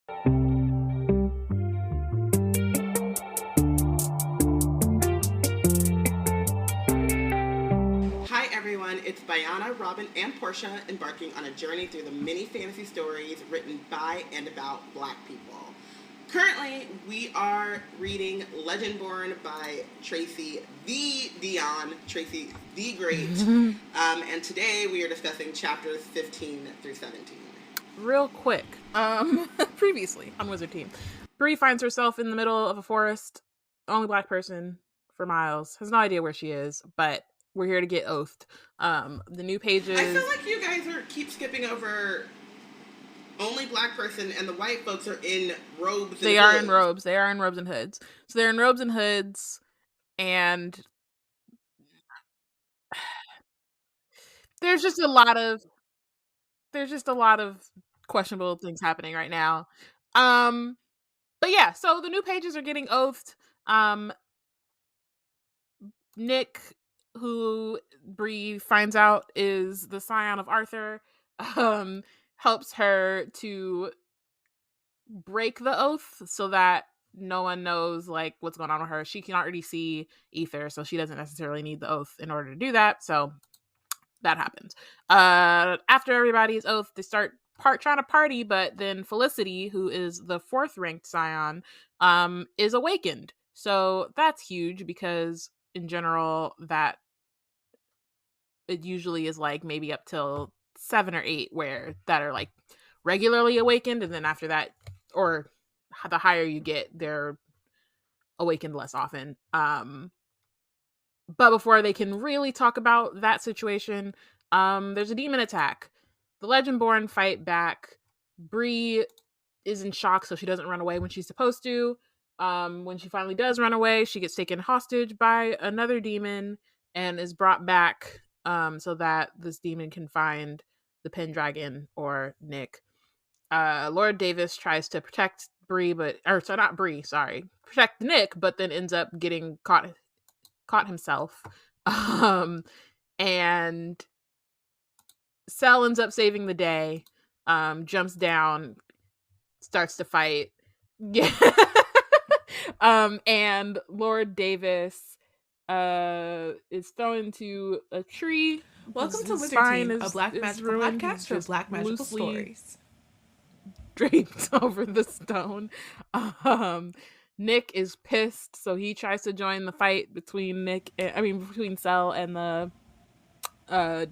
Hi everyone, it's Bayana, Robyn, and Porshèa embarking on a journey through the many fantasy stories written by and about Black people. Currently, we are reading Legendborn by Tracy Deonn, Tracy the Great, and today we are discussing chapters 15 through 17. Real quick, previously on Wizard Team, Bree finds herself in the middle of a forest, only Black person for miles, has no idea where she is, but we're here to get oathed. The new pages. I feel like you guys keep skipping over only Black person, and the white folks are in robes. They are in robes. They are in robes and hoods. So they're in robes and hoods, and there's just a lot of questionable things happening right now. But yeah, so the new pages are getting oathed. Nick, who Bree finds out is the scion of Arthur, helps her to break the oath so that no one knows like what's going on with her. She can already see ether, so she doesn't necessarily need the oath in order to do that. So that happens. After everybody's oath, they start trying to party, but then Felicity, who is the 4th ranked scion, is awakened. So that's huge because in general that it usually is like maybe up till 7 or 8 that are like regularly awakened, and then after that, or the higher you get, they're awakened less often. But before they can really talk about that situation, there's a demon attack. The Legendborn fight back. Bree is in shock, so she doesn't run away when she's supposed to. When she finally does run away, she gets taken hostage by another demon and is brought back so that this demon can find the Pendragon or Nick. Lord Davis tries to protect protect Nick, but then ends up getting caught himself. And Cell ends up saving the day, jumps down, starts to fight. Yeah. And Lord Davis is thrown into a tree. Welcome to Wizard Team, a Black magical podcast for Black magical stories. Draped over the stone. Nick is pissed, so he tries to join the fight between Cell and the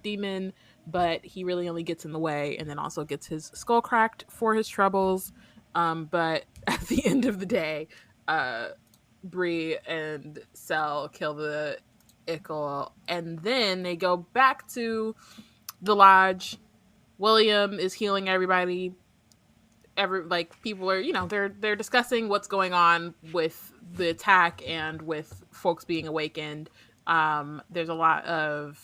demon, but he really only gets in the way and then also gets his skull cracked for his troubles. But at the end of the day, Bree and Cell kill the Ickle, and then they go back to the lodge. William is healing everybody. People are, they're discussing what's going on with the attack and with folks being awakened. There's a lot of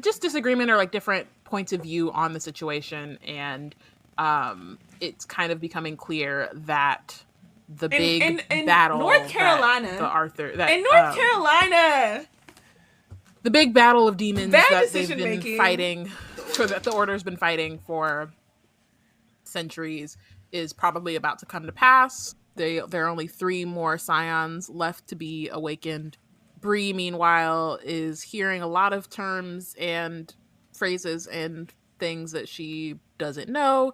just disagreement or like different points of view on the situation, and it's kind of becoming clear that the big battle North Carolina, the big battle of demons that they've been fighting, or that the Order's been fighting for centuries, is probably about to come to pass. There are only 3 more scions left to be awakened. Bree, meanwhile, is hearing a lot of terms and phrases and things that she doesn't know,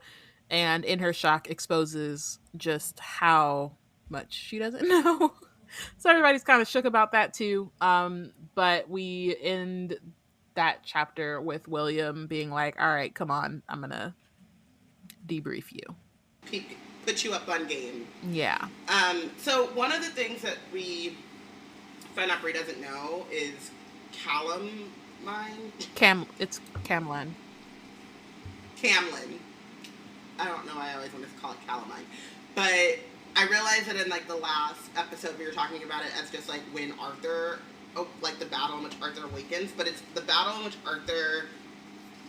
and in her shock exposes just how much she doesn't know. So everybody's kind of shook about that too. But we end that chapter with William being like, all right, come on, I'm gonna debrief you. Put you up on game. Yeah. So one of the things that we find out Bree doesn't know is Calamine. It's Camlin. Camlin. I don't know. I always want to call it Calamine, but I realized that in like the last episode we were talking about it as just like when Arthur, the battle in which Arthur awakens, but it's the battle in which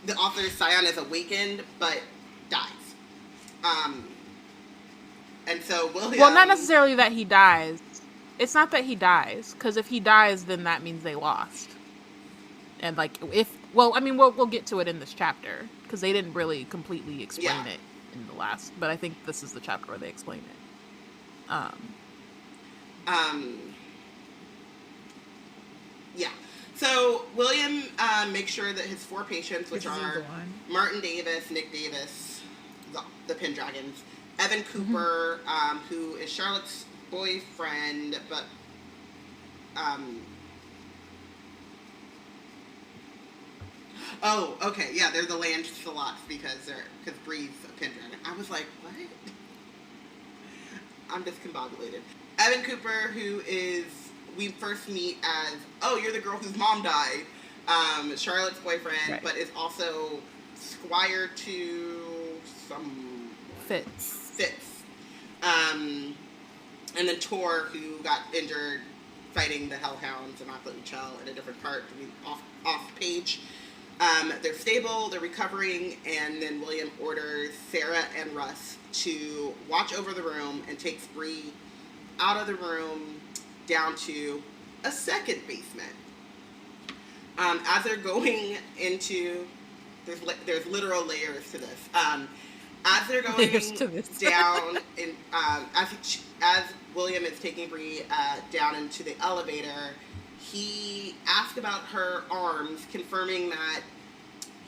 the author's scion is awakened but dies. And so William. Well, not necessarily that he dies. It's not that he dies, because if he dies, then that means they lost. And we'll get to it in this chapter. because they didn't really completely explain it in the last, but I think this is the chapter where they explain it. Yeah. So William makes sure that his 4 patients, which are Martin Davis, Nick Davis, the Pendragons, Evan Cooper, who is Charlotte's boyfriend, but oh, okay, yeah, they're the Lancelots because Bree's a Pendragon. I was like, what? I'm discombobulated. Evan Cooper, who is, we first meet as, oh, you're the girl whose mom died, Charlotte's boyfriend, but is also squire to some... Fitz. And then Tor, who got injured fighting the Hellhounds and Akla Uchel in a different part, off page. They're stable, they're recovering, and then William orders Sarah and Russ to watch over the room and takes Bree out of the room down to a second basement. As they're going into, there's literal layers to this. As they're going down, as William is taking Bree down into the elevator, he asks about her arms, confirming that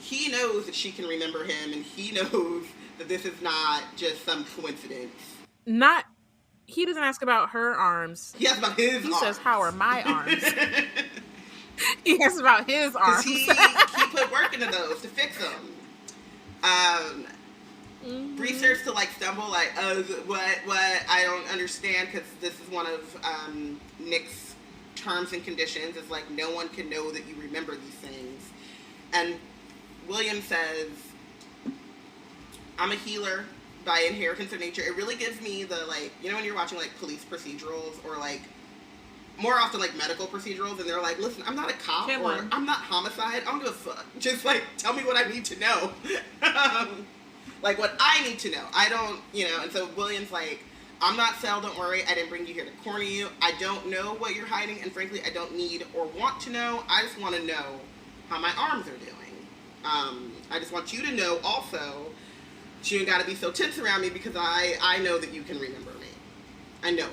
he knows that she can remember him, and he knows that this is not just some coincidence. He doesn't ask about her arms. He asks about his arms. He says, how are my arms? He asks about his arms. He put work into those to fix them. Bree starts to stumble, what, I don't understand, because this is one of Nick's terms and conditions. It's no one can know that you remember these things. And William says, I'm a healer by inheritance of nature. It really gives me the, when you're watching, police procedurals, or, more often, medical procedurals, and they're listen, I'm not a cop, or I'm not homicide, I don't give a fuck. Just, tell me what I need to know. What I need to know. I don't, and so William's I'm not Sel, don't worry, I didn't bring you here to corner you. I don't know what you're hiding, and frankly, I don't need or want to know. I just want to know how my arms are doing. I just want you to know also, you ain't got to be so tense around me, because I know that you can remember me. I know it.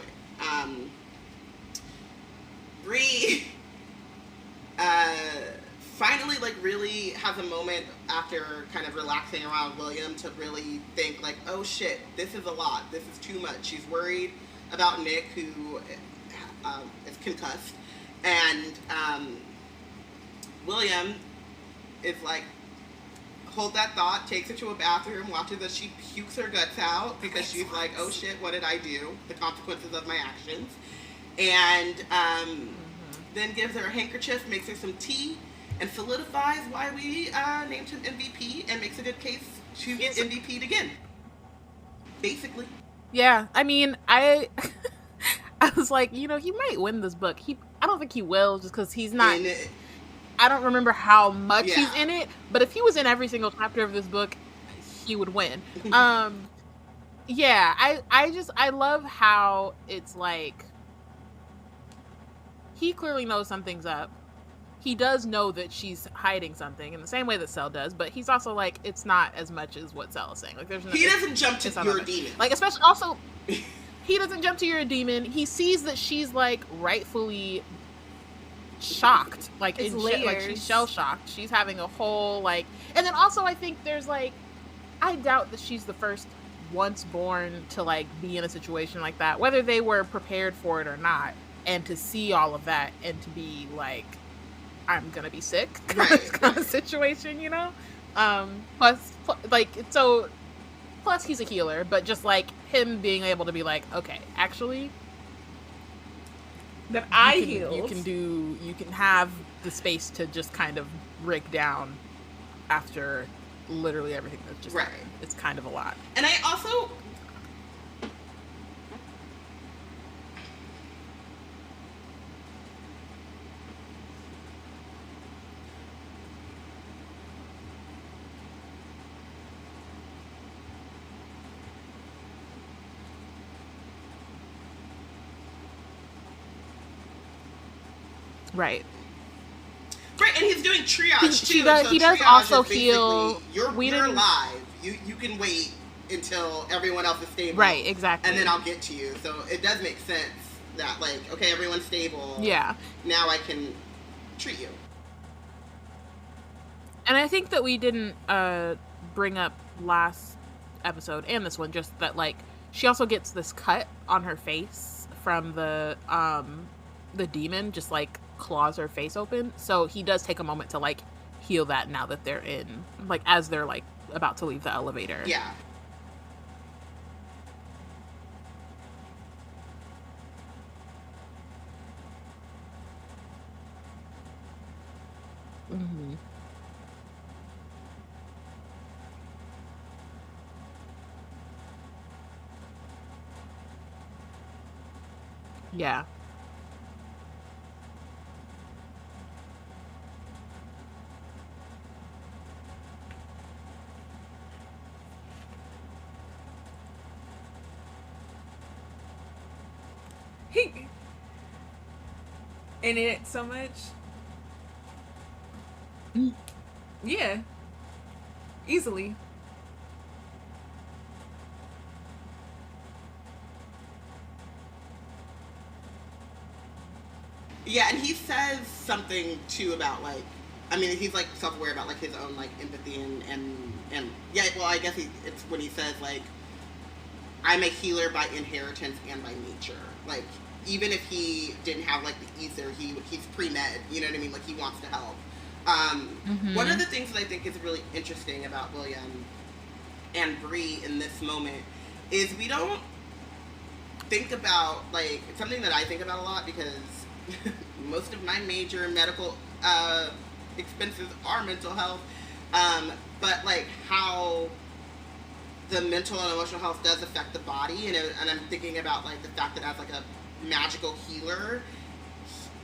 Bree finally really has a moment after kind of relaxing around William to really think oh shit, this is a lot, this is too much. She's worried about Nick, who is concussed, and William is hold that thought, takes her to a bathroom, watches as she pukes her guts out, because she's oh shit, what did I do? The consequences of my actions. And then gives her a handkerchief, makes her some tea, and solidifies why we named him MVP, and makes a good case to get MVP'd again. Basically. Yeah, I mean, I was he might win this book. I don't think he will, just because he's not... I don't remember how much he's in it, but if he was in every single chapter of this book, he would win. I love how it's he clearly knows something's up. He does know that she's hiding something in the same way that Sel does, but he's also it's not as much as what Sel is saying. There's no, he doesn't jump to your demon. Especially also, he doesn't jump to your demon. He sees that she's rightfully shocked, she's shell shocked. She's having a whole and then also I think there's I doubt that she's the first once born to be in a situation like that, whether they were prepared for it or not, and to see all of that and to be I'm gonna be sick kind of situation, plus he's a healer, but just him being able to be okay, actually that you can have the space to just kind of break down after literally everything that's just happened. It's kind of a lot. And I also Right. Right, and he's doing triage too. He does also heal. You're alive. You can wait until everyone else is stable. Right, exactly. And then I'll get to you. So it does make sense that, like, okay, everyone's stable. Yeah. Now I can treat you. And I think that we didn't bring up last episode and this one, just that, like, she also gets this cut on her face from the demon, just, like, claws her face open. So he does take a moment to, like, heal that now that they're in, like, as they're, like, about to leave the elevator. Yeah. Mm-hmm. Yeah. He in it so much. Yeah. Easily. Yeah, and he says something too about, like, I mean, he's, like, self-aware about, like, his own, like, empathy and yeah, well, I guess it's when he says, like, I'm a healer by inheritance and by nature. Like, even if he didn't have, like, the ether, he's pre-med, you know what I mean? Like, he wants to help. One of the things that I think is really interesting about William and Bree in this moment is we don't think about, like, it's something that I think about a lot because most of my major medical expenses are mental health, but, like, how the mental and emotional health does affect the body, and I'm thinking about, like, the fact that as, like, a magical healer,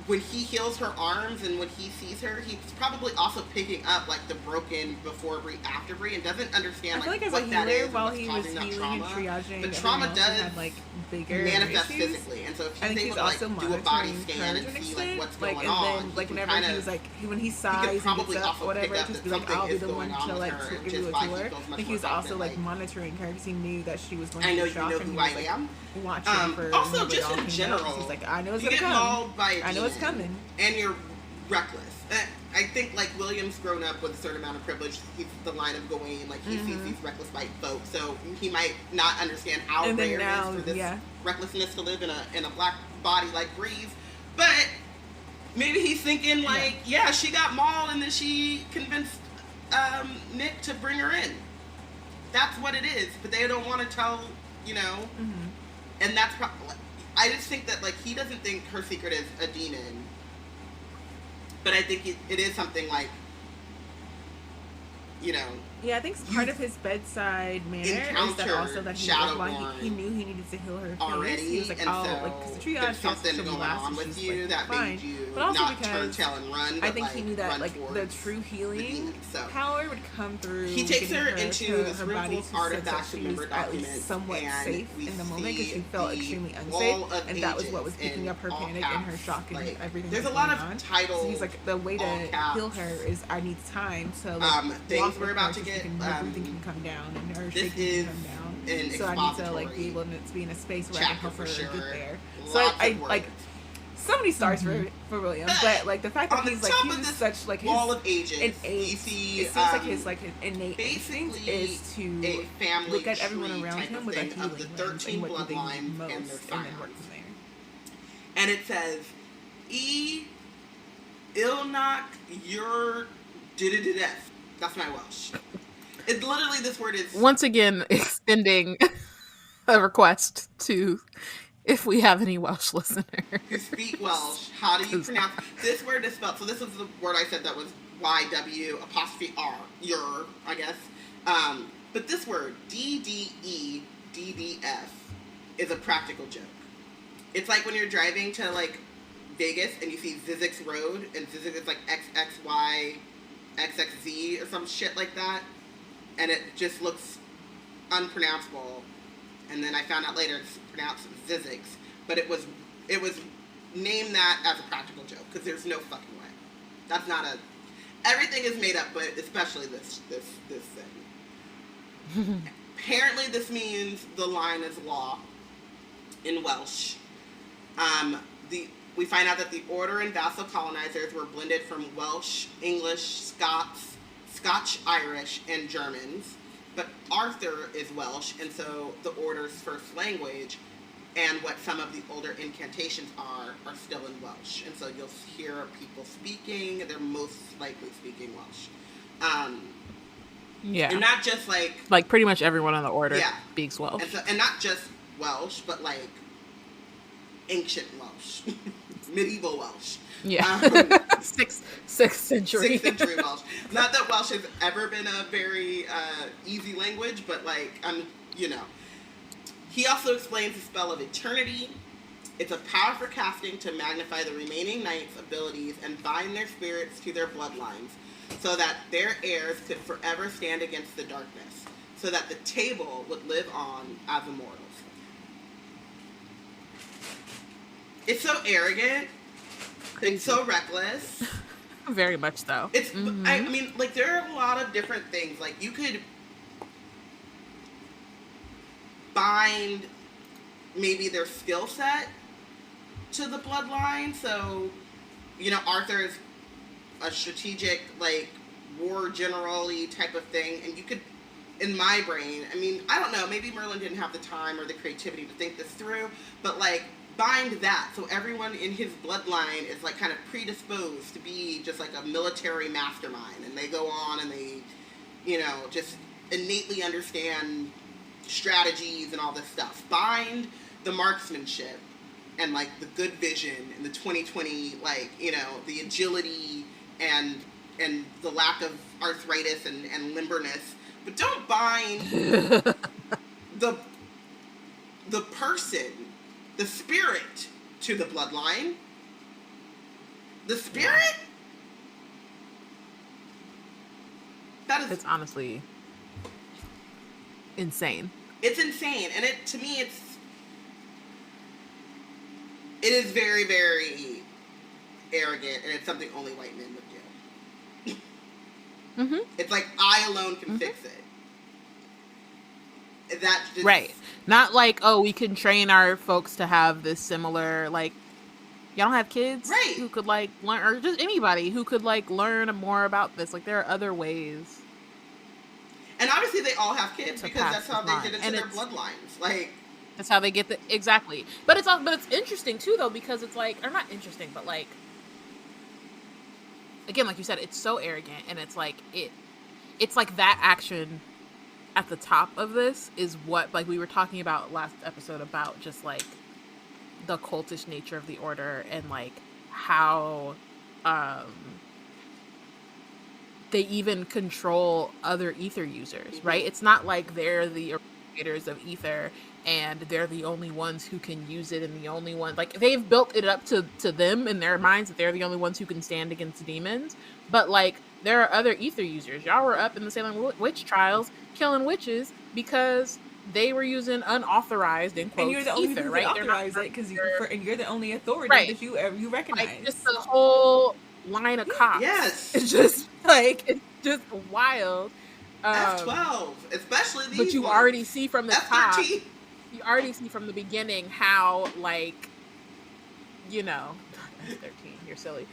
when he heals her arms and when he sees her, he's probably also picking up, like, the broken before Bree, after Bree, and doesn't understand, like, what that is and what's causing that trauma. But trauma does manifest physically, and so if he's able to, like, do a body scan and see, like, what's going on, then, like, whenever he was, like, when he sighs and gets up or whatever, just be like, I'll be the one to, like, give you a tour. I think he was also, like, monitoring her because he knew that she was going to be shocked, and he was, like, watching for also, just in general, he's like, I know it's gonna come. I know it's coming. And you're reckless. I think, like, William's grown up with a certain amount of privilege. He's the line of going, like, he sees these reckless white folks, so he might not understand how rare it is for this recklessness to live in a black body like Bree's. But maybe he's thinking, like, yeah, she got mauled and then she convinced Nick to bring her in. That's what it is. But they don't want to tell, you know. And that's probably, I just think that, like, he doesn't think her secret is a demon. But I think it is something, like, you know. Yeah, I think part of his bedside manner is that also that he knew he needed to heal her already. He was like, because the triage there's something going on with you that made you but also not turn tail and run. But, I think he knew that, like, the true healing power would come through. He takes her into this room full of artifacts and member documents, somewhat safe in the moment because she felt extremely unsafe, and that was what was picking up her panic and her shock and everything. There's a lot of titles. So he's like, the way to heal her is I need time to, like, things we're about to get. Everything can come down and her shaking can come down. So I need to, like, be able to be in a space where I can help her get there. So I like so many stars for William, but, like, the fact that he's like he's such, like, his wall of ages. It seems like his, like, his innate instinct is to look at everyone around him with a healing of the 13 bloodlines and their firearms. And it says, Ilnak your didididef. That's my Welsh. It literally, this word is... Once again, extending a request to, if we have any Welsh listeners. You speak Welsh. How do you pronounce... This word is spelled... So this is the word I said that was Y-W-R. Your, I guess. But this word, D-D-E-D-D-F, is a practical joke. It's like when you're driving to, like, Vegas and you see Zizek's Road, and Zizek is, like, XXY... XXZ or some shit like that, and it just looks unpronounceable. And then I found out later it's pronounced Zizek's, but it was named that as a practical joke because there's no fucking way. That's not a everything is made up, but especially this thing. Apparently, this means the line is law in Welsh. We find out that the order and vassal colonizers were blended from Welsh, English, Scotch, Irish, and Germans. But Arthur is Welsh, and so the order's first language and what some of the older incantations are still in Welsh. And so you'll hear people speaking, they're most likely speaking Welsh. Yeah. And not just like pretty much everyone on the order speaks Welsh. And not just Welsh, but like ancient Welsh. Medieval Welsh. Yeah. 6th century. 6th century Welsh. Not that Welsh has ever been a very easy language, but you know. He also explains the spell of eternity. It's a power for casting to magnify the remaining knights' abilities and bind their spirits to their bloodlines, so that their heirs could forever stand against the darkness, so that the table would live on as immortals. It's so arrogant. Crazy. It's so reckless. Very much so. It's. Mm-hmm. I mean, like, there are a lot of different things. Like, you could bind maybe their skill set to the bloodline. So, you know, Arthur's a strategic, like, war general-y type of thing. And you could, in my brain, I mean, I don't know, maybe Merlin didn't have the time or the creativity to think this through, but, like, bind that so everyone in his bloodline is, like, kind of predisposed to be just, like, a military mastermind. And they go on and they, you know, just innately understand strategies and all this stuff. Bind the marksmanship and, like, the good vision and the 20/20, like, you know, the agility and the lack of arthritis and limberness. But don't bind the person, the spirit, to the bloodline. The spirit? That is... It's honestly insane. It's insane. And to me, it is very, very arrogant, and it's something only white men would do. Mm-hmm. It's like, I alone can fix it. That's just... Right. Not like, oh, we can train our folks to have this similar, like, y'all don't have kids? Right. Who could, like, learn, or just anybody who could, like, learn more about this. Like, there are other ways. And obviously they all have kids because that's how they get into their bloodlines. Like, that's how they get exactly. But it's interesting too, though, because it's like, or not interesting, but like, again, like you said, it's so arrogant, and it's like it's like that action at the top of this is what, like, we were talking about last episode about just like the cultish nature of the order and like how they even control other ether users, right? It's not like they're the originators of ether and they're the only ones who can use it and the only one, like, they've built it up to them in their minds that they're the only ones who can stand against demons. But like, there are other ether users. Y'all were up in the Salem witch trials killing witches because they were using unauthorized, in quotes, and you're the only ether, who right? authorize it because and you're the only authority that you recognize. Like, just the whole line of cops. Yes. It's just like, it's just wild. F12, especially these But you ones. already see from the F13. top, you already see from the beginning how, like, you know, F13, you're silly.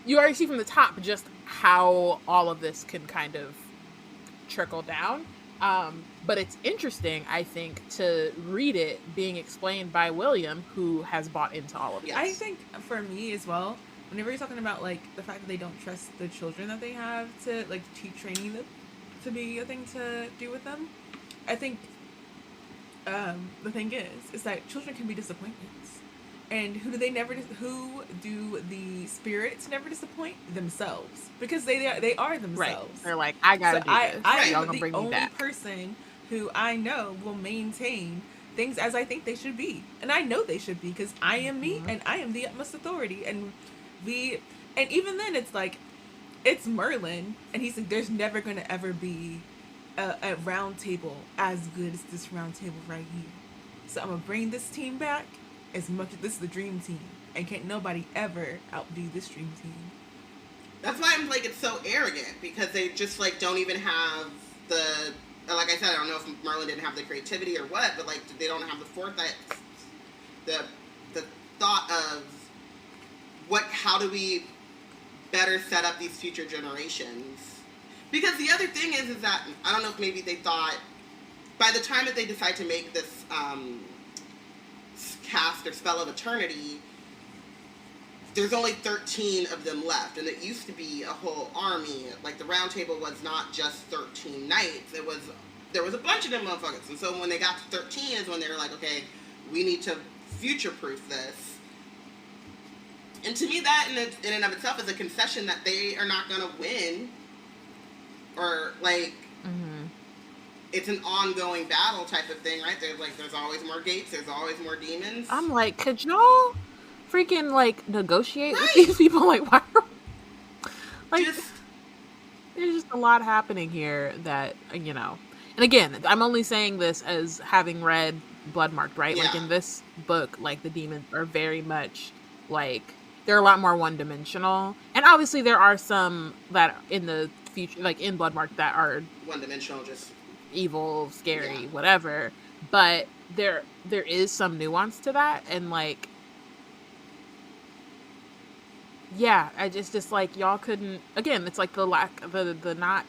You already see from the top just how all of this can kind of trickle down. But it's interesting, I think, to read it being explained by William, who has bought into all of it. I think for me as well, whenever you're talking about like the fact that they don't trust the children that they have to like keep training them to be a thing to do with them, I think the thing is that children can be disappointments. And who do the spirits never disappoint? Themselves. Because they are themselves. Right. They're like, I gotta do this. I Y'all am gonna the bring me only back. person who I know will maintain things as I think they should be. And I know they should be because I am me and I am the utmost authority. And even then it's like, it's Merlin. And he's like, there's never going to ever be a round table as good as this round table right here. So I'm going to bring this team back. As much as this is the dream team, and can't nobody ever outdo this dream team. That's why I'm like, it's so arrogant, because they just like don't even have the, like I said, I don't know if Merlin didn't have the creativity or what, but like they don't have the foresight, the thought of how do we better set up these future generations. Because the other thing is that, I don't know if maybe they thought, by the time that they decide to make this cast or spell of eternity, there's only 13 of them left, and it used to be a whole army. Like, the Round Table was not just 13 knights, there was a bunch of them motherfuckers. And so when they got to 13 is when they were like, okay, we need to future-proof this. And to me, that in and of itself is a concession that they are not going to win. Or, like, it's an ongoing battle type of thing, right? There's always more gates, there's always more demons. I'm like, could y'all freaking, like, negotiate with these people? Like, why? Like, there's just a lot happening here that, you know. And again, I'm only saying this as having read Bloodmarked, right? Yeah. Like, in this book, like, the demons are very much, like, they're a lot more one-dimensional. And obviously there are some that in the future, like, in Bloodmarked, that are one-dimensional, just evil, scary, whatever. But there is some nuance to that, and, like, yeah, I just like, y'all couldn't, again, it's like the lack of the not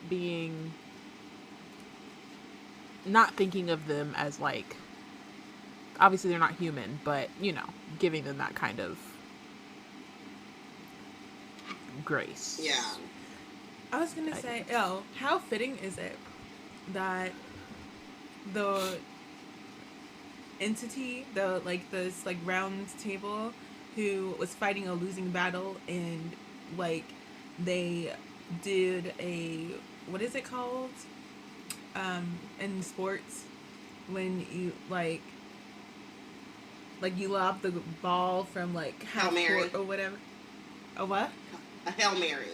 thinking of them as, like, obviously they're not human, but, you know, giving them that kind of grace. Yeah. I was gonna say, how fitting is it that the entity, this Round Table, who was fighting a losing battle, and, like, they did what is it called? In sports, when you, like you lob the ball from, like, half court or whatever. A what? A Hail Mary.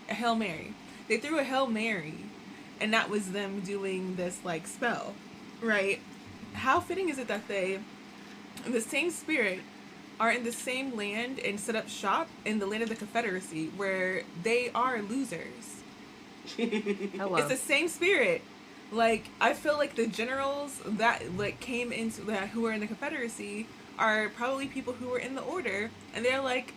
A Hail Mary. They threw a Hail Mary, and that was them doing this, like, spell, right? How fitting is it that they, in the same spirit, are in the same land and set up shop in the land of the Confederacy, where they are losers. Hello. It's the same spirit. Like, I feel like the generals that, like, came into that, who were in the Confederacy, are probably people who were in the Order, and they're like,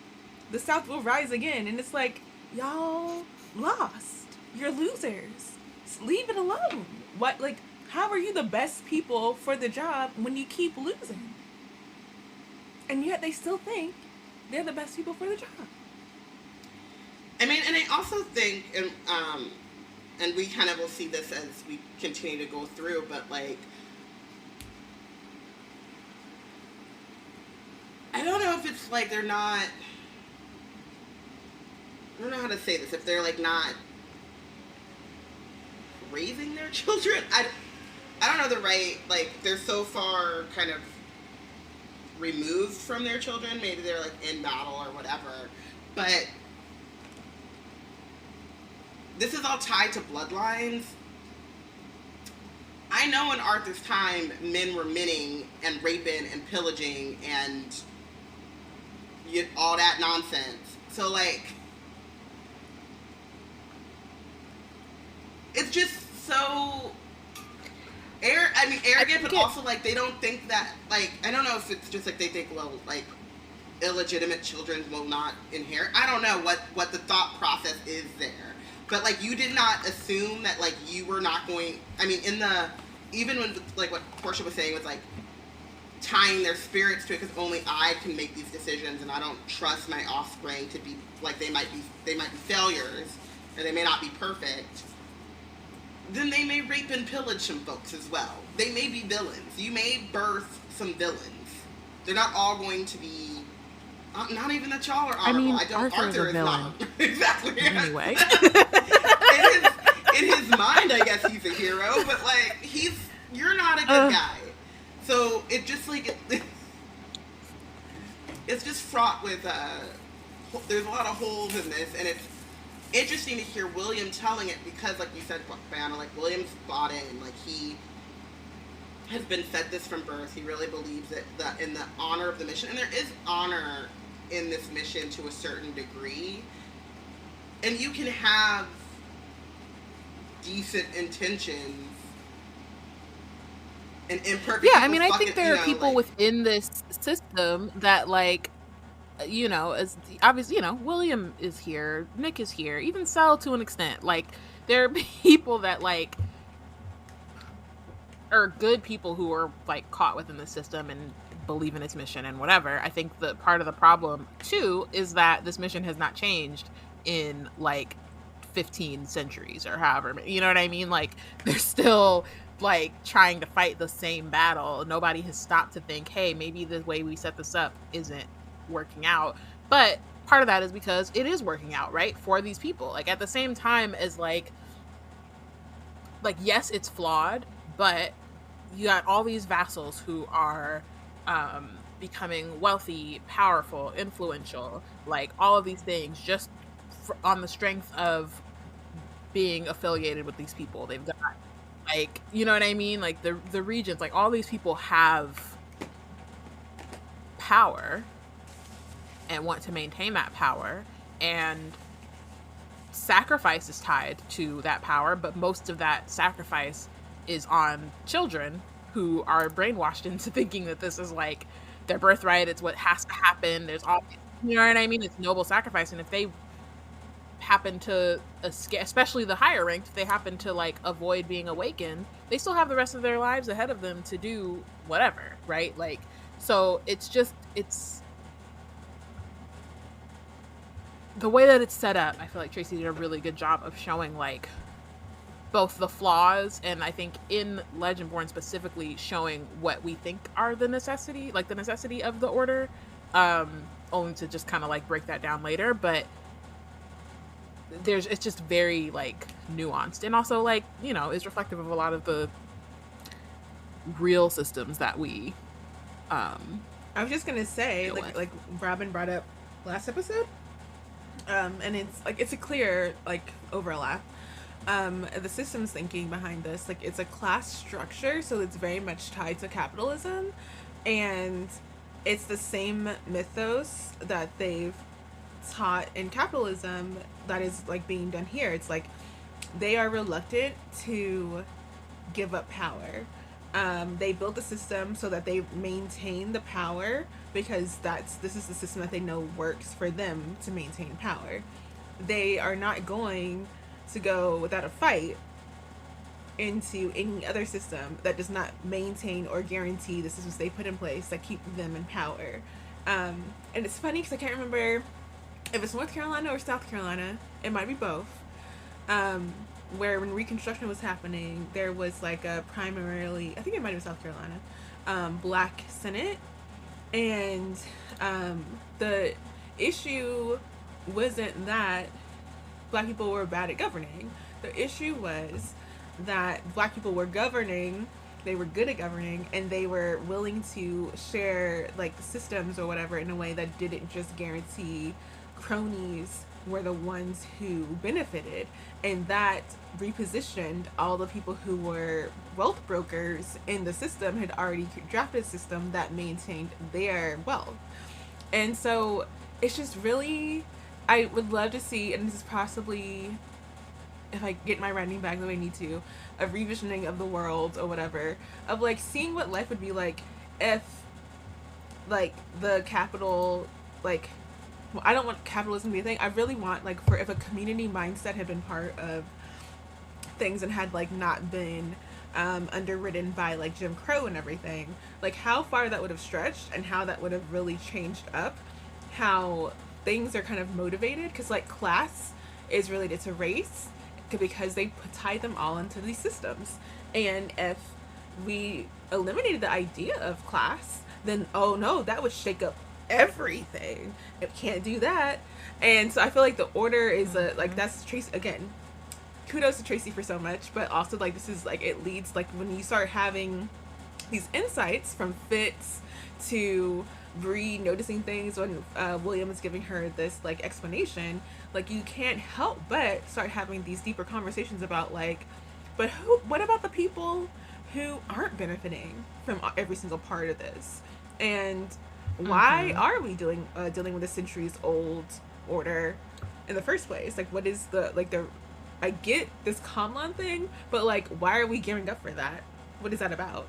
the South will rise again. And it's like, y'all lost. You're losers. Leave it alone. What, like, how are you the best people for the job when you keep losing? And yet they still think they're the best people for the job. I mean, and I also think, and we kind of will see this as we continue to go through, but, like, I don't know if it's like they're not, I don't know how to say this, if they're, like, not raising their children. I don't know the right, like, they're so far kind of removed from their children. Maybe they're, like, in battle or whatever. But this is all tied to bloodlines. I know in Arthur's time, men were minning and raping and pillaging and all that nonsense. So, like, it's just so arrogant, but also, like, they don't think that, like, I don't know if it's just, like, they think, well, like, illegitimate children will not inherit. I don't know what the thought process is there. But, like, you did not assume that, like, you were not going, I mean, even when, like, what Porshèa was saying was, like, tying their spirits to it, because only I can make these decisions, and I don't trust my offspring to be, like, they might be failures, or they may not be perfect. Then they may rape and pillage some folks as well. They may be villains. You may birth some villains. They're not all going to be, not even that y'all are honorable. I mean, Arthur is not. Exactly. Anyway. in his mind, I guess he's a hero, but, like, you're not a good guy. So it just, like, it's just fraught with, there's a lot of holes in this, and it's interesting to hear William telling it, because, like you said, Bayana, like, William's bought in. Like, he has been fed this from birth. He really believes that in the honor of the mission, and there is honor in this mission to a certain degree. And you can have decent intentions and imperfect. Yeah, I mean, I think there are people within this system that, like, you know, as obviously, you know, William is here, Nick is here, even Sel to an extent. Like, there are people that, like, are good people who are, like, caught within the system and believe in its mission and whatever. I think the part of the problem too is that this mission has not changed in, like, 15 centuries or however, you know what I mean? Like, they're still, like, trying to fight the same battle. Nobody has stopped to think, hey, maybe the way we set this up isn't working out. But part of that is because it is working out, right, for these people. Like, at the same time as, like yes, it's flawed, but you got all these vassals who are becoming wealthy, powerful, influential, like, all of these things just on the strength of being affiliated with these people. They've got, like, you know what I mean? Like, the regents, like, all these people have power and want to maintain that power, and sacrifice is tied to that power, but most of that sacrifice is on children who are brainwashed into thinking that this is, like, their birthright. It's what has to happen. There's all, you know what I mean? It's noble sacrifice. And if they happen to escape, especially the higher ranked, if they happen to, like, avoid being awakened, they still have the rest of their lives ahead of them to do whatever, right? Like, so it's the way that it's set up. I feel like Tracy did a really good job of showing, like, both the flaws, and I think in Legendborn specifically showing what we think are the necessity of the order, only to just kind of, like, break that down later. But it's just very, like, nuanced, and also, like, you know, is reflective of a lot of the real systems that we I was just gonna say, like Robyn brought up last episode, and it's, like, it's a clear, like, overlap. The systems thinking behind this, like, it's a class structure, so it's very much tied to capitalism, and it's the same mythos that they've taught in capitalism that is, like, being done here. It's like they are reluctant to give up power. They built the system so that they maintain the power, because this is the system that they know works for them to maintain power. They are not going to go without a fight into any other system that does not maintain or guarantee the systems they put in place that keep them in power. And it's funny because I can't remember if it's North Carolina or South Carolina. It might be both. Where when Reconstruction was happening, there was, like, a primarily, I think it might have been South Carolina, Black Senate. And the issue wasn't that Black people were bad at governing. The issue was that Black people were governing, they were good at governing, and they were willing to share, like, the systems or whatever in a way that didn't just guarantee cronies were the ones who benefited. And that repositioned all the people who were wealth brokers in the system, had already drafted a system that maintained their wealth. And so it's just really, I would love to see, and this is possibly, if I get my writing back the way I need to, a revisioning of the world or whatever, of, like, seeing what life would be like if, like, the capital, like, well, I don't want capitalism to be a thing. I really want, like, if a community mindset had been part of things and had, like, not been underwritten by, like, Jim Crow and everything, like, how far that would have stretched and how that would have really changed up how things are kind of motivated, because, like, class is related to race because they tie them all into these systems. And if we eliminated the idea of class, then, oh no, that would shake up everything. It can't do that. And so I feel like the order is like, that's Tracy again. Kudos to Tracy for so much, but also, like, this is, like, it leads, like, when you start having these insights from Fitz to Bree noticing things when William is giving her this, like, explanation, like, you can't help but start having these deeper conversations about, like, but what about the people who aren't benefiting from every single part of this? And why are we dealing with a centuries old order in the first place? Like, what is the I get this Conlan thing, but like, why are we gearing up for that? What is that about?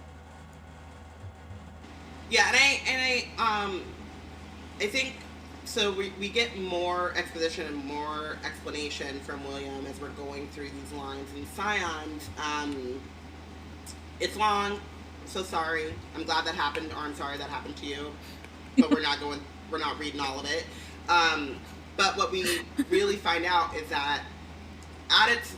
Yeah, I think so. We get more exposition and more explanation from William as we're going through these lines and Scions. It's long. So sorry. I'm glad that happened, or I'm sorry that happened to you. But we're not reading all of it. But what we really find out is that at its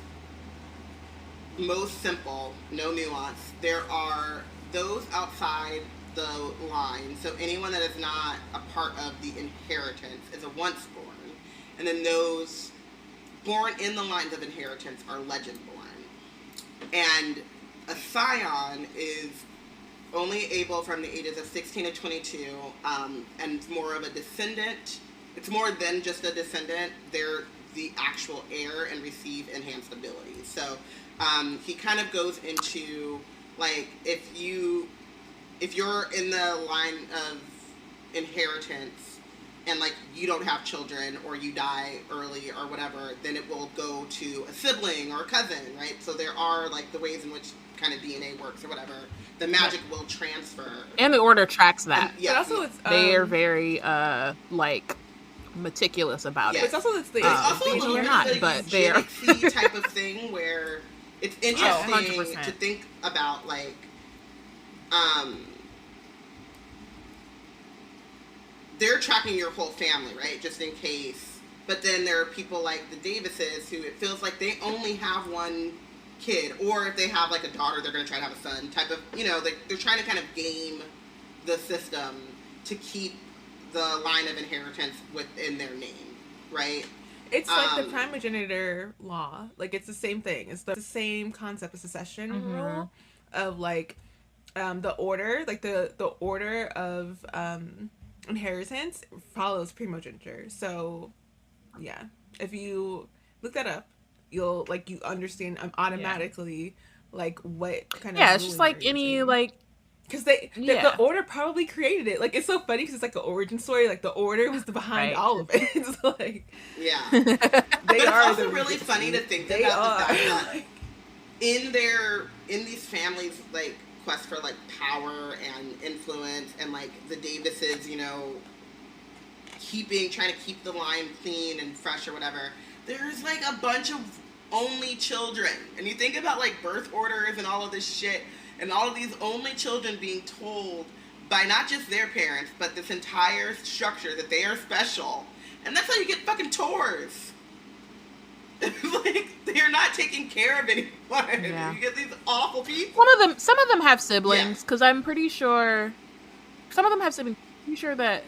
most simple, no nuance, there are those outside the line. So anyone that is not a part of the inheritance is a once born. And then those born in the lines of inheritance are Legendborn. And a Scion is only able from the ages of 16 to 22, and more of a descendant. It's more than just a descendant. They're the actual heir and receive enhanced abilities. So he kind of goes into, like, if you're in the line of inheritance and, like, you don't have children or you die early or whatever, then it will go to a sibling or a cousin, right? So there are, like, the ways in which kind of DNA works or whatever. The magic will transfer. And the order tracks that. Yeah. But also it's, they are very, like, meticulous about it. It's also it's also a little bit not, of but a they're eugenics type of thing where it's interesting 100%. to think about, like, they're tracking your whole family, right? Just in case. But then there are people like the Davises who it feels like they only have one kid, or if they have, like, a daughter, they're going to try to have a son type of, like, they're trying to kind of game the system to keep the line of inheritance within their name, right? It's like the primogenitor law. Like, it's the same thing. It's the same concept of succession rule of, like, the order, like the order of inheritance follows primogeniture. So, yeah, if you look that up, you'll, like, you understand automatically, like, what kind of it's just like any, like, because the order probably created it. Like, it's so funny because it's like an origin story. Like, the order was behind all of it. It's like, they are also really funny to think about the fact that in these families, like, quest for, like, power and influence, and, like, the Davises, trying to keep the line clean and fresh or whatever, there's, like, a bunch of only children. And you think about, like, birth orders and all of this shit, and all of these only children being told by not just their parents, but this entire structure that they are special. And that's how you get fucking tours. Like, they're not taking care of anyone. Yeah. You get these awful people. Some of them have siblings, because I'm pretty sure some of them have siblings. I'm pretty sure that,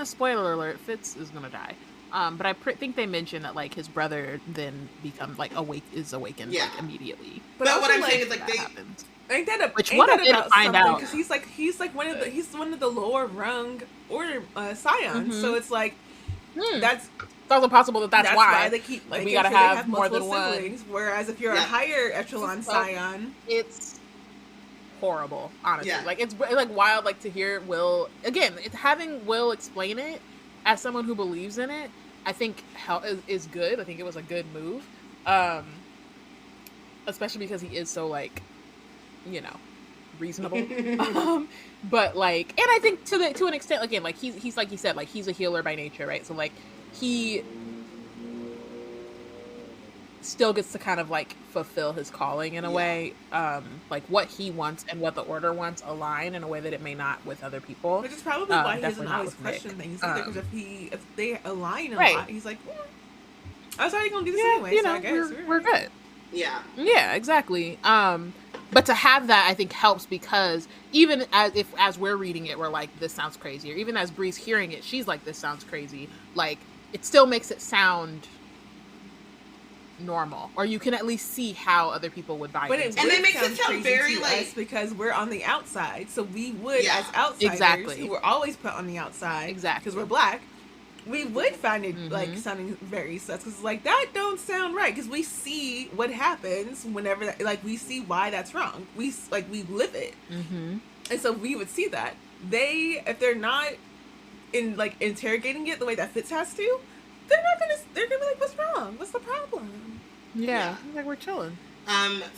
spoiler alert, Fitz is gonna die. But I think they mentioned that, like, his brother then becomes, like, awakened like, immediately. But what I'm saying is, like, happens. Ain't that which one of them find out? Because he's one of the lower rung order scions. So it's like that's also possible that's why they keep, like, we gotta have more than siblings, one. Whereas if you're a higher echelon scion, it's horrible. Honestly, like, it's like wild. Like, to hear Will again, having Will explain it as someone who believes in it, I think is good. I think it was a good move, especially because he is so, like, reasonable. But, like, and I think to an extent, again, like, he's like you said, like, he's a healer by nature, right? So, like, he still gets to kind of, like, fulfill his calling in a way. Like, what he wants and what the order wants align in a way that it may not with other people. Which is probably why he doesn't always question things either, because if they align a lot, he's like, I was already gonna do this anyway, so I guess we're good. Yeah, exactly. But to have that, I think, helps, because even as we're reading it, we're like, this sounds crazy, or even as Bree's hearing it, she's like, this sounds crazy. Like, it still makes it sound normal, or you can at least see how other people would buy it. And it makes it sound very, like, because we're on the outside, so we would, as outsiders who were always put on the outside, because we're black, we would find it like sounding very sus, because, like, that don't sound right, because we see what happens whenever like, we see why that's wrong. We live it, and so we would see that if they're not in, like, interrogating it the way that Fitz has to, they're gonna be like, what's wrong? What's the problem? Yeah. Like, we're chilling.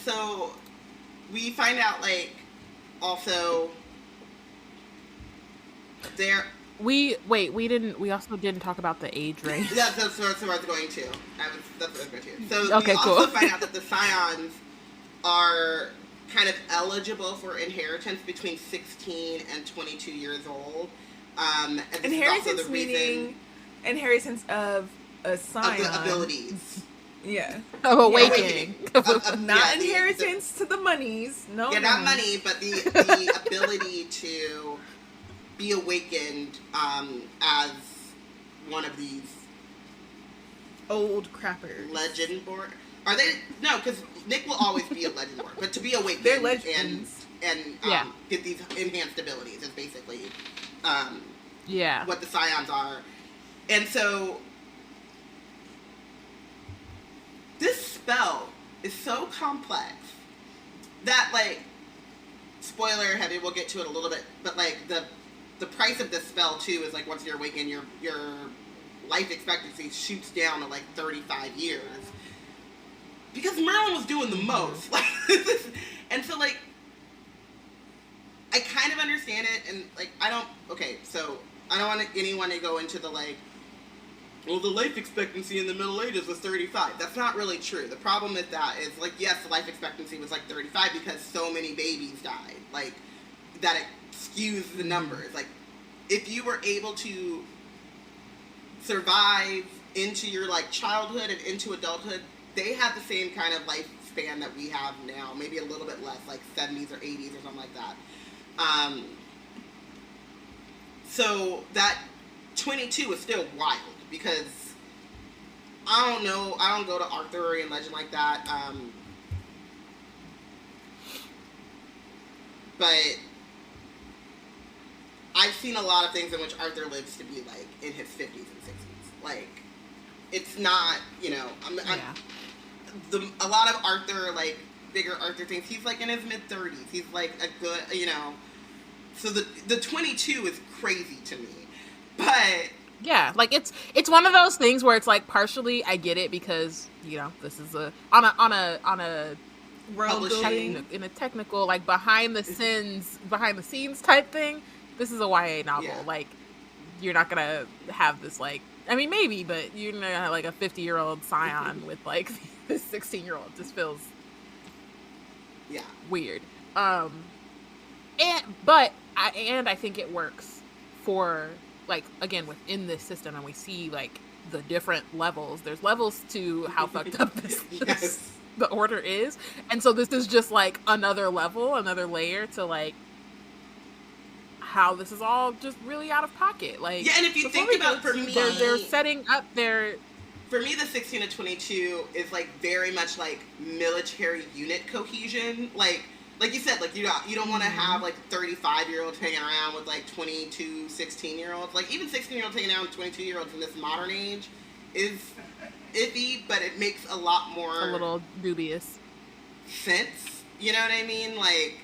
So we find out, like, also there. We also didn't talk about the age range. That's what I was going to. That's what I was going to. So okay, we cool. also find out that the scions are kind of eligible for inheritance between 16 and 22 years old. And inheritance meaning inheritance of a scion. Of the abilities. Yeah. Of awakening. Not inheritance to the monies. No. Yeah, not money, but the ability to be awakened as one of these old crappers. Legendborn. Are they? No, because Nick will always be a Legendborn, but to be awakened they're legends. and get these enhanced abilities is basically what the scions are. And so this spell is so complex that, like, spoiler heavy, we'll get to it a little bit, but like the price of this spell too is like once you're awakened, your life expectancy shoots down to like 35 years because Merlin was doing the most. And so, like, I kind of understand it, and like I don't want anyone to go into the like, well, the life expectancy in the Middle Ages was 35. That's not really true. The problem with that is, like, yes, the life expectancy was like 35 because so many babies died. Like, that it skews the numbers. Like, if you were able to survive into your, like, childhood and into adulthood, they had the same kind of lifespan that we have now. Maybe a little bit less, like 70s or 80s or something like that. So that 22 is still wild. Because I don't know, I don't go to Arthurian legend like that. But I've seen a lot of things in which Arthur lives to be like in his 50s and 60s. Like, it's not, you know, a lot of Arthur, like bigger Arthur things, he's like in his mid-30s. He's like a good, you know. So the 22 is crazy to me. But yeah, like it's one of those things where it's like partially I get it because, you know, this is on a world building in a technical, like behind the scenes type thing. This is a YA novel. Yeah. Like, you're not gonna have this, like, I mean, maybe, but you're gonna have like a 50-year-old scion with like this 16-year-old. Just feels weird. I think it works for, like, again, within this system, and we see like the different levels. There's levels to how fucked up this the order is, and so this is just like another level, another layer to like how this is all just really out of pocket. Like, yeah, and if you think about, for me, they're setting up their. For me, the 16 to 22 is like very much like military unit cohesion, like you said, like you don't want to have like 35-year-olds hanging around with like 22, 16-year-olds. Like, even 16-year-olds hanging around with 22-year-olds in this modern age is iffy, but it makes a lot more, a little dubious sense. You know what I mean? Like,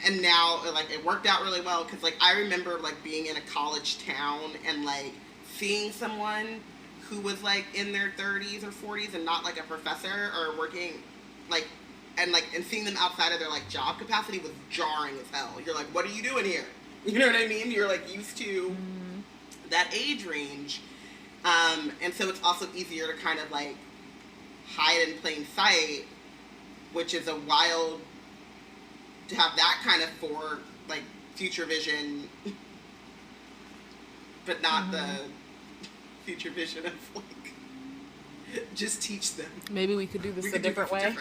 and now, like, it worked out really well because, like, I remember like being in a college town and like seeing someone who was like in their 30s or 40s and not like a professor or working like. And seeing them outside of their like job capacity was jarring as hell. You're like, what are you doing here? You know what I mean? You're like used to that age range, and so it's also easier to kind of like hide in plain sight, which is a wild to have that kind of for like future vision, but not the future vision of like. Just teach them. Maybe we could do this a different way.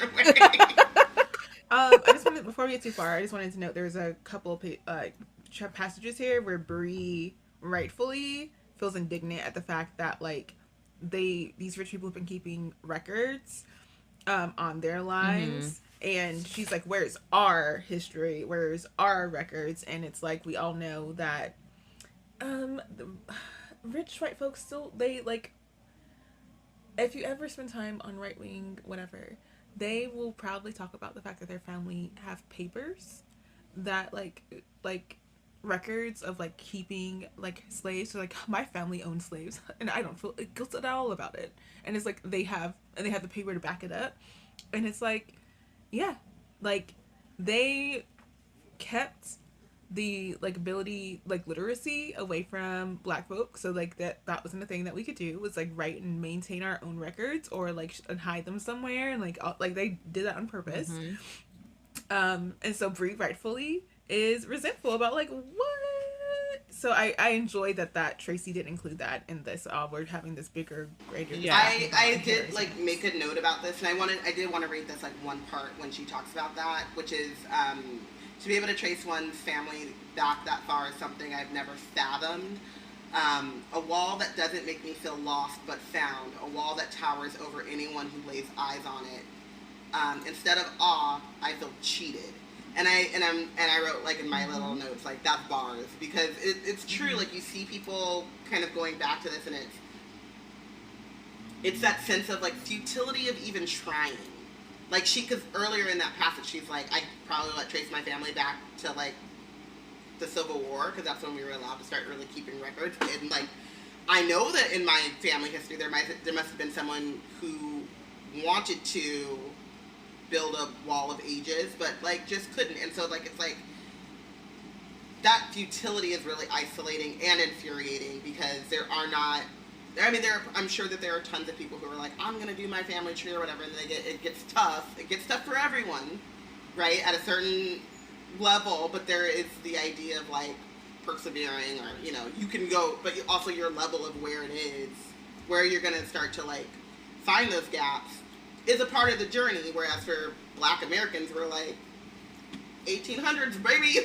I just wanted, before we get too far, I just wanted to note there's a couple of passages here where Bree rightfully feels indignant at the fact that like these rich people have been keeping records on their lives, and she's like, "Where's our history? Where's our records?" And it's like, we all know that the rich white folks still, they like. If you ever spend time on right wing, whatever, they will proudly talk about the fact that their family have papers that like records of like keeping like slaves. So like my family owned slaves, and I don't feel guilt at all about it. And it's like they have the paper to back it up, and it's like, yeah, like they kept the like ability, like literacy away from Black folk, so like that wasn't a thing that we could do, was like write and maintain our own records or like and hide them somewhere, and like they did that on purpose. And so Bree rightfully is resentful about like what. So I enjoy that Tracy did include that in this. We're having this greater. Yeah, I did like make a note about this, and I did want to read this like one part when she talks about that, which is to be able to trace one's family back that far is something I've never fathomed. A wall that doesn't make me feel lost but found. A wall that towers over anyone who lays eyes on it. Instead of awe, I feel cheated. And I wrote like in my little notes like that's bars, because it's true. Like you see people kind of going back to this, and it's that sense of like futility of even trying. Like because earlier in that passage she's like, I probably trace my family back to like the Civil War, because that's when we were allowed to start really keeping records. And like I know that in my family history there must have been someone who wanted to build a wall of ages, but like just couldn't. And so like it's like that futility is really isolating and infuriating, because I'm sure that there are tons of people who are like, I'm gonna do my family tree or whatever, and it gets tough. It gets tough for everyone, right? At a certain level, but there is the idea of like persevering, or you can go, but also your level of where it is, where you're gonna start to like find those gaps, is a part of the journey. Whereas for Black Americans, we're like 1800s, baby.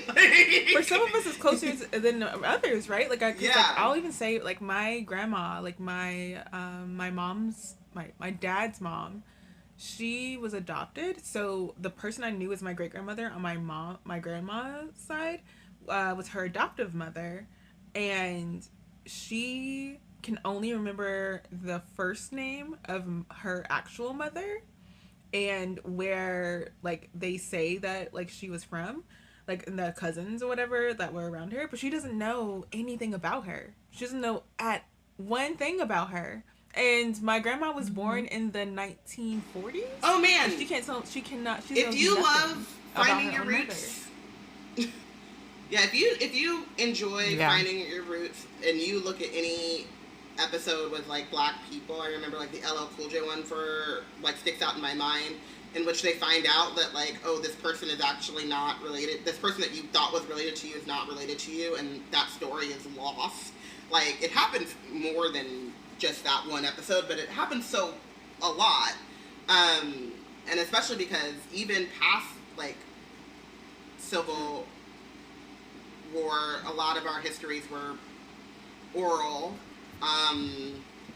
For some of us, it's closer than others, right? Like, like I'll even say, like my grandma, like my dad's mom, she was adopted. So the person I knew as my great grandmother on my grandma's side, was her adoptive mother, and she can only remember the first name of her actual mother, and where like they say that like she was from, like the cousins or whatever that were around her, but she doesn't know anything about her. She doesn't know one thing about her. And my grandma was born in the 1940s. Oh man, she cannot. If you love finding your roots, yeah. If you enjoy finding your roots, and you look at any episode with like Black people, I remember like the LL Cool J one for like sticks out in my mind, in which they find out that like, oh, this person is actually not related. This person that you thought was related to you is not related to you, and that story is lost. Like it happens more than just that one episode, but it happens a lot, and especially because even past like Civil War, a lot of our histories were oral, and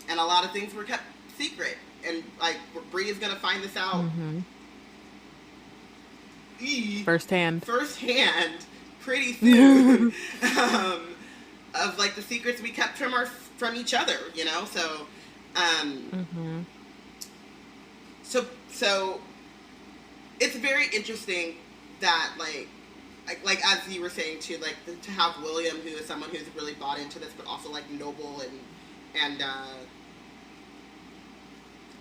a lot of things were kept secret, and like Bree is gonna find this out firsthand pretty soon, of like the secrets we kept from each other, so it's very interesting that like as you were saying too, like to have William, who is someone who's really bought into this, but also like noble and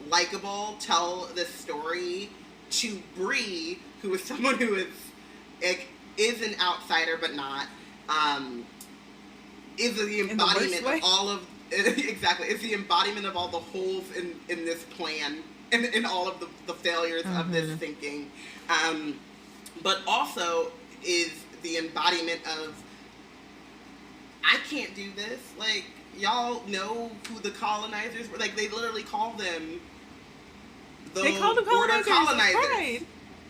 likable, tell this story to Bree, who is someone who is an outsider but not, is the embodiment of all of exactly, it's the embodiment of all the holes in this plan, and in all of the failures of this thinking, but also is the embodiment of, I can't do this. Like, y'all know who the colonizers were. Like, they literally call them the order colonizers. Right.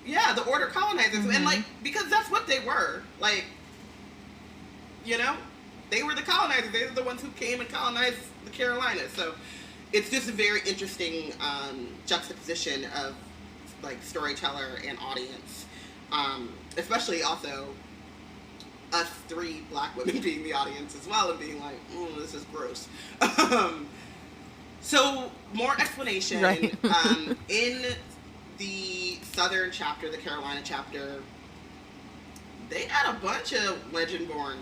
Yeah, the order colonizers. And like, because that's what they were. Like, they were the colonizers. They were the ones who came and colonized the Carolinas. So it's just a very interesting juxtaposition of like storyteller and audience. Especially also us three Black women being the audience as well, and being like, this is gross. So more explanation. Right. In the Southern chapter, the Carolina chapter, they had a bunch of Legendborn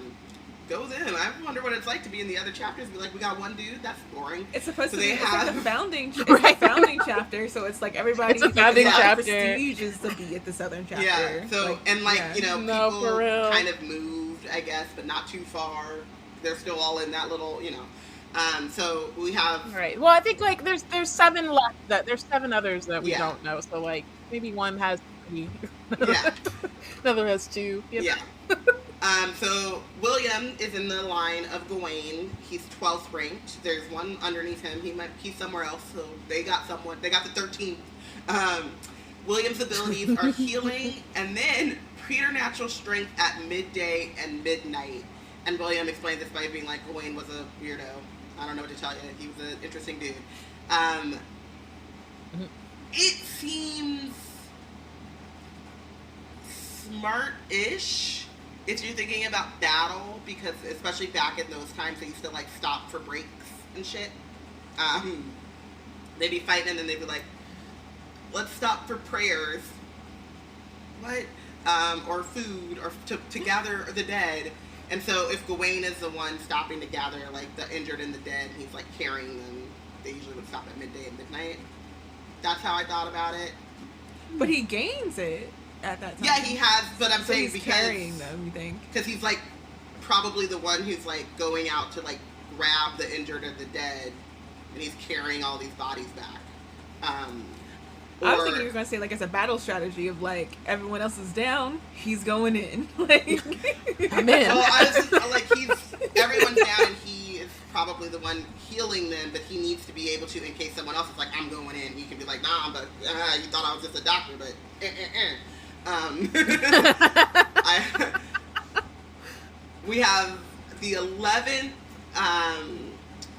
goes in. I wonder what it's like to be in the other chapters. Be like, we got one dude. That's boring. It's supposed to be like the founding. It's the founding chapter, so it's like everybody. It's a founding chapter. Prestige is to be at the southern chapter. Yeah. So people kind of moved, I guess, but not too far. They're still all in that little, So we have right. Well, I think like there's 7 left. There's 7 others that we don't know. So like maybe one has 3. Yeah. Another has 2. Yep. Yeah. So William is in the line of Gawain. He's 12th ranked. There's one underneath him. He's somewhere else. So they got the 13th. William's abilities are healing and then preternatural strength at midday and midnight. And William explains this by being like, Gawain was a weirdo. I don't know what to tell you. He was an interesting dude. It seems smart-ish if you're thinking about battle, because especially back in those times, they used to like stop for breaks and shit. They'd be fighting and then they'd be like, let's stop for prayers. What? Or food, or to gather the dead. And so if Gawain is the one stopping to gather like the injured and the dead, he's like carrying them. They usually would stop at midday and midnight. That's how I thought about it. But he gains it at that time. Yeah, he has, but I'm saying he's because carrying them, you think? Because he's like probably the one who's like going out to like grab the injured or the dead, and he's carrying all these bodies back. I was thinking you were going to say, like, it's a battle strategy of, like, everyone else is down, he's going in. Like, man. Well, I was just, like, everyone's down, and he is probably the one healing them, but he needs to be able to, in case someone else is like, I'm going in. He can be like, nah, but you thought I was just a doctor, but we have the 11th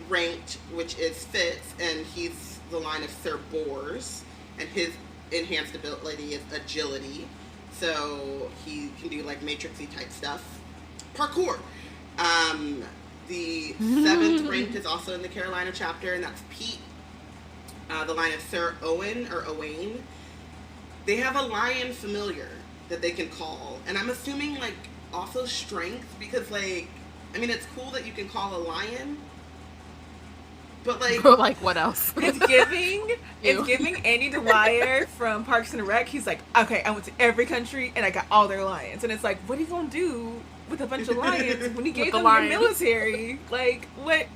ranked, which is Fitz, and he's the line of Sir Bors. And his enhanced ability is agility. So he can do like matrixy type stuff. Parkour. The 7th ranked is also in the Carolina chapter, and that's Pete. The line of Sir Owen or Owain. They have a lion familiar that they can call. And I'm assuming like also strength, because like, I mean, it's cool that you can call a lion. But like what else? It's giving Andy Dwyer from Parks and Rec. He's like, okay, I went to every country and I got all their lions. And it's like, what are you gonna do with a bunch of lions when you gave them your military? Like, what?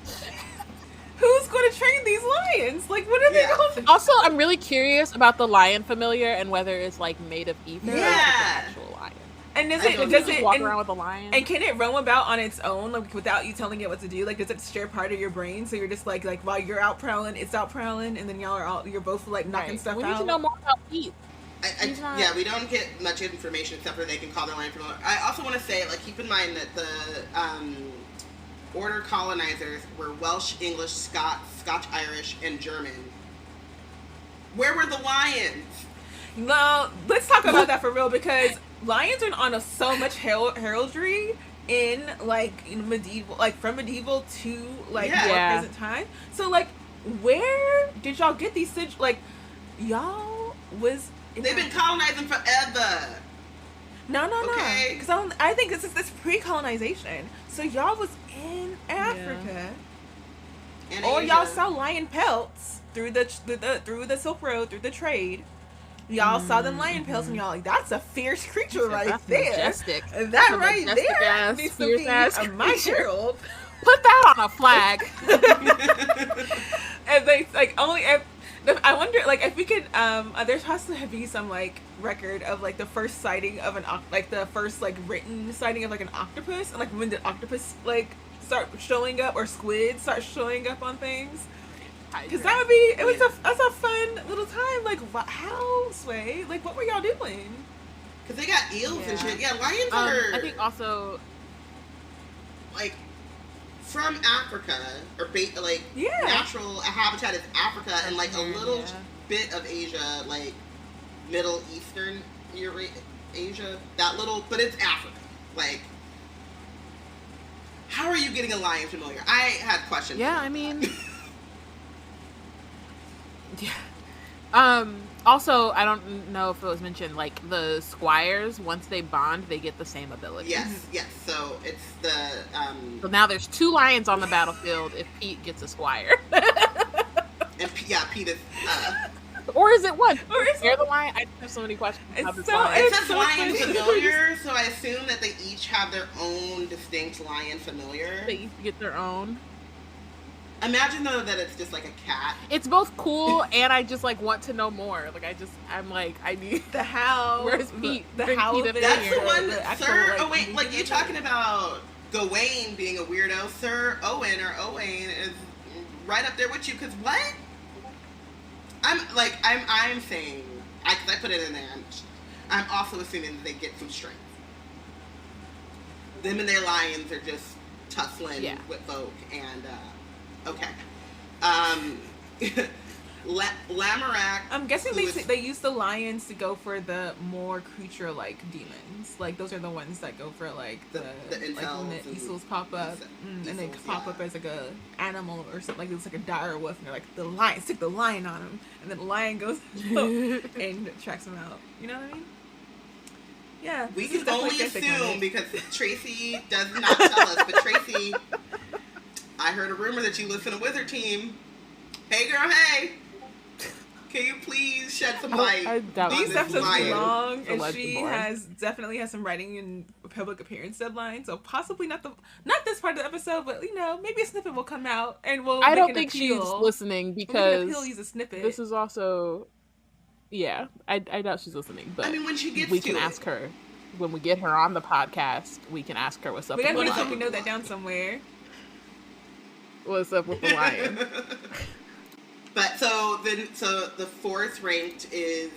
Who's going to train these lions? Like, what are they going to do? Also, I'm really curious about the lion familiar and whether it's like made of ether or it's an actual lion. And does it walk around with a lion? And can it roam about on its own, like without you telling it what to do? Like, does it share part of your brain? So you're just like while you're out prowling, it's out prowling, and then you're both like knocking stuff out. We need to know more about Pete. Yeah, we don't get much information except for they can call their lion familiar. I also want to say, like, keep in mind that the Order colonizers were Welsh, English, Scotch-Irish, and German. Well, were the lions? No, let's talk about that for real, because lions are on so much heraldry in medieval, like from medieval to more present time. So like, where did y'all get these like y'all was? They've been colonizing forever. No. Okay. Because I think this is pre-colonization. So y'all was in Africa, or y'all saw lion pelts through the Silk Road, through the trade. Y'all saw them lion pelts, and y'all like, that's a fierce creature that's there. Majestic. That right there needs to be my herald. Put that on a flag. And they like only. I wonder, like, if we could. There has to be some like record of like the first sighting of the first like written sighting of like an octopus, and like when did octopus like start showing up, or squid start showing up on things? Because that would be, that's a fun little time. Like, how, Sway? Like, what were y'all doing? Because they got eels and shit. Yeah, lions are... I think also... like, from Africa, or natural habitat is Africa, and like a little bit of Asia, like Middle Eastern Asia, that little, but it's Africa. Like, how are you getting a lion familiar? I had questions. Yeah, I mean... Also, I don't know if it was mentioned, like, the squires, once they bond, they get the same ability. Yes. So it's the So now there's 2 lions on the battlefield if Pete gets a squire. And Pete is or is it one? Or is it the lion? I have so many questions. It says lion familiar, so I assume that they each have their own distinct lion familiar. They each get their own. Imagine though that it's just like a cat. It's both cool and I just like want to know more. Like I'm like I need the how. Where's Pete? The how. That's the one, sir. Oh wait, like you talking about Gawain being a weirdo? Sir Owen or Owain is right up there with you. Cause what? I'm saying I put it in there. I'm also assuming that they get some strength. Them and their lions are just tussling with folk and. Okay. Lamorak. I'm guessing they use the lions to go for the more creature-like demons. Like those are the ones that go for like the incels, like when the easels pop up and they pop up as like a animal or something. Like it's like a dire wolf, and they're like the lion, stick the lion on him, and then the lion goes and tracks him out. You know what I mean? Yeah. We can only assume because Tracy does not tell us, but Tracy. I heard a rumor that you listen to Wizard Team. Hey girl, hey! Can you please shed some light? These episodes are long, and she definitely has some writing and public appearance deadline. So possibly not this part of the episode, but maybe a snippet will come out, and we'll. I don't think she's listening because use a snippet. This is also, I doubt she's listening. But I mean, when she gets we can ask her when we get her on the podcast. We can ask her what's up. We gotta note that down somewhere. What's up with the lion? But so the 4th ranked is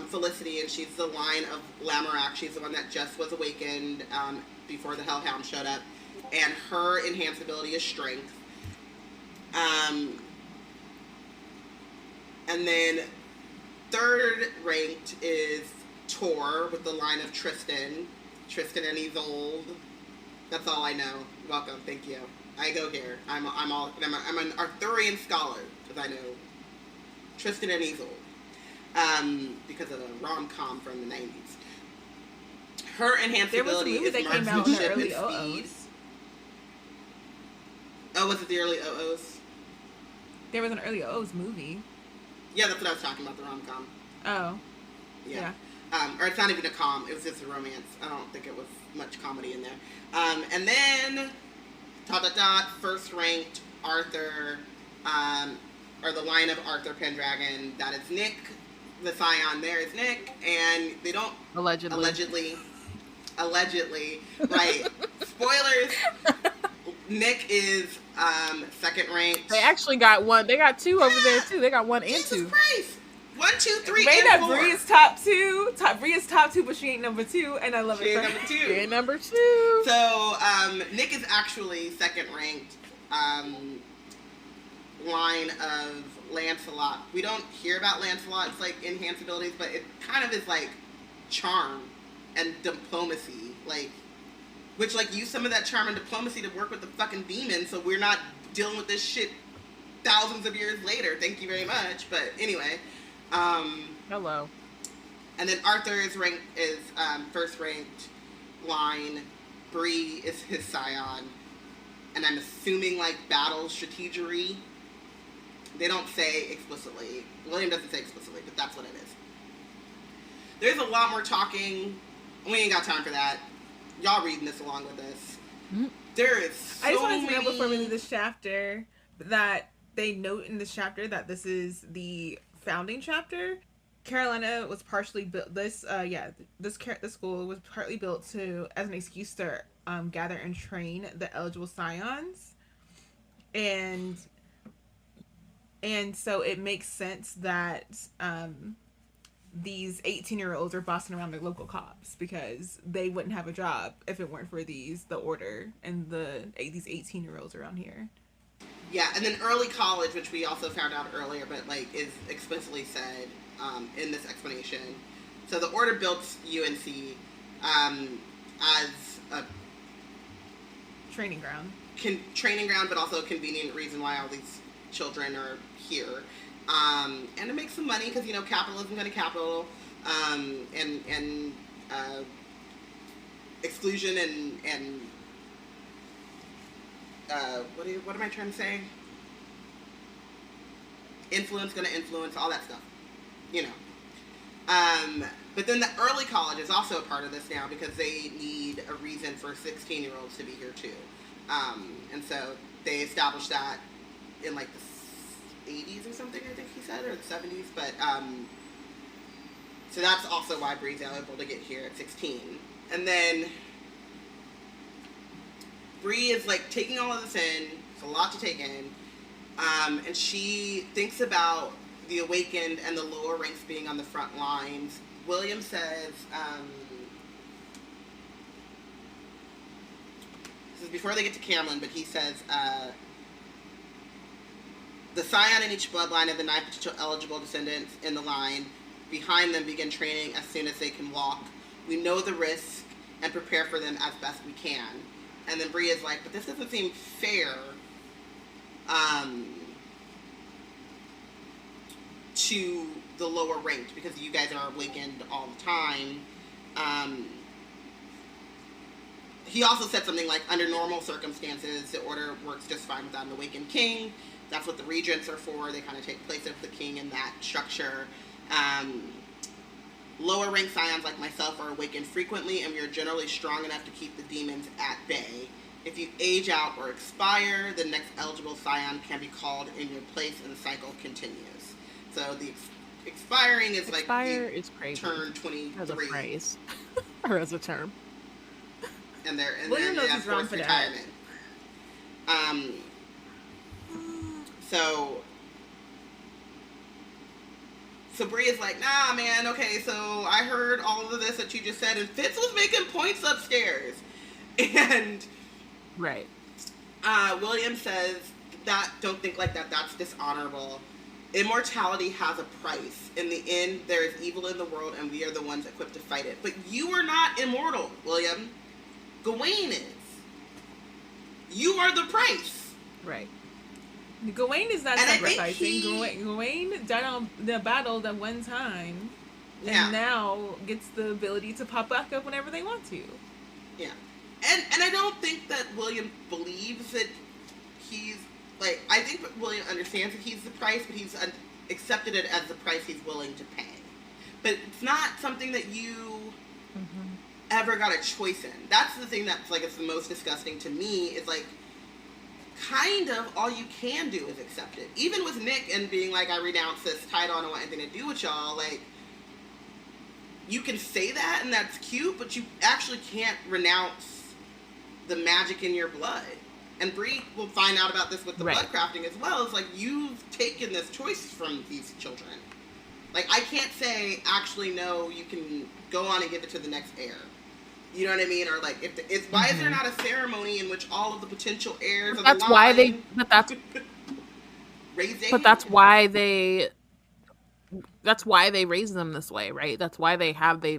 Felicity, and she's the line of Lamorak. She's the one that just was awakened before the Hellhound showed up, and her enhanced ability is Strength. And then 3rd ranked is Tor with the line of Tristan and Isolde. That's all I know. Welcome, thank you. I go here. I'm an Arthurian scholar because I know Tristan and Isolde because of the rom-com from the 90s. Her enhanced ability is marksmanship and speed. Oh, was it the early OOs? There was an early OOs movie. Yeah, that's what I was talking about, the rom-com. Oh. Yeah. Or it's not even a com. It was just a romance. I don't think it was much comedy in there. And then... ... 1st ranked Arthur, or the line of Arthur Pendragon. That is Nick. The scion there is Nick, and they don't allegedly, right? Spoilers. Nick is 2nd ranked. They actually got one. They got 2 over there too. They got 1 and 2. Jesus Christ. 1, 2, 3, and 4. Bree is top 2. Bree is top 2, but she ain't number 2, and I love it. She ain't number 2. She ain't number 2. So Nick is actually 2nd ranked line of Lancelot. We don't hear about Lancelot's like enhanced abilities, but it kind of is like charm and diplomacy, like which like use some of that charm and diplomacy to work with the fucking demons, so we're not dealing with this shit thousands of years later. Thank you very much. But anyway. Hello. And then Arthur is 1st ranked line. Bree is his scion. And I'm assuming like battle strategery. They don't say explicitly. William doesn't say explicitly, but that's what it is. There's a lot more talking. We ain't got time for that. Y'all reading this along with us. Mm-hmm. There is so I just wanted to know before we leave this chapter that they note in this chapter that this is the founding chapter. Carolina was partially built. This school was partly built as an excuse to gather and train the eligible scions, and so it makes sense that these 18-year-olds are bossing around their local cops because they wouldn't have a job if it weren't for the order and these 18-year-olds around here. Yeah, and then early college, which we also found out earlier, but like is explicitly said in this explanation. So the order built UNC as a training ground, but also a convenient reason why all these children are here. and to make some money because, you know, capitalism going to capital, and exclusion and what am I trying to say? Influence going to influence, all that stuff, you know. But then the early college is also a part of this now because they need a reason for 16-year-olds to be here too. And so they established that in like the 80s or something, I think he said, or the 70s. But so that's also why Bree's able to get here at 16. And then Bree is like taking all of this in. It's a lot to take in. And she thinks about the awakened and the lower ranks being on the front lines. William says, this is before they get to Camlin, but he says, the scion in each bloodline of the 9 potential eligible descendants in the line behind them begin training as soon as they can walk. We know the risk and prepare for them as best we can. And then Bree is like, but this doesn't seem fair to the lower ranked because you guys are awakened all the time. He also said something like, under normal circumstances, the order works just fine without an awakened king. That's what the regents are for. They kind of take place of the king in that structure. Lower rank scions like myself are awakened frequently, and we are generally strong enough to keep the demons at bay. If you age out or expire, the next eligible scion can be called in your place, and the cycle continues. So the expiring is expire is crazy. Turn 23 as a phrase or as a term. And they're William knows he's wrong for retirement. So Bree is like, nah, man, okay, so I heard all of this that you just said, and Fitz was making points upstairs. And right. William says, don't think like that, that's dishonorable. Immortality has a price. In the end, there is evil in the world, and we are the ones equipped to fight it. But you are not immortal, William. Gawain is. You are the price. Right. Gawain is not sacrificing. Gawain died on the battle that one time, and now gets the ability to pop back up whenever they want to. Yeah, and I don't think that William believes that he's like. I think that William understands that he's the price, but he's accepted it as the price he's willing to pay. But it's not something that you ever got a choice in. That's the thing that's like it's the most disgusting to me. Is like. Kind of all you can do is accept it. Even with Nick and being like, I renounce this title, I don't want anything to do with y'all, like, you can say that and that's cute, but you actually can't renounce the magic in your blood. And Bree will find out about this with the blood crafting as well. It's like, you've taken this choice from these children. Like, I can't say, actually, no, you can go on and give it to the next heir. You know what I mean? Or like, why is there not a ceremony in which all of the potential heirs of the line? That's why they raise them this way, right? That's why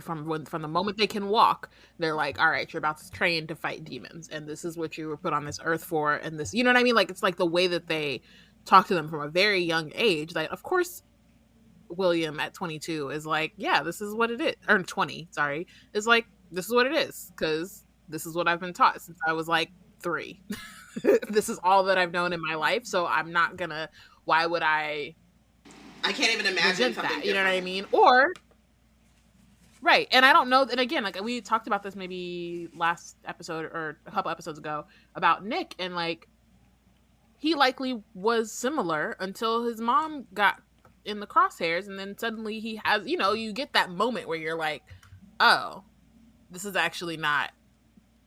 from the moment they can walk, they're like, all right, you're about to train to fight demons, and this is what you were put on this earth for, and this, you know what I mean? Like, it's like the way that they talk to them from a very young age. Like, of course, William at 22 is like, yeah, this is what it is. Or 20, sorry, is like, this is what it is, because this is what I've been taught since I was like 3. This is all that I've known in my life, so I'm not gonna. Why would I can't even imagine something that. You know what I mean? Or right, and I don't know. And again, like we talked about this maybe last episode or a couple episodes ago about Nick, and like he likely was similar until his mom got in the crosshairs, and then suddenly he has. You know, you get that moment where you're like, oh. This is actually not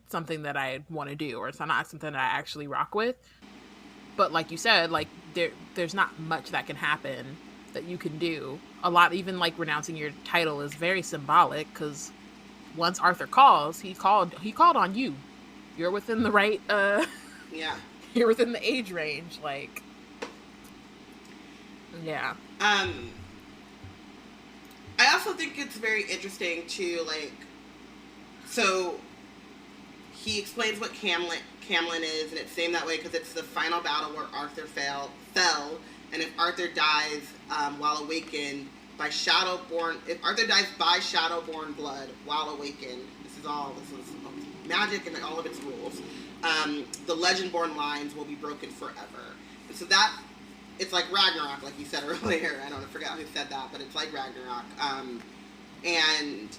something that I want to do, or it's not something that I actually rock with. But like you said, like there's not much that can happen that you can do. A lot, even like renouncing your title, is very symbolic because once Arthur calls, he called on you. You're within the right. You're within the age range, like. Yeah. I also think it's very interesting to like. So, he explains what Camlin is, and it's named that way because it's the final battle where Arthur fell, and if Arthur dies while awakened by Shadowborn, if Arthur dies by Shadowborn blood while awakened, this is magic and all of its rules, the Legendborn lines will be broken forever. And so that, it's like Ragnarok, like you said earlier. I forgot who said that, but it's like Ragnarok. And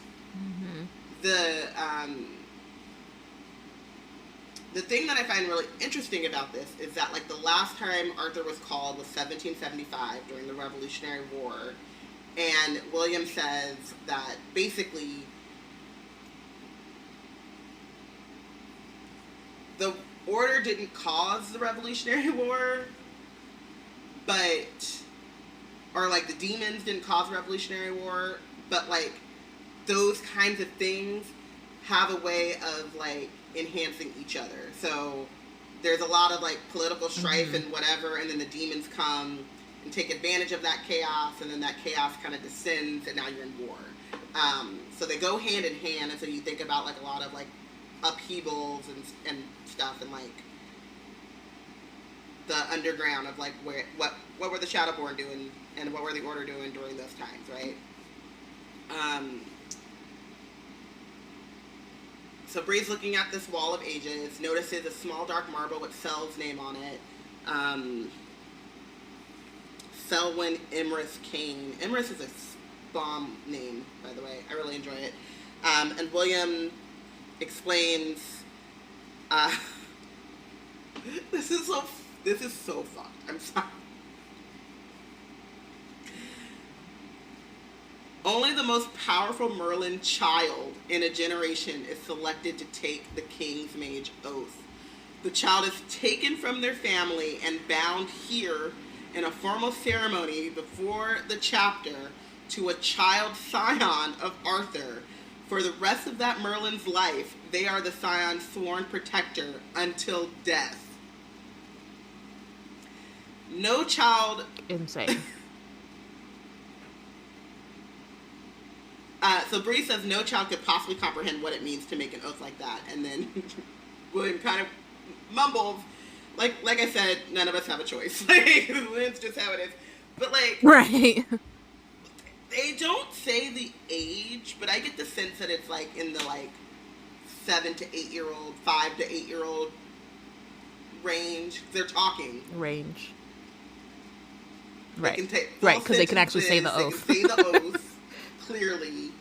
the thing that I find really interesting about this is that, like, the last time Arthur was called was 1775 during the Revolutionary War, and William says that basically the Order didn't cause the Revolutionary War, or like the demons didn't cause the Revolutionary War, but like those kinds of things have a way of like enhancing each other. So there's a lot of like political strife and whatever, and then the demons come and take advantage of that chaos, and then that chaos kind of descends, and now you're in war. So they go hand in hand, and so you think about like a lot of like upheavals and stuff, and like the underground of like what were the Shadowborn doing and what were the Order doing during those times, right? So Bree's looking at this wall of ages, notices a small dark marble with Sel's name on it. Selwyn Imrith Kane. Imrith is a bomb name, by the way. I really enjoy it. And William explains, this is so fucked. I'm sorry. Only the most powerful Merlin child in a generation is selected to take the King's Mage Oath. The child is taken from their family and bound here in a formal ceremony before the chapter to a child scion of Arthur. For the rest of that Merlin's life, they are the scion's sworn protector until death. No child... Insane. So Bree says no child could possibly comprehend what it means to make an oath like that. And then William kind of mumbles, like I said, none of us have a choice. Like, it's just how it is. But like... Right. They don't say the age, but I get the sense that it's like in the like 7 to 8 year old, 5 to 8 year old range. They're talking. Range. They Right. Right, because they can actually say the oath. They can say the oath clearly.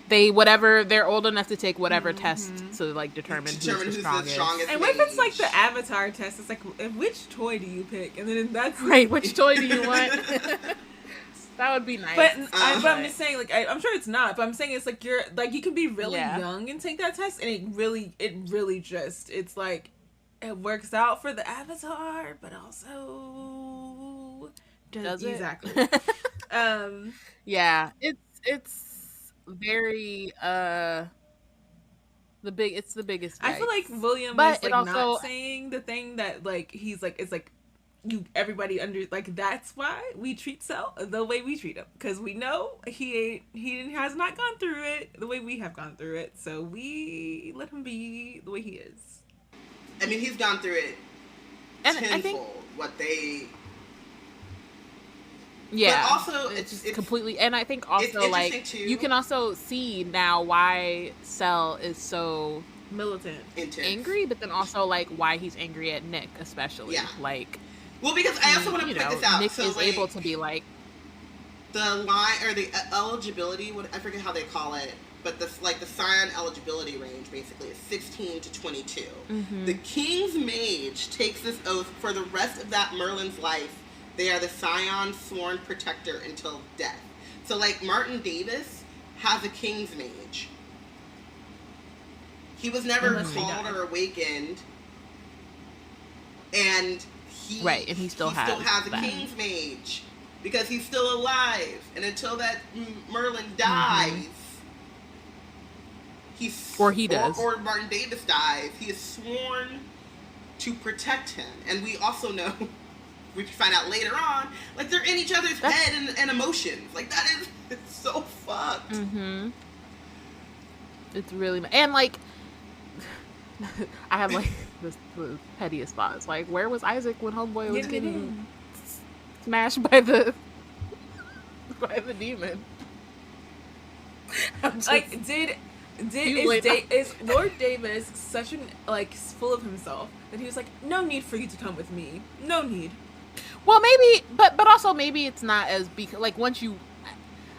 They're old enough to take whatever test to like determine who's the strongest. And what if it's like the Avatar test? It's like, which toy do you pick? And then that's right. Which toy do you want? That would be nice. But I'm just saying, like, I'm sure it's not. But I'm saying it's like you can be really young and take that test, and it really just, it's like it works out for the Avatar, but also does it exactly? Yeah, it's very it's the biggest. I feel like William is like not saying the thing that like he's like, it's like everybody under, like, that's why we treat Sel the way we treat him, because we know he has not gone through it the way we have gone through it, so we let him be the way he is. I mean, he's gone through it tenfold. I think what they... Yeah, but also it's completely, and I think also like too, you can also see now why Sel is so militant, angry, but then also like why he's angry at Nick, especially. Yeah. Like, well, because I also want to point this out. Nick so, is like, able to be like the line or the eligibility. I forget how they call it, but the scion eligibility range basically is 16 to 22. Mm-hmm. The King's Mage takes this oath for the rest of that Merlin's life. They are the scion's sworn protector until death. So, like, Martin Davis has a King's Mage. He was never called or awakened. And he still has a King's Mage. Because he's still alive. And until that Merlin dies, or Martin Davis dies, he is sworn to protect him. And we also know... we find out later on, like, they're in each other's head and emotions. Like, it's so fucked. Mm-hmm. It's really... And, like, I have, like, the pettiest thoughts. Like, where was Isaac when Homeboy was getting smashed by the demon. Like, is Lord Davis such an, like, full of himself that he was like, no need for you to come with me. No need. Well, maybe, but also maybe it's not as, like, once you,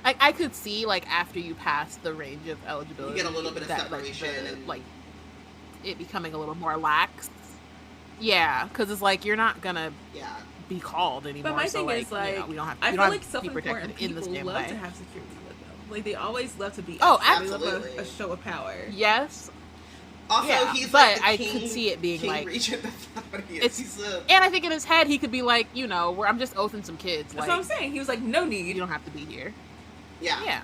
I could see, like, after you pass the range of eligibility, you get a little bit of separation. Like, it becoming a little more lax. Yeah, because it's like, you're not gonna be called anymore. But my thing is, like, you know, we don't have, I feel like self-important people love to have security with them. Like, they always love to be absolutely. They love a show of power. Yes. Also, he's but like the I could see it being king like regent. That's not what he is. And I think in his head he could be like, you know, where I'm just oathing some kids. That's what I'm saying. He was like, no need. You don't have to be here. Yeah.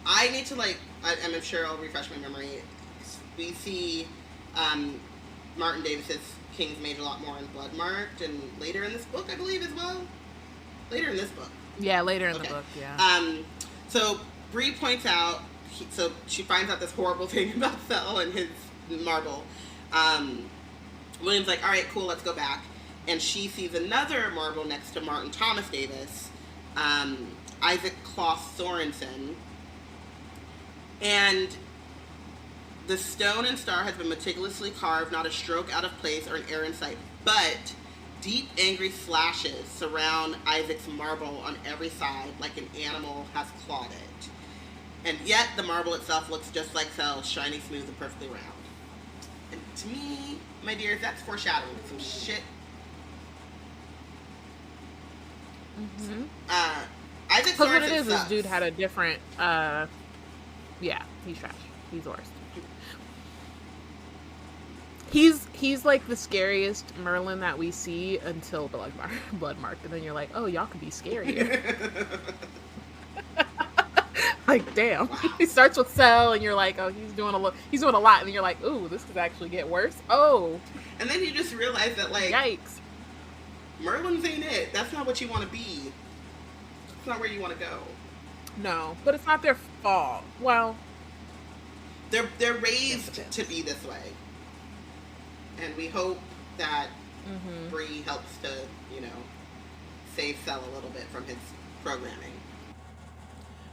I need to, like, I'm sure I'll refresh my memory. We see Martin Davis's King's Mage a lot more in Bloodmarked and later in this book, I believe, as well. Later in this book. Yeah, later in the book, yeah. So Bree points out, so she finds out this horrible thing about Thel and his marble. William's like, all right, cool, let's go back. And she sees another marble next to Martin Thomas Davis, Isaac Kloss Sorensen. And the stone and star has been meticulously carved, not a stroke out of place or an error in sight, but deep, angry slashes surround Isaac's marble on every side, like an animal has clawed it. And yet, the marble itself looks just like Thel's, shiny, smooth, and perfectly round. And to me, my dears, that's foreshadowing some shit. Mm-hmm. Isaac Sorensen what it is, sucks. this dude had a different, he's trash. He's the worst. He's like the scariest Merlin that we see until Bloodmarked, and then you're like, oh, y'all could be scarier. Like, damn. Wow. He starts with Cell, and you're like, oh, he's doing a lot, and then you're like, ooh, this could actually get worse. Oh. And then you just realize that, like, yikes. Merlin's ain't it. That's not what you want to be. It's not where you want to go. No, but it's not their fault. Well, they're raised to be this way. And we hope that Bree helps to, you know, save Cell a little bit from his programming.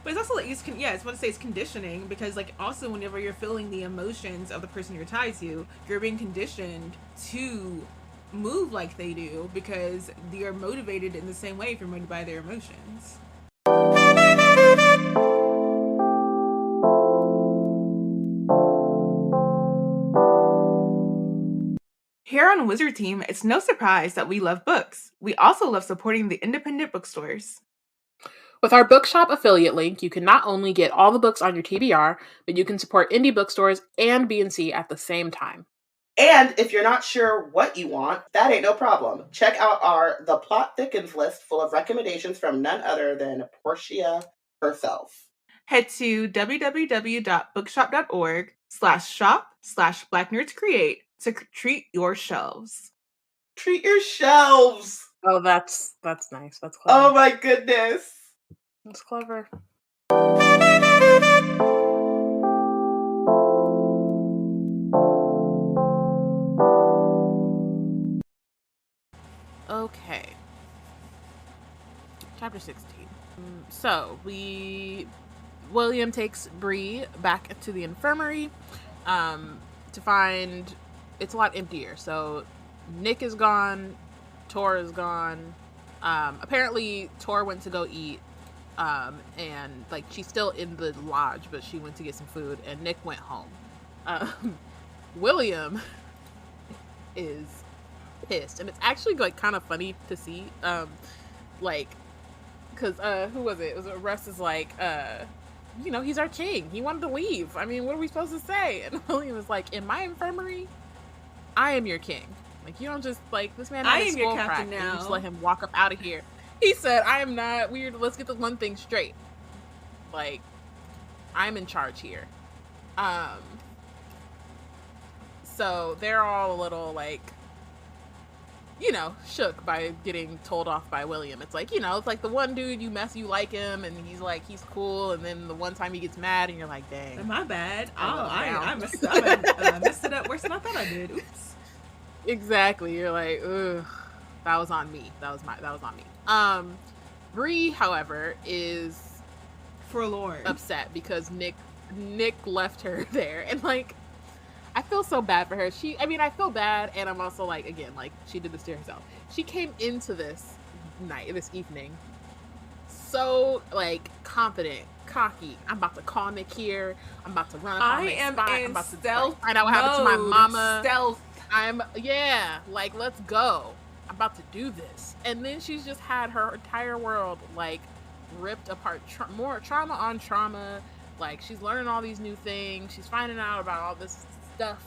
But it's also like, it's what I say, it's conditioning, because, like, also whenever you're feeling the emotions of the person you're tied to, you're being conditioned to move like they do, because you're motivated in the same way if you're motivated by their emotions. Here on Wizard Team, it's no surprise that we love books. We also love supporting the independent bookstores. With our bookshop affiliate link, you can not only get all the books on your TBR, but you can support indie bookstores and B&C at the same time. And if you're not sure what you want, that ain't no problem. Check out our The Plot Thickens list full of recommendations from none other than Porshèa herself. Head to www.bookshop.org/shop/BlackNerdsCreate to treat your shelves. Treat your shelves! Oh, that's nice. That's clever. Oh my goodness. That's clever. Okay. Chapter 16. So, William takes Bree back to the infirmary to find it's a lot emptier. So, Nick is gone, Tor is gone. Apparently, Tor went to go eat, and, like, she's still in the lodge, but she went to get some food, and Nick went home. William is pissed, and it's actually, like, kind of funny to see, like, because, who was it? It was Russ is like, you know, he's our king. He wanted to leave. I mean, what are we supposed to say? And William was like, in my infirmary, I am your king. Like, you don't just, like, this man had his skull cracked now. And you just let him walk up out of here. He said, I am not weird. Let's get the one thing straight. Like, I'm in charge here. So they're all a little, like, you know, shook by getting told off by William. It's like, you know, it's like the one dude you like him, and he's like, he's cool, and then the one time he gets mad, and you're like, dang. My bad. I messed it up worse than I thought I did. Oops. Exactly. You're like, ugh, that was on me. That was on me. Bree, however, is forlorn, upset because Nick left her there, and like, I feel so bad for her. I feel bad, and I'm also like, again, like, she did this to herself. She came into this evening, so like confident, cocky. I'm about to call Nick here. I'm about to run up on Nick's spot. I'm about to find out what happened to my mama. Stealth. Like, let's go. I'm about to do this. And then she's just had her entire world like ripped apart. More trauma on trauma. Like, she's learning all these new things. She's finding out about all this stuff.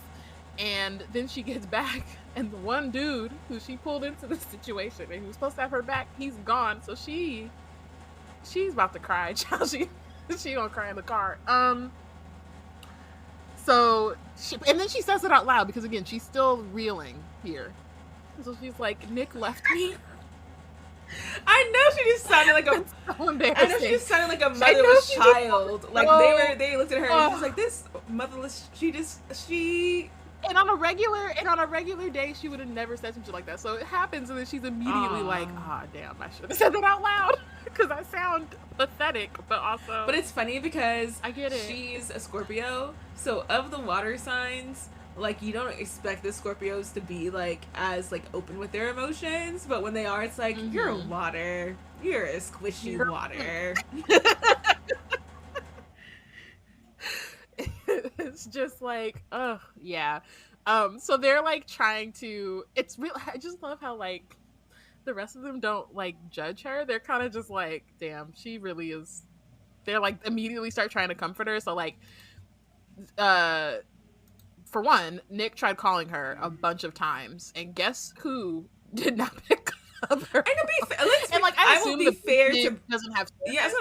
And then she gets back, and the one dude who she pulled into the situation and who was supposed to have her back, he's gone. So she's about to cry. Child, she gonna cry in the car. So and then she says it out loud because, again, she's still reeling here. So she's like, Nick left me. I know she just sounded like a so embarrassing. I know she just sounded like a motherless child. Like they looked at her and she was like, this motherless. And on a regular day, she would have never said something like that. So it happens, and then she's immediately like, damn, I should have said that out loud because I sound pathetic, but also. But it's funny because I get it. She's a Scorpio, so of the water signs, like, you don't expect the Scorpios to be like as like open with their emotions, but when they are, it's like, you're water, you're a squishy water. It's just like, oh yeah. So they're like trying to. It's real. I just love how like the rest of them don't like judge her. They're kind of just like, damn, she really is. They're like immediately start trying to comfort her. So like, for one, Nick tried calling her a bunch of times, and guess who did not pick up her? And to be fair, I will be fair to doesn't have.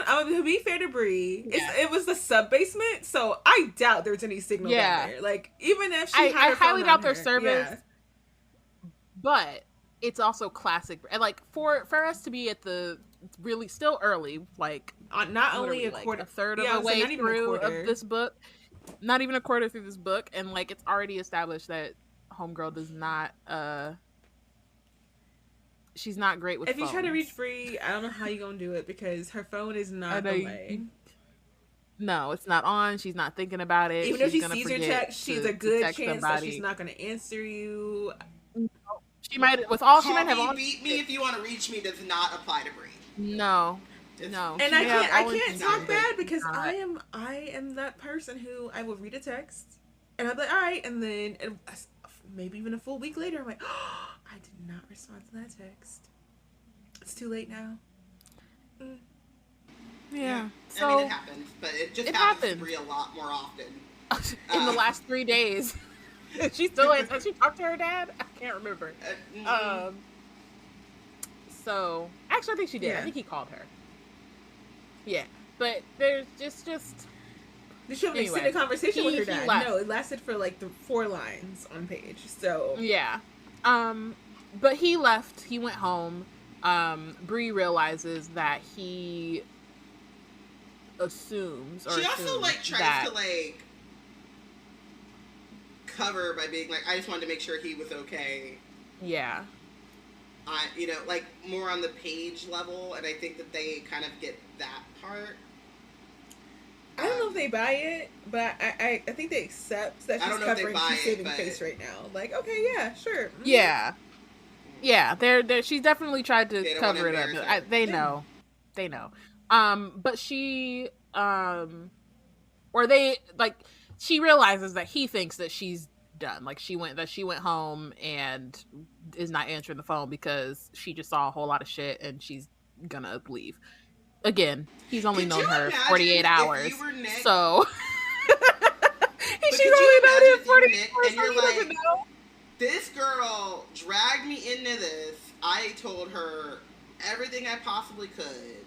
I'm gonna be fair to Bree. Yeah. It was the sub basement, so I doubt there's any signal down there. Like, even if she, I highly doubt their service. Yeah. But it's also classic, and like for us to be at the really still early, like not only a third of the way through of this book. Not even a quarter through this book, and like it's already established that homegirl does not she's not great with if phones. You try to reach Bree, I don't know how you're gonna do it because her phone is not away. No, it's not on. She's not thinking about it. Even though she sees your text, she's a good chance that she's not gonna answer you. She might have on. Beat me if you want to reach me does not apply to Bree. No. And I can't talk bad because I am that person who I will read a text and I'm like, all right, and then maybe even a full week later I'm like, oh, I did not respond to that text. It's too late now. Yeah. So, I mean, it happens, but it happens to Bree a lot more often. In the last 3 days. She still has she talked to her dad? I can't remember. So actually I think she did. Yeah. I think he called her. Yeah, but there's just they should have extended a conversation with her dad. No, it lasted for like 4 lines on page. So yeah, but he left. He went home. Bree realizes that he assumes, or she also like tries to like cover by being like, I just wanted to make sure he was okay. Yeah. Like more on the page level, and I think that they kind of get that part. I don't know if they buy it, but I think they accept that she's covering, she's saving face right now. Like, okay, yeah, sure. Yeah. Yeah, she's definitely tried to cover it up. They know. But she, she realizes that he thinks that she's done. Like she went home and is not answering the phone because she just saw a whole lot of shit and she's gonna leave. Again, he's only known her 48 hours. So she's only known him 48 hours. And you're like, this girl dragged me into this. I told her everything I possibly could.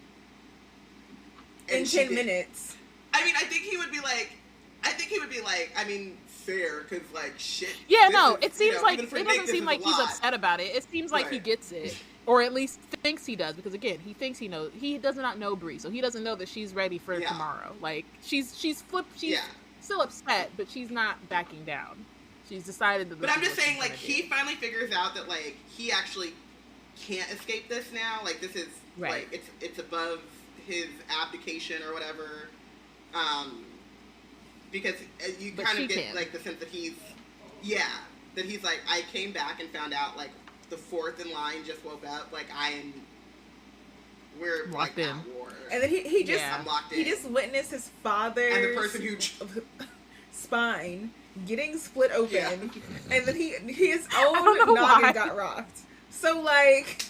In 10 minutes. I mean, I think he would be like, I mean, fair, because, like, shit. Yeah, no, it seems like, it doesn't seem like he's upset about it. It seems like he gets it. Or at least thinks he does, because, again, he thinks he knows. He does not know Bree, so he doesn't know that she's ready for tomorrow. Like, she's still upset, but she's not backing down. She's decided that. But I'm just saying, like, he finally figures out that, like, he actually can't escape this now. Like, this is like it's above his abdication or whatever. Because you kind of get like the sense that he's like, I came back and found out, like, the fourth in line just woke up. Like, we're locked like in. at war. And then he just I'm locked in. He just witnessed his father's and the person who spine getting split open, and then his own noggin got rocked. So like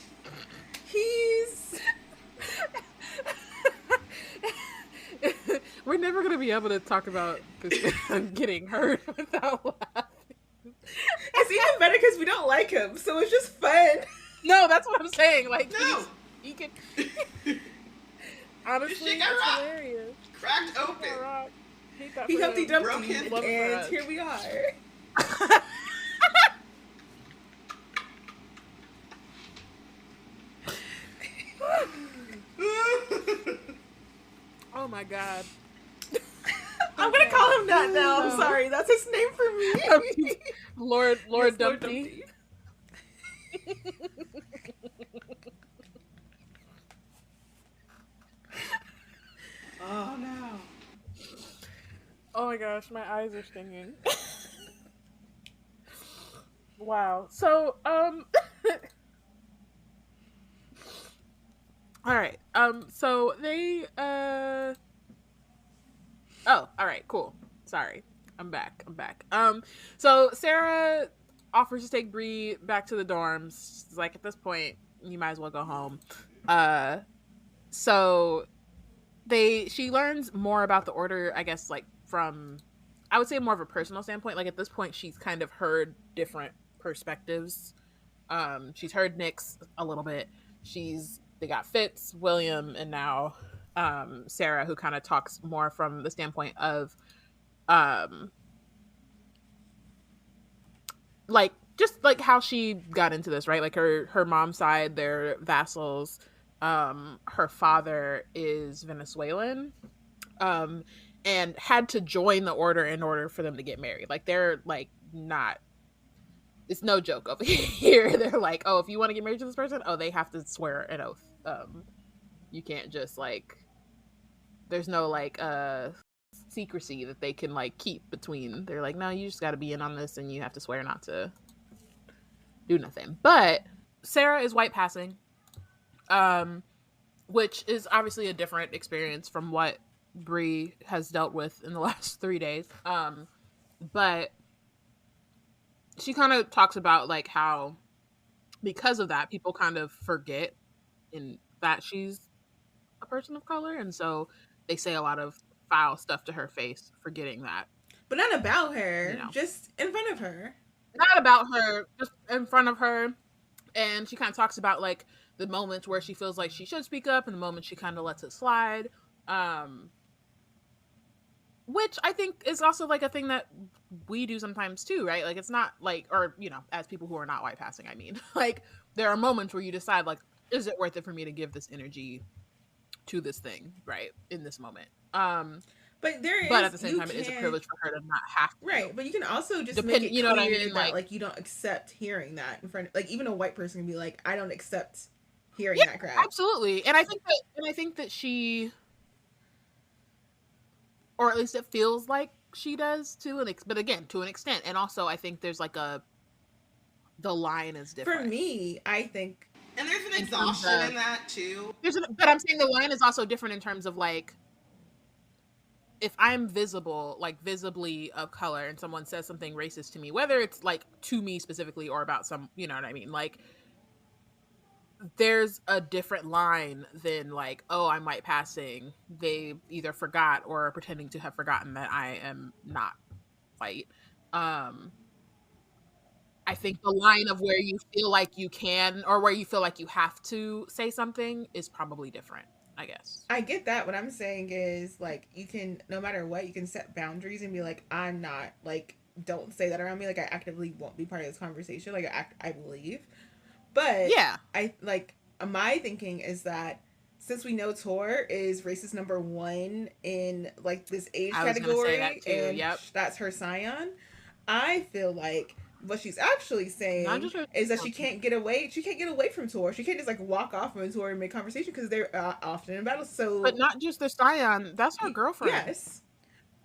he's. We're never gonna be able to talk about this getting hurt without laughing. It's even better because we don't like him, so it's just fun. No, that's what I'm saying. Like, no, he can. Honestly, it's hilarious. Cracked open. He Humpty Dumpty, and here we are. Oh my god. I'm gonna call him that now. I'm sorry. That's his name for me. Lord Dumpty. Oh no. Oh my gosh, my eyes are stinging. Wow. So, all right. So they, oh, all right, cool. Sorry. I'm back. So Sarah offers to take Bree back to the dorms. She's like, at this point, you might as well go home. So she learns more about the order, I guess, like from, I would say more of a personal standpoint. Like at this point, she's kind of heard different perspectives. She's heard Nick's a little bit. They got Fitz, William, and now Sarah, who kind of talks more from the standpoint of like just like how she got into this, right? Like her mom's side, they're vassals. Her father is Venezuelan, and had to join the order in order for them to get married. Like they're like not. It's no joke over here. They're like, oh, if you want to get married to this person, oh, they have to swear an oath. You can't just like. There's no like secrecy that they can like keep between. They're like, no, you just got to be in on this, and you have to swear not to do nothing. But Sarah is white passing, which is obviously a different experience from what Bree has dealt with in the last 3 days. But she kind of talks about like how because of that, people kind of forget in that she's a person of color, and so they say a lot of foul stuff to her face, forgetting that. But not about her, you know. Just in front of her. Not about her, just in front of her. And she kind of talks about like the moments where she feels like she should speak up and the moments she kind of lets it slide. Which I think is also like a thing that we do sometimes too, right? Like it's not like, or, you know, as people who are not white passing, I mean, like there are moments where you decide like, is it worth it for me to give this energy to this thing, right? In this moment. But at the same time, it is a privilege for her to not have to. Right, but you can also just make it clear, you know what I mean? That like you don't accept hearing that in front of, like even a white person can be like, I don't accept hearing that crap. Absolutely. And I think that she, or at least it feels like she does but again, to an extent. And also I think there's like the line is different. For me, I think. And there's an exhaustion in that too. But I'm saying the line is also different in terms of like, if I'm visible, like visibly of color, and someone says something racist to me, whether it's like to me specifically or about some, you know what I mean? Like, there's a different line than like, oh, I'm white passing. They either forgot or are pretending to have forgotten that I am not white. I think the line of where you feel like you can or where you feel like you have to say something is probably different. I guess. I get that. What I'm saying is, like, you can, no matter what, you can set boundaries and be like, I'm not, like, don't say that around me. Like, I actively won't be part of this conversation. Like, I will leave. But, yeah. I, like, my thinking is that since we know Tor is racist number 1 in, like, this age category, and that's her scion, I feel like what she's actually saying is that she can't get away from Tor. She can't just like walk off from Tor and make conversation because they're often in battle. So, but not just the Scion. That's her girlfriend. Yes,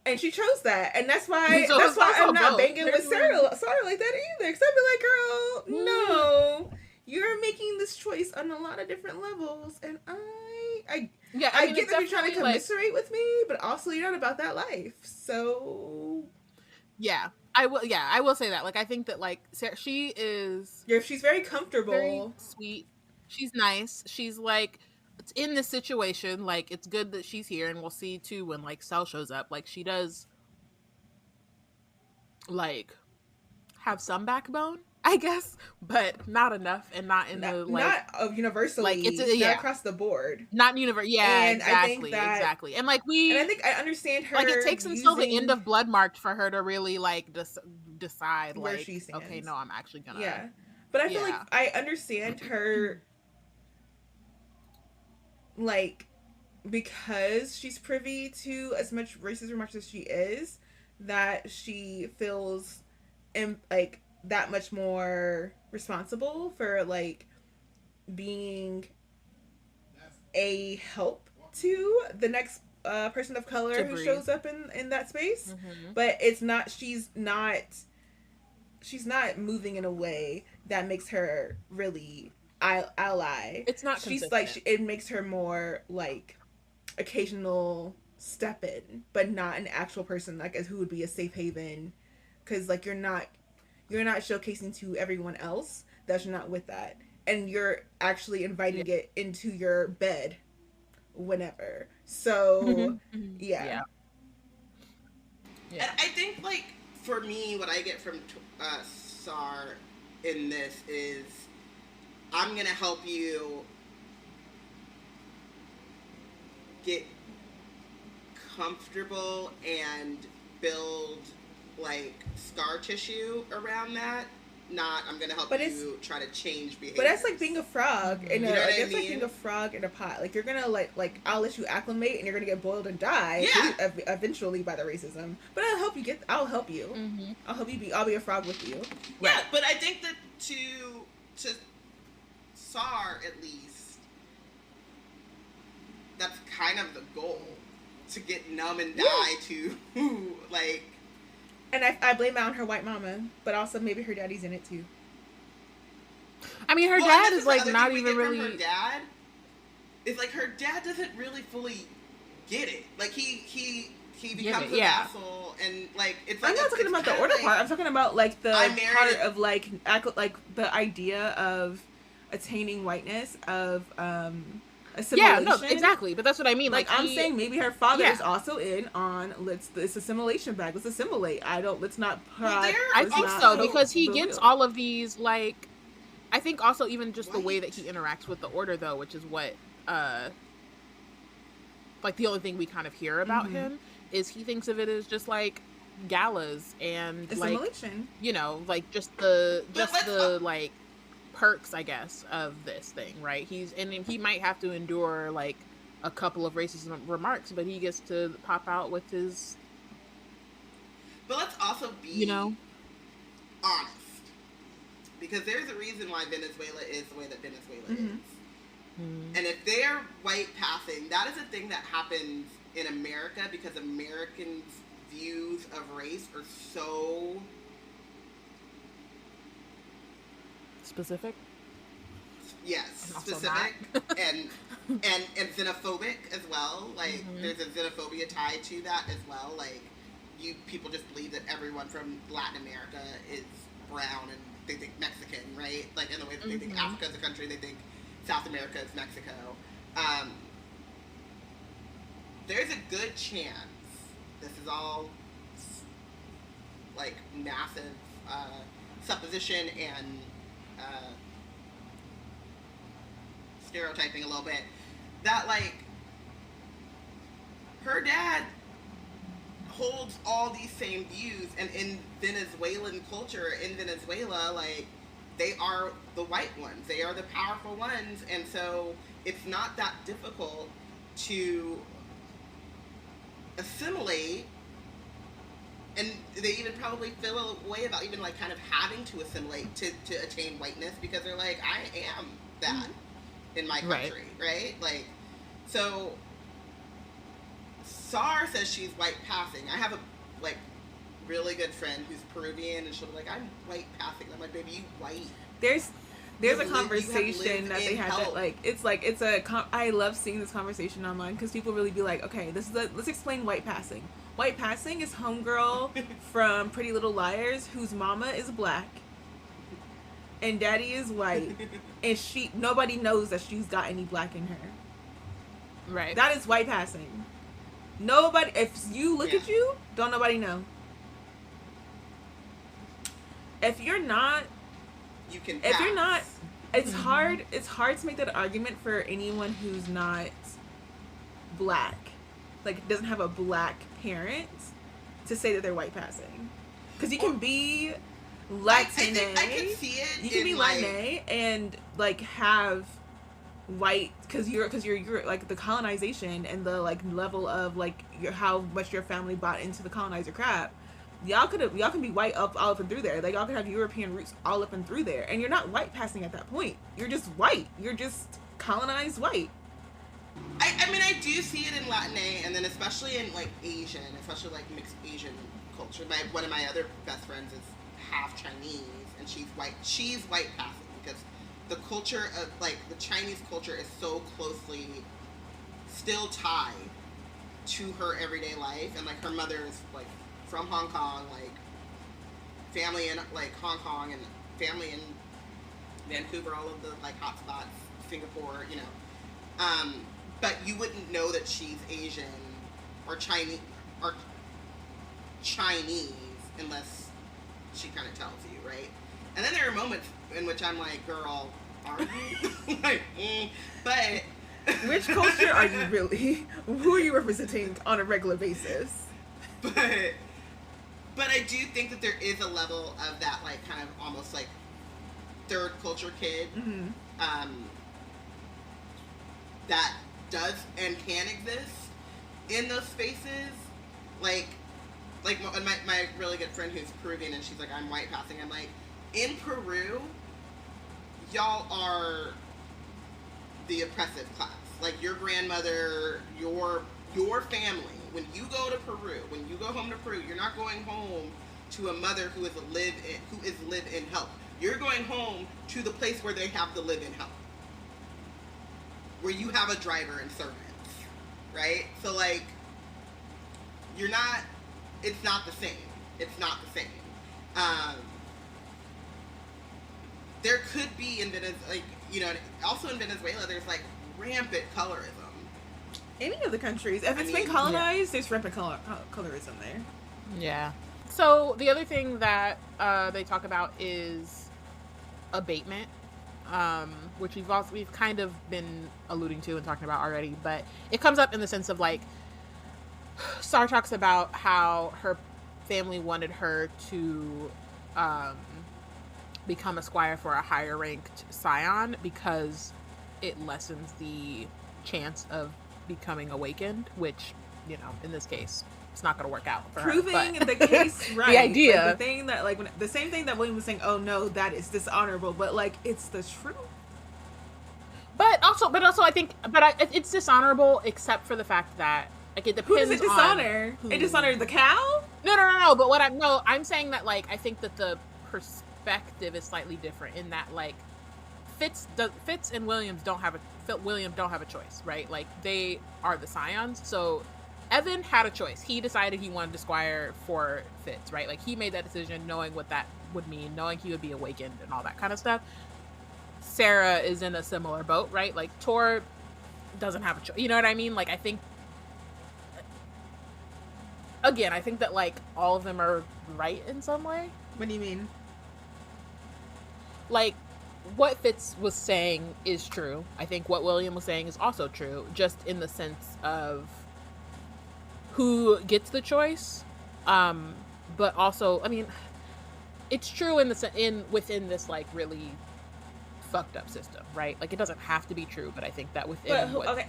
and she chose that, and that's why I'm not banging with Sarah like that either. Because I'd be like, girl, no, you're making this choice on a lot of different levels, and I get that you're trying to commiserate with me, but also you're not about that life. So, I will say that. Like, I think that like Sarah, she's very comfortable, very sweet. She's nice. She's like, in this situation, like, it's good that she's here, and we'll see too when like Cell shows up. Like, she does like have some backbone, I guess, but not enough, and not in the like not universally, like it's not across the board, not universe. Yeah, and exactly. And like I think I understand her. Like, it takes until the end of Bloodmarked for her to really like decide where like, she stands. Okay, no, I'm actually gonna. Yeah, but I feel like I understand her. Like, because she's privy to as much racism as she is, that she feels like that much more responsible for like being a help to the next person of color who shows up in that space. But she's not moving in a way that makes her really ally. It's not she's consistent. like it makes her more like occasional step in, but not an actual person like who would be a safe haven, because like you're not showcasing to everyone else that you're not with that, and you're actually inviting it into your bed whenever. So yeah. And I think like for me, what I get from SAR in this is, I'm gonna help you get comfortable and build like scar tissue around that. Not, I'm gonna help you try to change behavior. But that's like being a frog in like being a frog in a pot. Like, you're gonna like I'll let you acclimate, and you're gonna get boiled and die eventually by the racism. But I'll help you. I'll help you. I'll be a frog with you. Yeah, right. But I think that to SAR at least, that's kind of the goal, to get numb and die to like. And I blame it on her white mama, but also maybe her daddy's in it too. I mean, her dad is like not even really. Her dad is like, her dad doesn't really fully get it. Like he becomes an asshole, and like it's. Like, I'm not talking about the order part. I'm talking about like the part of like the idea of attaining whiteness, of assimilation. Yeah, no, exactly. But that's what I mean. Like I'm saying, maybe her father is also in on this assimilation bag. Let's assimilate. Let's not. I think so, because he gets all of these like. I think also even just the way that he interacts with the order, though, which is what like the only thing we kind of hear about him, is he thinks of it as just like galas and assimilation. Like, like just the like perks, I guess, of this thing, right? He might have to endure like a couple of racist remarks, but he gets to pop out with his. But let's also be honest, because there's a reason why Venezuela is the way that Venezuela is. And if they're white passing, that is a thing that happens in America, because Americans' views of race are so specific. Yes, specific and xenophobic as well. Like there's a xenophobia tied to that as well. Like people just believe that everyone from Latin America is brown, and they think Mexican, right? Like in the way that they think Africa is a country, they think South America is Mexico. There's a good chance this is all like massive supposition and stereotyping a little bit, that like her dad holds all these same views, and in Venezuelan culture, in Venezuela, like they are the white ones, they are the powerful ones, and so it's not that difficult to assimilate and they even probably feel a way about even like kind of having to assimilate to attain whiteness, because they're like, I am that in my country, right? Like, so Sar says she's white passing. I have a like really good friend who's Peruvian, and she'll be like, I'm white passing. I'm like, baby, you white. There's a conversation that they had that like I love seeing this conversation online, because people really be like, okay, let's explain white passing. White passing is homegirl from Pretty Little Liars whose mama is black and daddy is white, and nobody knows that she's got any black in her. Right. That is white passing. Nobody, if you look at you, don't nobody know. If you're not, you can pass. If you're not, it's hard to make that argument for anyone who's not black, like doesn't have a black parent, to say that they're white passing. Because you can be Latina. I can see it. You can be Latina and like have white, because you're like the colonization and the like level of like how much your family bought into the colonizer crap. Y'all can be white all up and through there. Like y'all could have European roots all up and through there, and you're not white passing at that point. You're just white. You're just colonized white. I mean, I do see it in Latina, and then especially in like Asian, especially like mixed Asian culture. One of my other best friends is half Chinese, and she's white. She's white passing because the culture of like the Chinese culture is so closely still tied to her everyday life, and like her mother is like from Hong Kong, like family in like Hong Kong and family in Vancouver, all of the like hot spots, Singapore, you know. But you wouldn't know that she's Asian or Chinese unless she kind of tells you, right? And then there are moments in which I'm like, girl, are you? Like, but which culture are you really? Who are you representing on a regular basis? But I do think that there is a level of that, like, kind of almost, like, third culture kid that does and can exist in those spaces. Like my really good friend who's Peruvian, and she's like, I'm white passing. I'm like, in Peru, y'all are the oppressive class. Like, your grandmother, your family, when you go to Peru, when you go home to Peru, you're not going home to a mother who is live-in help. You're going home to the place where they have the live-in help, where you have a driver and servants, right? So like, it's not the same. It's not the same. There could be in Venezuela, like, you know, also in Venezuela, there's like rampant colorism. Any of the countries, if it's been colonized, there's rampant colorism there. Yeah. So the other thing that they talk about is abatement, which we've kind of been alluding to and talking about already, but it comes up in the sense of like, Sar talks about how her family wanted her to become a squire for a higher ranked scion because it lessens the chance of becoming awakened, which, you know, in this case, it's not going to work out for proving her, the case right. The idea, like, the thing that like the same thing that William was saying, oh no, that is dishonorable, but like it's the truth. But also I think it's dishonorable except for the fact that like it depends. Who does it dishonor? It dishonored the cow? No. But I'm saying that like I think that the perspective is slightly different in that like Fitz and William don't have a choice, right? Like they are the scions. So Evan had a choice. He decided he wanted to squire for Fitz, right? Like he made that decision knowing what that would mean, knowing he would be awakened and all that kind of stuff. Sarah is in a similar boat, right? Like Tor doesn't have a choice. You know what I mean? Like I think that like all of them are right in some way. What do you mean? Like what Fitz was saying is true. I think what William was saying is also true, just in the sense of who gets the choice. But also, I mean, it's true within this like really fucked up system, right? Like it doesn't have to be true, but I think that within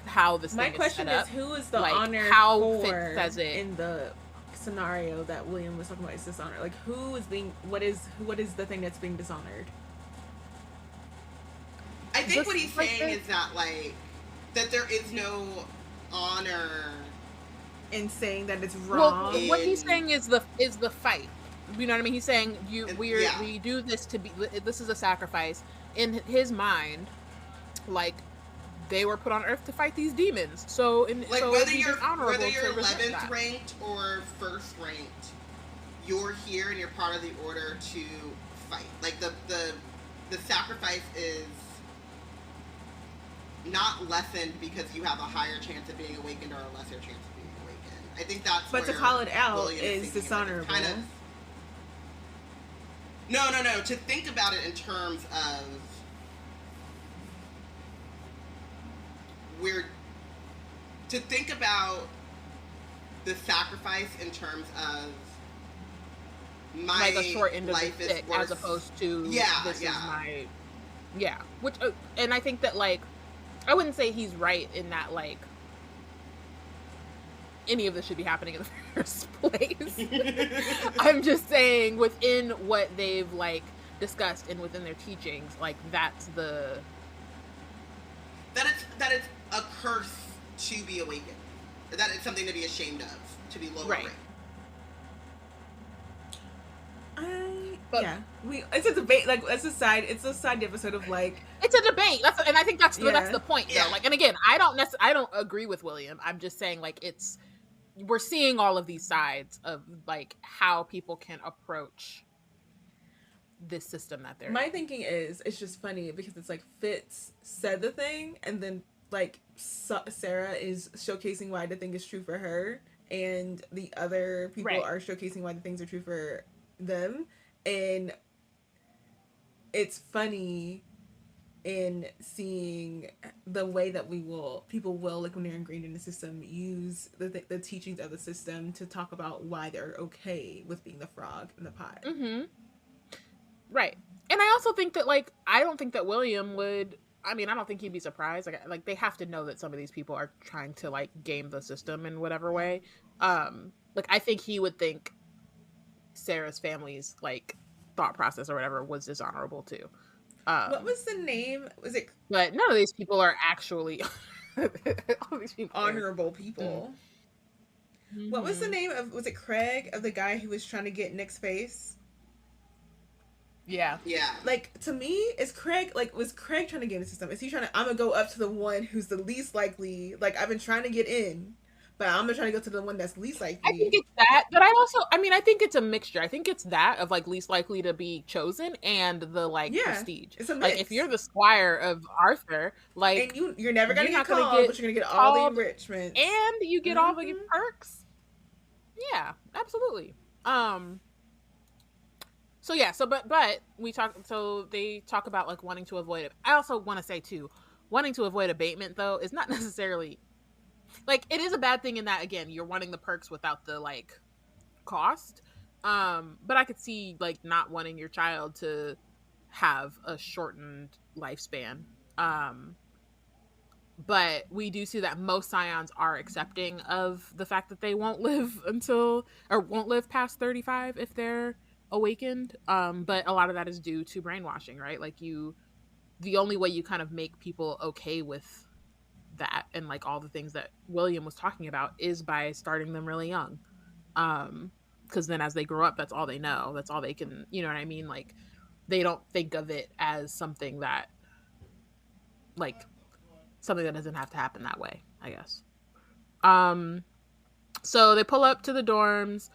how this thing is set up. My question is, who is the like, honor how for Fitz says it in the scenario that William was talking about is dishonor. Like, what is the thing that's being dishonored? I think what he's saying is that, like, that there is no honor in saying that it's wrong. Well, what he's saying is the fight. You know what I mean? He's saying we do this to be. This is a sacrifice. In his mind, like, they were put on Earth to fight these demons. So, whether you're 11th ranked or 1st ranked, you're here and you're part of the order to fight. Like, the sacrifice is not lessened because you have a higher chance of being awakened or a lesser chance of being awakened. I think that's. But to call it out is dishonorable. Kind of. No. To think about it in terms of to think about the sacrifice in terms of my like a short end of life the stick, as opposed to this is my which and I think that, like, I wouldn't say he's right in that, like, any of this should be happening in the first place. I'm just saying within what they've, like, discussed and within their teachings, like, that's the that it's a curse to be awakened. That it's something to be ashamed of, to be lower ranked. It's a debate. Like, it's a side episode of, like, it's a debate. And I think that's the point, though. Like, and again, I don't agree with William. I'm just saying, like, we're seeing all of these sides of, like, how people can approach this system that they're in. My thinking is, it's just funny because it's like Fitz said the thing, and then, like, Sarah is showcasing why the thing is true for her, and the other people are showcasing why the things are true for them. And it's funny in seeing the way that people will, like, when they're ingrained in the system, use the teachings of the system to talk about why they're okay with being the frog in the pot. Mm-hmm. Right. And I also think that, like, I don't think that William would, I mean, I don't think he'd be surprised. Like, they have to know that some of these people are trying to, like, game the system in whatever way. Like, I think he would think Sarah's family's, like, thought process or whatever was dishonorable too. What was the name? Was it? But none of these people are actually all these people honorable people. Mm-hmm. What was the name of? Was it Craig, of the guy who was trying to get Nick's face? Yeah. Like, to me, is Craig, like, was Craig trying to get in the system? Is he trying to? I'm gonna go up to the one who's the least likely. Like, I've been trying to get in, but I'm gonna try to go to the one that's least likely. I think it's that, but I think it's a mixture. I think it's that of, like, least likely to be chosen and the, like, prestige. It's a mix. Like, if you're the squire of Arthur, like, and you're never gonna get called, but you're gonna get all the enrichments, and you get all the perks. Yeah, absolutely. So yeah, but they talk about, like, wanting to avoid it. I also want to say too, wanting to avoid abatement, though, is not necessarily, like, it is a bad thing in that, again, you're wanting the perks without the, like, cost. But I could see, like, not wanting your child to have a shortened lifespan. But we do see that most scions are accepting of the fact that they won't live past 35 if they're awakened. But a lot of that is due to brainwashing, right? Like, the only way you kind of make people okay with that and, like, all the things that William was talking about is by starting them really young. Because then as they grow up, that's all they know. That's all they can, you know what I mean? Like, they don't think of it as something that, like, something that doesn't have to happen that way, I guess. So they pull up to the dorms.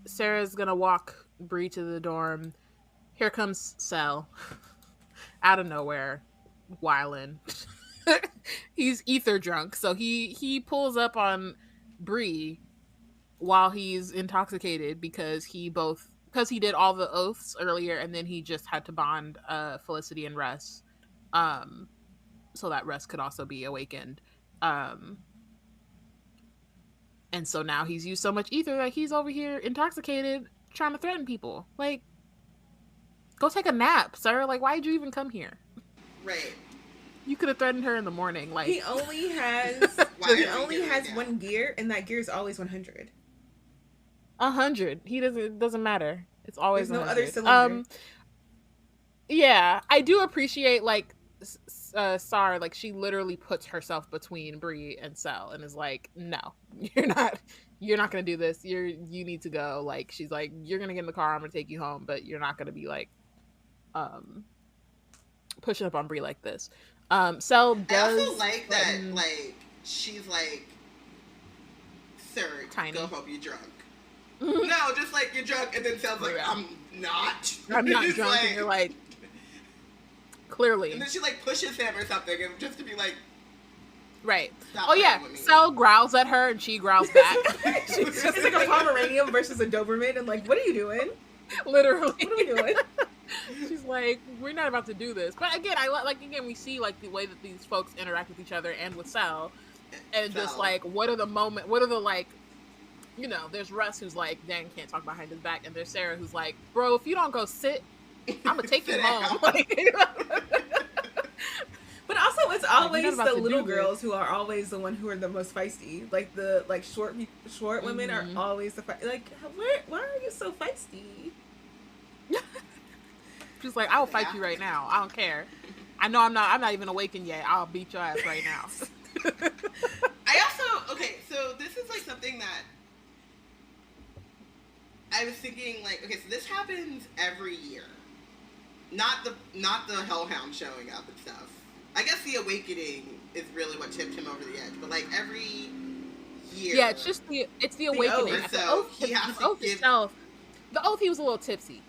Sarah's gonna walk Bree to the dorm. Here comes Cell out of nowhere, wildin'. He's ether drunk, so he pulls up on Bree while he's intoxicated because he did all the oaths earlier, and then he just had to bond Felicity and Russ, so that Russ could also be awakened. And so now he's used so much ether that he's over here intoxicated, trying to threaten people. Like, go take a nap, sir. Like, why did you even come here? Right. You could have threatened her in the morning. Like, he only has one gear, and that gear is always 100. 100. It doesn't matter. It's always there's 100. No other cylinder. Yeah, I do appreciate like Sar, like she literally puts herself between Bree and Cell and is like, no, you're not gonna do this. You need to go. Like, she's like, you're gonna get in the car, I'm gonna take you home, but you're not gonna be like pushing up on Bree like this. Cell does. I also like that, like, she's like, sir, Tiny. go hope you're drunk. No, just like, you're drunk, and then Cell's like, I'm not drunk, like, and you're like, clearly. And then she like pushes him or something, and just to be like, right. Oh yeah, Cell growls at her and she growls back. It's like a Pomeranian versus a Doberman, and like, what are you doing? Literally. What are we doing? She's like, we're not about to do this. But again, we see like the way that these folks interact with each other and with Cell, and just like, what are the like, you know, there's Russ who's like, Dan can't talk behind his back, and there's Sarah who's like, bro, if you don't go sit, I'm gonna take you home. But also, it's always the little girls who are always the one who are the most feisty. Like the short women are always the like. Why are you so feisty? She's like, I'll fight you right now. I don't care. I know I'm not even awakened yet. I'll beat your ass right now. So this is like something that I was thinking, like, okay, so this happens every year. Not the Hellhound showing up and stuff. I guess the Awakening is really what tipped him over the edge, but like every year. Yeah, it's just the Awakening. The oath, so he has to give itself. The oath, he was a little tipsy.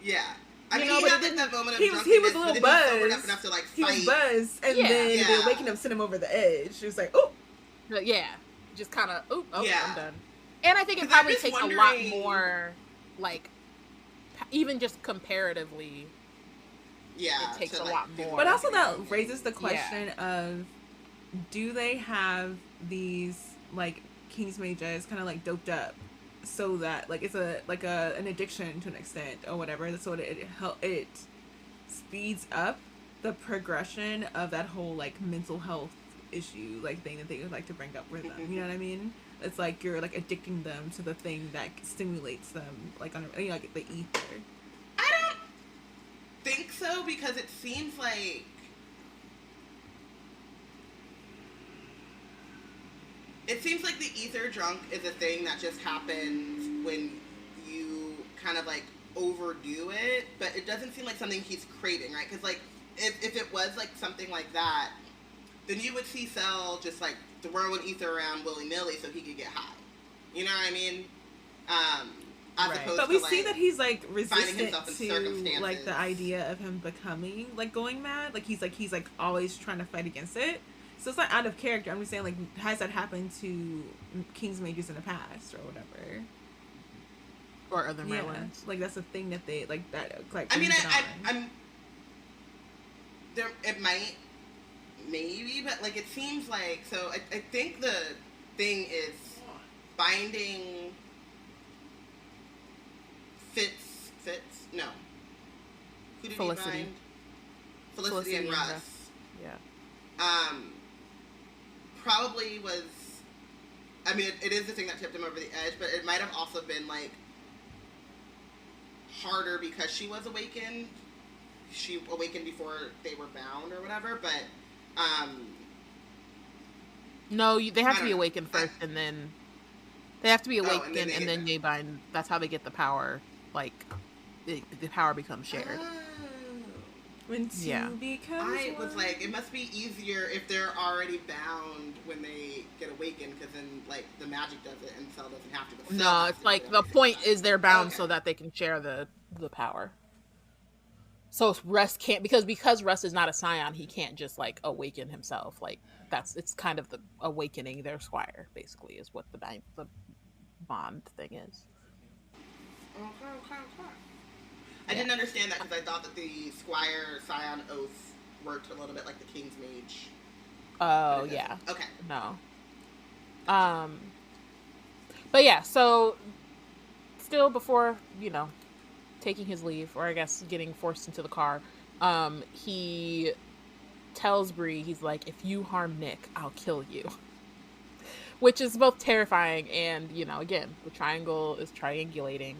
Yeah. I mean, he had like that moment of he was a little buzzed. Enough to, like, fight. He was buzzed, and then the Awakening sent him over the edge. She was like, oh. Yeah. Just kind of, okay, yeah. I'm done. And I think it probably takes a lot more, like, even just comparatively. Yeah. It takes a lot more. But also that raises the question of, do they have these, like, King's Mages kind of, like, doped up so that, like, it's an addiction to an extent or whatever, so it speeds up the progression of that whole, like, mental health issue, like, thing that they would like to bring up with them. You know what I mean? It's like you're, like, addicting them to the thing that stimulates them, like, on, you know, like, the ether. I don't think so, because it seems like the ether drunk is a thing that just happens when you kind of, like, overdo it, but it doesn't seem like something he's craving, right? Because, like, if it was, like, something like that, then you would see Cell just, like, throwing ether around willy-nilly so he could get high. You know what I mean? As opposed but we to, see like, that he's, like, resistant to, like, the idea of him becoming, like, going mad. Like, he's always trying to fight against it. So it's not out of character. I'm just saying, like, has that happened to King's Mages in the past or whatever? Or other Merlins. Like, that's a thing that they, like, that, like, I mean, I'm there, it might, maybe, but, like, it seems like, so I think the thing is finding Fitz, no. Who did Felicity. he find? Felicity and Russ. Yeah. Probably was, I mean, it is the thing that tipped him over the edge, but it might have also been, like, harder because she was awakened. She awakened before they were bound or whatever, but, no, they have to be awakened first, and then they have to be awakened, and then they bind. That's how they get the power. Like, the power becomes shared. When I was like, it must be easier if they're already bound when they get awakened, because then, like, the magic does it and Cell doesn't have to. No, it's like the point is they're bound so that they can share the power. So Russ can't, because Russ is not a scion, he can't just, like, awaken himself. Like, it's kind of the awakening their squire, basically, is what the bond thing is. Okay. I didn't understand that because I thought that the Squire Scion oath worked a little bit like the King's Mage. Oh, yeah. Okay. No. But yeah, so still before, you know, taking his leave, or I guess getting forced into the car, he tells Bree, he's like, if you harm Nick, I'll kill you. Which is both terrifying and, you know, again, the triangle is triangulating.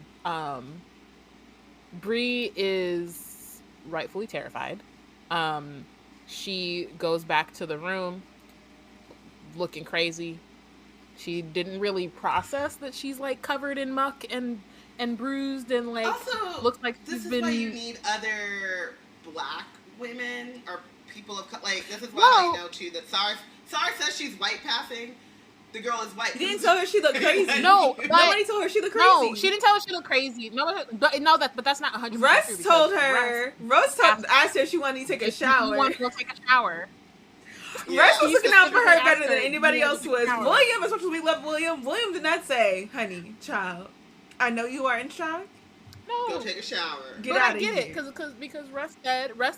Bree is rightfully terrified. She goes back to the room looking crazy. She didn't really process that she's like covered in muck and bruised and like also looks like this she's is been... why you need other black women or people of like this is why I know too that SAR says she's white passing. The girl is white. You didn't tell her she looked crazy. No, nobody told her she looked crazy. No, she didn't tell her she looked crazy. But that's not 100%. Russ told her. Russ asked her if she wanted to take a shower. She wanted to go take a shower. Yeah. Russ was looking out for her better than anybody else was. William, as much as we love William did not say, honey, child, I know you are in shock. No. Go take a shower. Get out of here. I get it, because Russ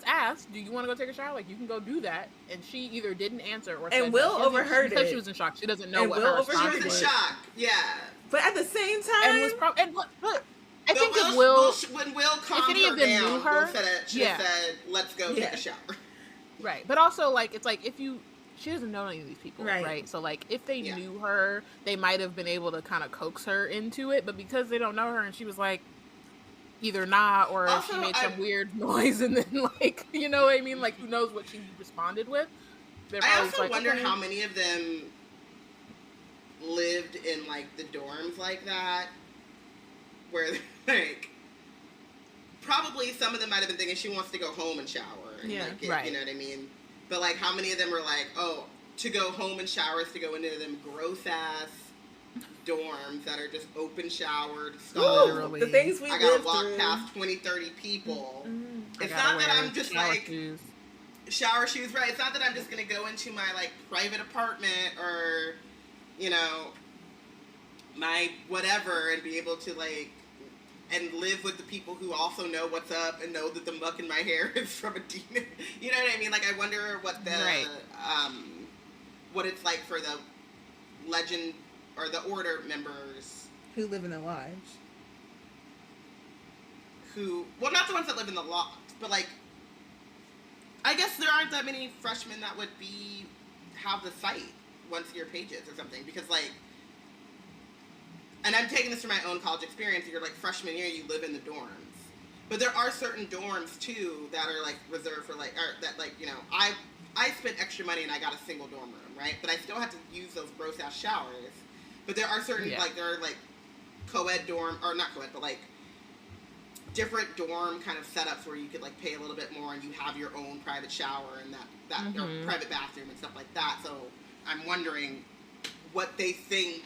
asked, do you want to go take a shower? Like, you can go do that. And she either didn't answer or said... And Will overheard it. Because she was in shock. She doesn't know what her response was. She was in shock, yeah. But at the same time... And was look, I think when Will calmed her down, Will said, let's go take a shower. Right. But also, like, it's like, she doesn't know any of these people, right? So, like, if they knew her, they might have been able to kind of coax her into it. But because they don't know her and she was like, either not, or also, she made some weird noise and then, like, you know what I mean? Like, who knows what she responded with. I also wonder how many of them lived in, like, the dorms like that, where, like, probably some of them might have been thinking she wants to go home and shower. And, you know what I mean? But, like, how many of them are like, oh, to go home and shower is to go into them gross-ass dorms that are just open showered, literally. The things we I gotta walk past 20, 30 people. Mm-hmm. It's not that I'm just like shower shoes, right? It's not that I'm just gonna go into my like private apartment or, you know, my whatever and be able to like and live with the people who also know what's up and know that the muck in my hair is from a demon. You know what I mean? Like I wonder what the what it's like for the legend or the order members who live in the lodge. Well, not the ones that live in the lodge, but like, I guess there aren't that many freshmen that would have the site once year pages or something, because like, and I'm taking this from my own college experience. You're like freshman year, you live in the dorms, but there are certain dorms too that are like reserved for like, or that like, you know, I spent extra money and I got a single dorm room, right? But I still have to use those gross ass showers. But there are certain, like, there are, like, co-ed dorm, or not co-ed, but, like, different dorm kind of setups where you could, like, pay a little bit more and you have your own private shower and that or private bathroom and stuff like that. So I'm wondering what they think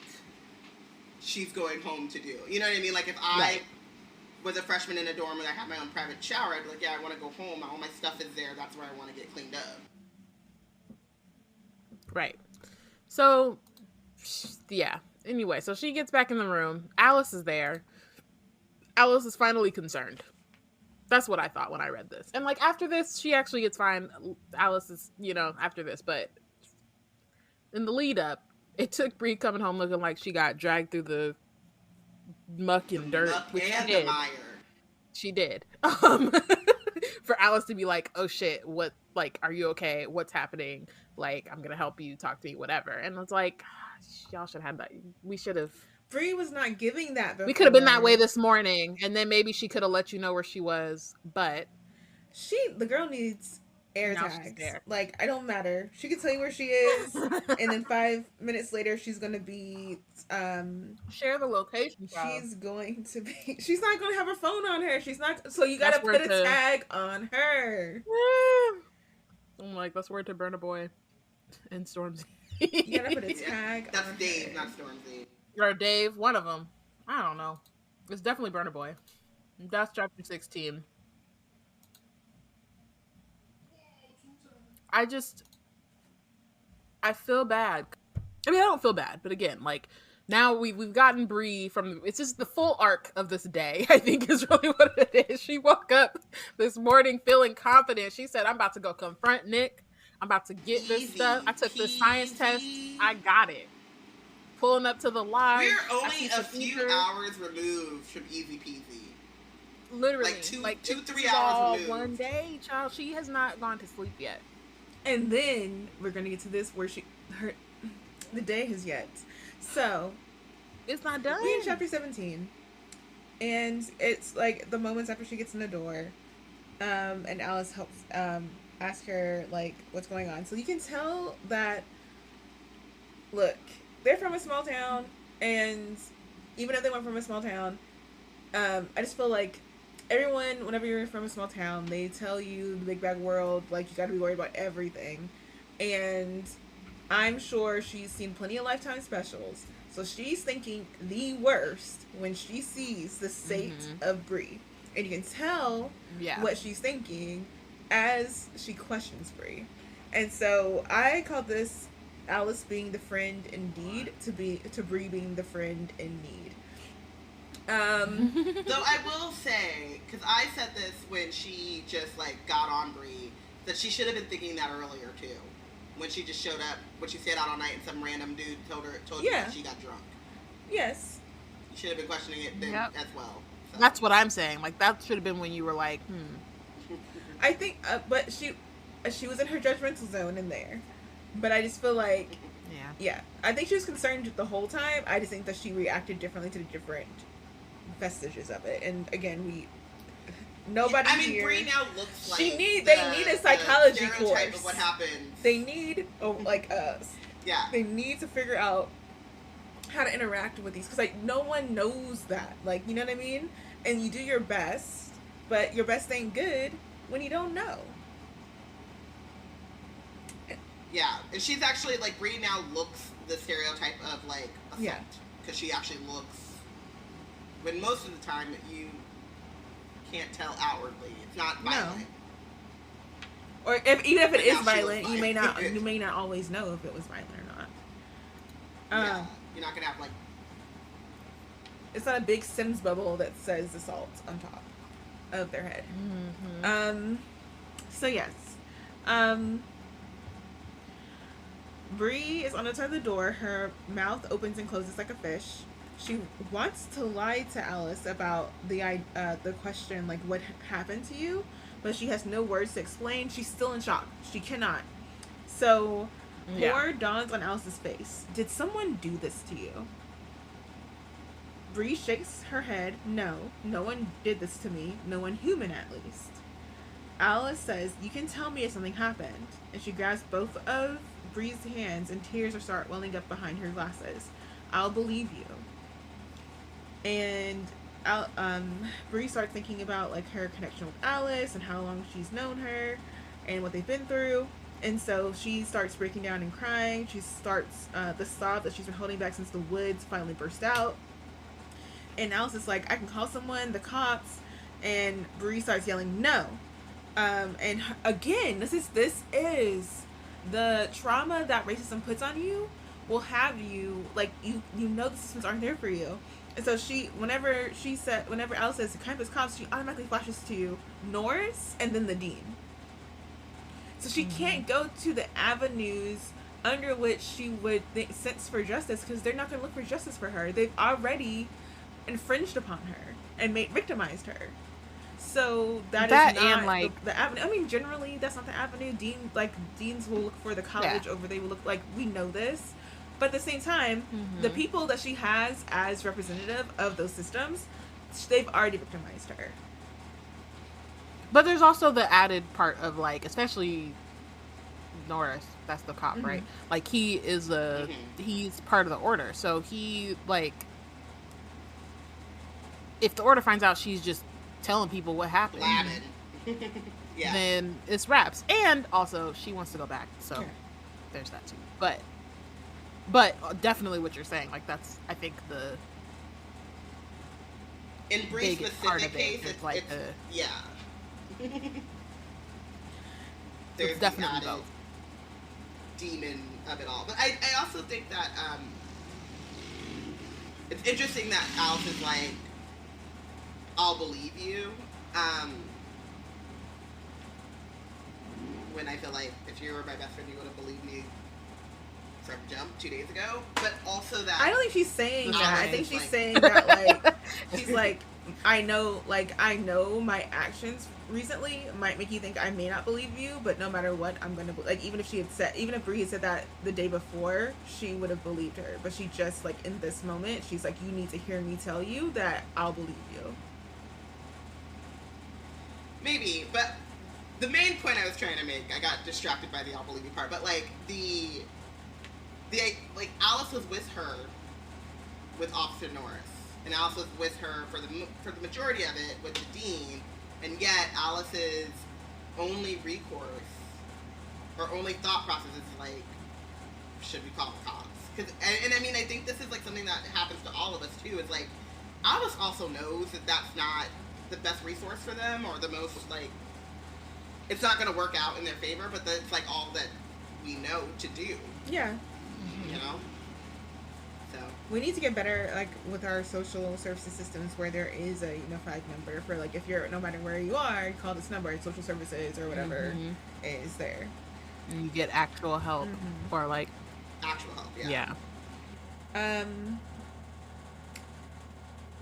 she's going home to do. You know what I mean? Like, if I was a freshman in a dorm and I had my own private shower, I'd be like, yeah, I want to go home. All my stuff is there. That's where I want to get cleaned up. Right. So... yeah. Anyway, so she gets back in the room. Alice is there. Alice is finally concerned. That's what I thought when I read this. And, like, after this, she actually gets fine. Alice is, you know, after this. But in the lead up, it took Bree coming home looking like she got dragged through the muck and dirt. Which she did. She did. For Alice to be like, oh shit, what, like, are you okay? What's happening? Like, I'm gonna help you, talk to me, whatever. And it's like, y'all should have that. We should have. Bree was not giving that before. We could have been that way this morning, and then maybe she could have let you know where she was, but. The girl needs air tags. Like, I don't matter. She can tell you where she is, and then 5 minutes later, she's gonna be, share the location. She's going to be, she's not gonna have her phone on her. She's not, so you gotta put a tag on her. I'm like, that's word to Burna Boy and Stormzy. You gotta put a tag That's on Dave, her. not Stormzy. Or Dave, one of them. I don't know. It's definitely Burna Boy. That's chapter 16. I feel bad. I mean, I don't feel bad, but again, like, now we've gotten Bree from, it's just the full arc of this day, I think is really what it is. She woke up this morning feeling confident. She said, I'm about to go confront Nick. I'm about to get this stuff. I took the science test. I got it. Pulling up to the lodge. We're only a few hours removed from easy peasy. Literally. Like 2-3 hours removed. One day, child. She has not gone to sleep yet. And then we're gonna get to this where the day has yet. So it's not done. We're in chapter 17, and it's like the moments after she gets in the door, and Alice helps ask her like what's going on. So you can tell that. Look, they're from a small town, and even if they weren't from a small town, I just feel like everyone, whenever you're from a small town, they tell you the big bad world, like, you gotta be worried about everything. And I'm sure she's seen plenty of Lifetime specials, so she's thinking the worst when she sees the state of Bree. And you can tell what she's thinking as she questions Bree. And so I call this Alice being the friend in need to Bree being the friend in need. Though I will say, because I said this when she just like got on Bree, that she should have been thinking that earlier too. When she just showed up, when she stayed out all night and some random dude told her that she got drunk. Yes. You should have been questioning it then as well. So. That's what I'm saying. Like, that should have been when you were like, I think, but she was in her judgmental zone in there. But I just feel like, I think she was concerned the whole time. I just think that she reacted differently to the different vestiges of it. And again, nobody here. Bree now looks like they need a psychology course. Of what happens. They need they need to figure out how to interact with these, because like no one knows that, like, you know what I mean. And you do your best, but your best ain't good when you don't know. Yeah, and she's actually, like, Bree now looks the stereotype of, like, assault. Because she actually looks, when most of the time you can't tell outwardly. It's not violent. No. Or even if it is violent, you may not always know if it was violent or not. You're not going to have, like... It's not a big Sims bubble that says assault on top of their head. So, yes. Bree is on the other side of the door. Her mouth opens and closes like a fish. She wants to lie to Alice about the question, like, what happened to you? But she has no words to explain. She's still in shock. She cannot. So, horror dawns on Alice's face. Did someone do this to you? Bree shakes her head. No one did this to me. No one human, at least. Alice says, you can tell me if something happened. And she grabs both of Bree's hands, and tears start welling up behind her glasses. I'll believe you. And Bree starts thinking about like her connection with Alice and how long she's known her and what they've been through. And so she starts breaking down and crying. She starts the sob that she's been holding back since the woods finally burst out. And Alice is like, I can call someone, the cops. And Bree starts yelling, no. And again, this is the trauma that racism puts on you will have you, like, you know the systems aren't there for you. And so whenever Alice says the campus cops, she automatically flashes to Norris and then the dean. So she can't go to the avenues under which she would sense for justice, because they're not going to look for justice for her. They've already infringed upon her and victimized her. So that is not like the avenue. I mean, generally that's not the avenue. Deans will look for the college over. They will look, like, we know this, but at the same time, the people that she has as representative of those systems, they've already victimized her. But there's also the added part of, like, especially Norris, that's the cop, right? Like, he is he's part of the order, so he, like, if the order finds out she's just telling people what happened, then it's wraps. And also she wants to go back, so there's that too. But definitely what you're saying, like, that's, I think, the in Bree's specific case, it's like there's it's definitely the both demon of it all. But I also think that it's interesting that Alice is like, I'll believe you. When I feel like if you were my best friend, you would have believed me from jump 2 days ago. But also that I don't think she's saying that. I think she's saying that, like, she's like, I know my actions recently might make you think I may not believe you, but no matter what, I'm gonna like, even if Bree had said that the day before, she would have believed her. But she just, like, in this moment, she's like, you need to hear me tell you that I'll believe you. Maybe, but the main point I was trying to make, I got distracted by the I'll believe you part, but like like Alice was with her with Officer Norris, and Alice was with her for the majority of it with the Dean, and yet Alice's only recourse or only thought process is like, should we call the cops? And I mean, I think this is like something that happens to all of us too. Is like, Alice also knows that that's not the best resource for them, or the most, like, it's not going to work out in their favor, but that's like all that we know to do. Yeah. You know? So we need to get better, like, with our social services systems, where there is a unified number for, like, if you're, no matter where you are, you call this number, social services or whatever is there. And you get actual help, or like actual help. Yeah.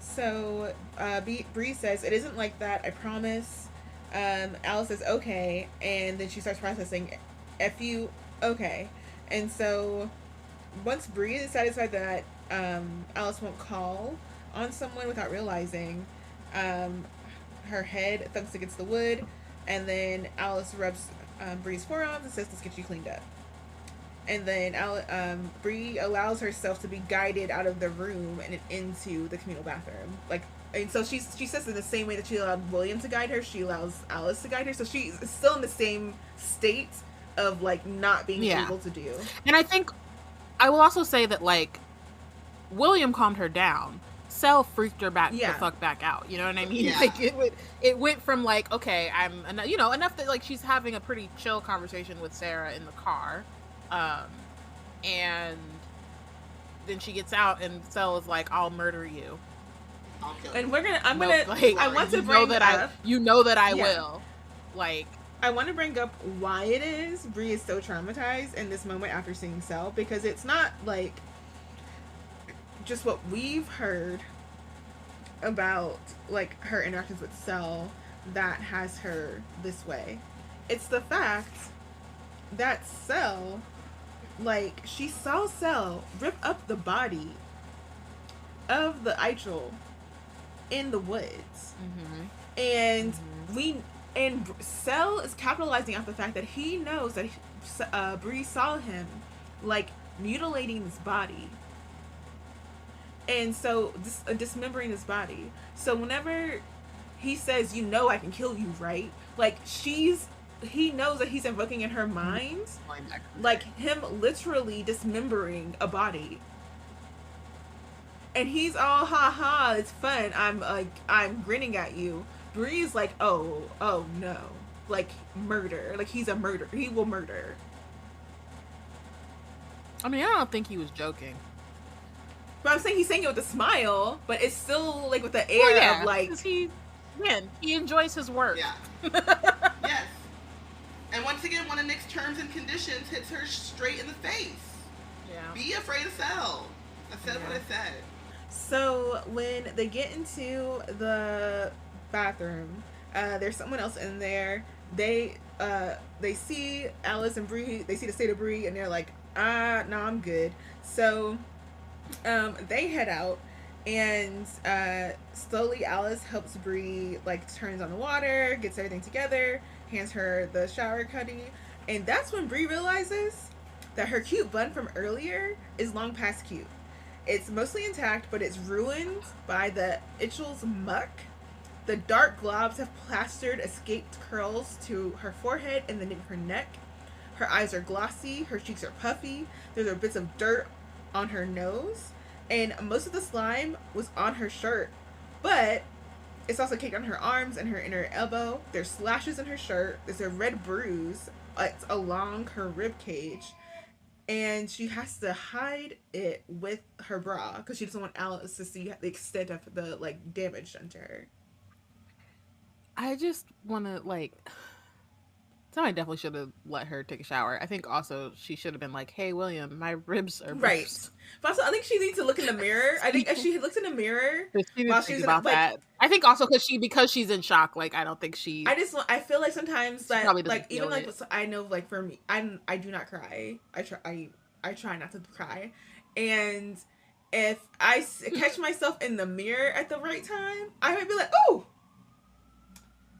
So Bree says, it isn't like that, I promise. Alice says, okay, and then she starts processing, F you, okay. And so once Bree is satisfied that Alice won't call on someone without realizing, her head thumps against the wood, and then Alice rubs Bree's forearms and says, let's get you cleaned up. And then Bree allows herself to be guided out of the room and into the communal bathroom. Like, and so she says, in the same way that she allowed William to guide her, she allows Alice to guide her. So she's still in the same state of, like, not being able to do. And I think I will also say that, like, William calmed her down. Cell freaked her the fuck back out. You know what I mean? Yeah. Like, it went from, like, okay, I'm, you know, enough that, like, she's having a pretty chill conversation with Sarah in the car. And then she gets out and Cell is like, I'll murder you. And I want to bring up, you know that I will. Like, I want to bring up why it is Bree is so traumatized in this moment after seeing Cell, because it's not like just what we've heard about, like, her interactions with Cell that has her this way. It's the fact that Cell, like, she saw Cell rip up the body of the Eichel in the woods. And Cell is capitalizing off the fact that he knows that Bree saw him, like, mutilating this body. And so, dismembering this body. So whenever he says, you know I can kill you, right? Like, he knows that he's invoking in her mind, like, him literally dismembering a body. And he's all, ha ha, it's fun, I'm grinning at you. Bree's like, oh no. Like, murder. Like, he's a murderer. He will murder. I mean, I don't think he was joking. But I'm saying he's saying it with a smile, but it's still, like, with the air of, like... he enjoys his work. Yeah. Yes. And once again, one of Nick's terms and conditions hits her straight in the face. Yeah. Be afraid of Cell. I said what I said. So when they get into the bathroom, there's someone else in there. They see Alice and Bree. They see the state of Bree, and they're like, no, I'm good. So they head out, and slowly Alice helps Bree, like, turns on the water, gets everything together, hands her the shower cutty, and that's when Bree realizes that her cute bun from earlier is long past cute. It's mostly intact, but it's ruined by the Itchel's muck. The dark globs have plastered escaped curls to her forehead and the nape of her neck. Her eyes are glossy, her cheeks are puffy, there are bits of dirt on her nose, and most of the slime was on her shirt, but it's also caked on her arms and her inner elbow. There's slashes in her shirt. There's a red bruise along her rib cage, and she has to hide it with her bra because she doesn't want Alice to see the extent of the, like, damage done to her. I just want to, like, Somebody definitely should have let her take a shower. I think also she should have been like, "Hey, William, my ribs are burst." Right. But also, I think she needs to look in the mirror. I think if she looked in the mirror while she was about that. I think also because she's in shock. Like, I don't think she. I feel like sometimes that like even like I know like for me, I do not cry. I try not to cry, and if I catch myself in the mirror at the right time, I might be like, "Oh,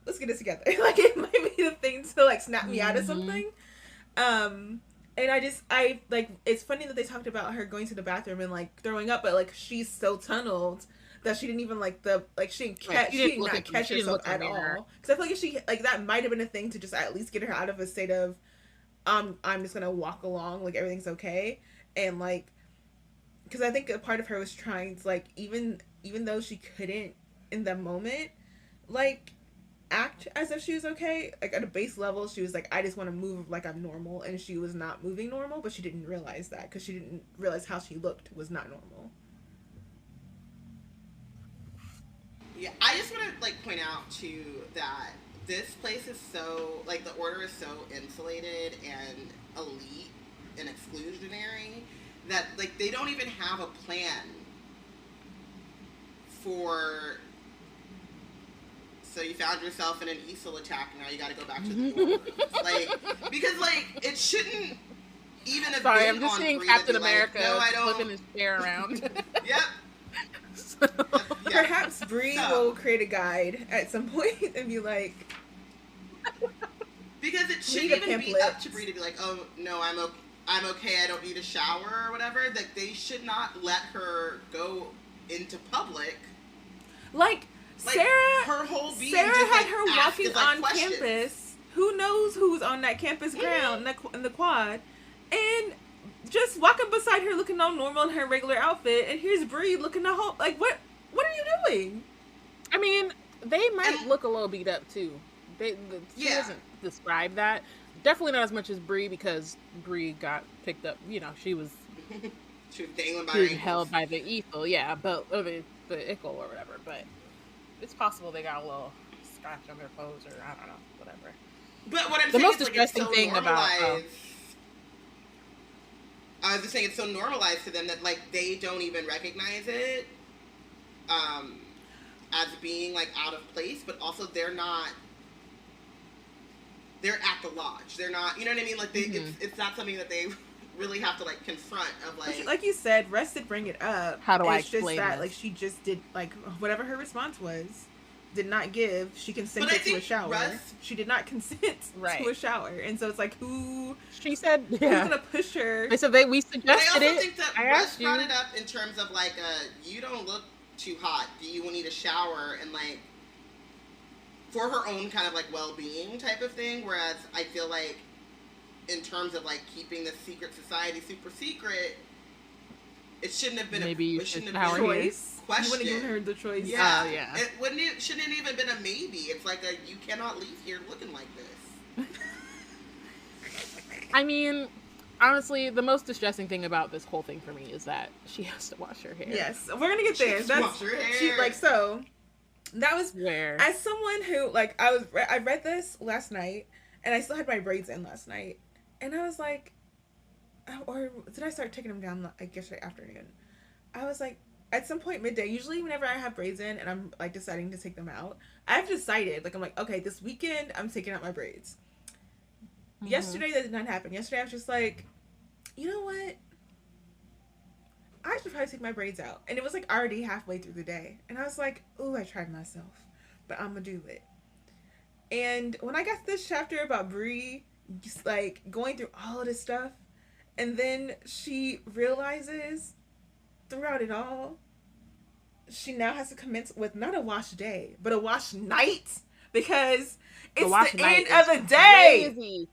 let's get it together." Like, it might be the thing to like snap me out of something. And I like, it's funny that they talked about her going to the bathroom and like throwing up, but like she's so tunneled that she didn't even she did not catch herself at all. Because I feel like if she like that might have been a thing to just at least get her out of a state of I'm just gonna walk along, like everything's okay. And like, because I think a part of her was trying to like, even though she couldn't in the moment like act as if she was okay, like at a base level she was like, I just want to move like I'm normal, and she was not moving normal, but she didn't realize that because she didn't realize how she looked was not normal. Yeah, I just want to like point out too that this place is so like, the order is so insulated and elite and exclusionary that like they don't even have a plan for. So you found yourself in an ESOL attack, now you gotta go back to the dorms. Like, because like, it shouldn't even have Sorry, been I'm just on seeing Bree Captain like, America no, I don't. flipping his chair around. Yep. So. Yeah. Perhaps Bree will create a guide at some point and be like, because it shouldn't even be up to Bree to be like, oh no, I'm okay, I don't need a shower or whatever. That they should not let her go into public. Like Sarah, her whole being Sarah just, had her walking on questions. Campus. Who knows who's on that campus ground in the quad, and just walking beside her, looking all normal in her regular outfit, and here's Bree looking a whole like, what are you doing? I mean, they might look a little beat up too. She doesn't describe that. Definitely not as much as Bree, because Bree got picked up. You know, she was dangling by held by the ESOL, but the ickle or whatever. But it's possible they got a little scratch on their clothes, or I don't know, whatever. But what I'm the saying most is, like, distressing it's so thing normalized. about I was just saying, it's so normalized to them that like they don't even recognize it as being like out of place, but also they're at the lodge. They're not, you know what I mean? Like it's not something that they really have to like confront of like you said, Russ did bring it up. How do I explain explain that? this? Like, she just did like whatever her response was, did not give. She consented to a shower. She did not consent to a shower, and so it's like, who? She said, who's gonna push her? I said we suggested but I also it. think that Russ brought it up in terms of like, you don't look too hot. Do you need a shower? And like, for her own kind of like well-being type of thing. Whereas I feel like, in terms of like keeping the secret society super secret, it shouldn't have been a choice. Question. You wouldn't have heard the choice. Yeah, it shouldn't have even been a maybe. It's like you cannot leave here looking like this. I mean, honestly, the most distressing thing about this whole thing for me is that she has to wash her hair. Yes, we're gonna get there. That's so. That was where, as someone who like I read this last night, and I still had my braids in last night, and I was like, or did I start taking them down like yesterday afternoon? I was like, at some point midday, usually whenever I have braids in and I'm like deciding to take them out, I've decided, like, I'm like, okay, this weekend I'm taking out my braids. Mm-hmm. Yesterday that did not happen. Yesterday I was just like, you know what? I should probably take my braids out. And it was like already halfway through the day. And I was like, ooh, I tried myself, but I'm gonna do it. And when I got to this chapter about Bree, just like going through all of this stuff, and then she realizes throughout it all, she now has to commence with not a wash day, but a wash night, because it's the end of the day. Crazy.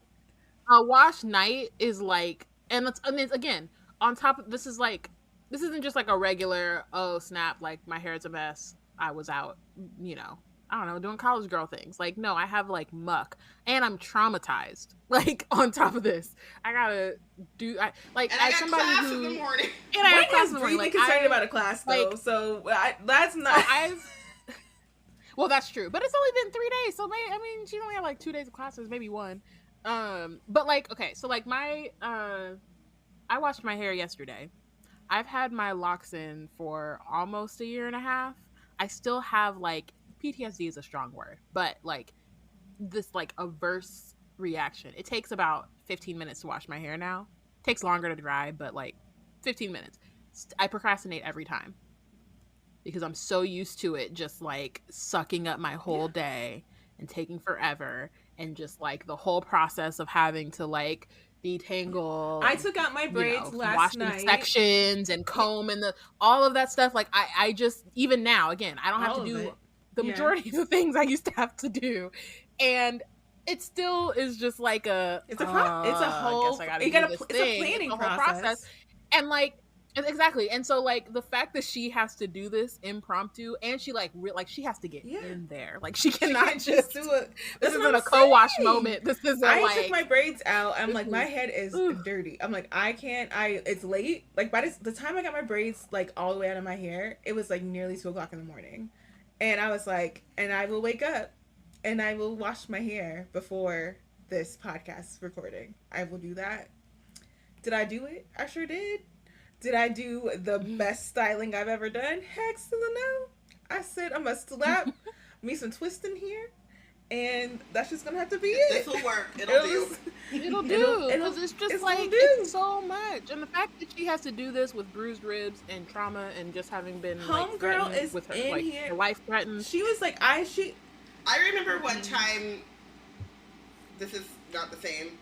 A wash night is like, and it's again, on top of this, is like, this isn't just like a regular, oh snap, like my hair is a mess, I was out, you know, I don't know, doing college girl things. Like, no, I have like muck, and I'm traumatized. Like, on top of this, I gotta do. I got somebody class who, in the morning. And I have class in the morning. Like, concerned about a class though, so that's not. Well, that's true, but it's only been 3 days, so maybe, I mean, she only had like 2 days of classes, maybe one. But like, okay, so like I washed my hair yesterday. I've had my locks in for almost a year and a half. I still have like PTSD is a strong word, but like this like averse reaction. It takes about 15 minutes to wash my hair now. It takes longer to dry, but like 15 minutes. I procrastinate every time because I'm so used to it just like sucking up my whole day and taking forever, and just like the whole process of having to like detangle. I took out my braids last night. Sections and comb and all of that stuff. Like I just, even now, again, I don't have to do the majority of the things I used to have to do, and it still is just like it's a whole it's a planning process. And like, exactly. And so like the fact that she has to do this impromptu, and she like she has to get in there, like she cannot just do it. This isn't a co-wash moment. This isn't took my braids out. I'm like, my head is dirty. I'm like, it's late. Like by the time I got my braids like all the way out of my hair, it was like nearly 2:00 in the morning. And I was like, and I will wake up and I will wash my hair before this podcast recording. I will do that. Did I do it? I sure did. Did I do the best styling I've ever done? Heck to the no. I said I'm going to slap me some twisting here, and that's just going to have to be it. This will work. It'll do. Because it's just like, it's so much. And the fact that she has to do this with bruised ribs and trauma and just having been homegirl is with her, in like, here. Her life threatened. She was like, I remember one time, this is not the same.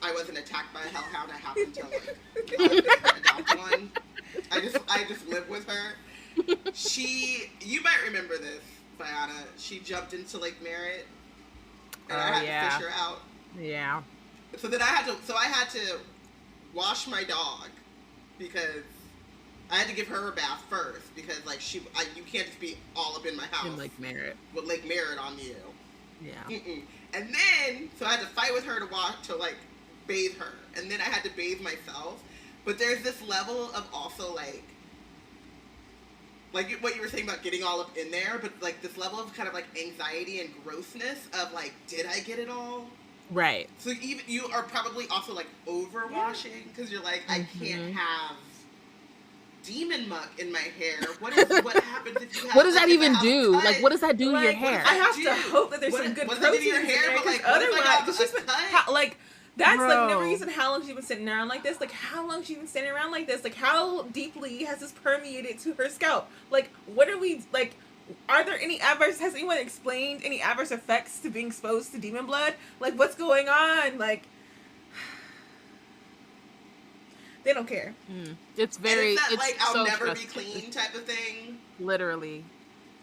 I wasn't attacked by a hellhound. I happened to adopt one. I just live with her. You might remember this, Bayana. She jumped into Lake Merritt, and I had to fish her out. Yeah. So then I had to wash my dog because I had to give her a bath first because like you can't just be all up in my house in Lake Merritt with Lake Merritt on you. Yeah. And then so I had to fight with her to bathe her, and then I had to bathe myself. But there's this level of also like what you were saying about getting all up in there, but like this level of kind of like anxiety and grossness of like, did I get it all? Right. So even you are probably also like overwashing because you're like, I can't have demon muck in my hair. What happens if you have? What does that even do? Like, what does that do to your hair? I have to hope that there's some good protein in your hair, but like otherwise, that's Bro. like never using how long she's been sitting around like this. Like how long she's been sitting around like this. Like how deeply has this permeated to her scalp? Like what are we like? Are there any adverse? Has anyone explained any adverse effects to being exposed to demon blood? Like what's going on? Like they don't care. It's very. And it's like I'll so never stressful. be clean type of thing. Literally.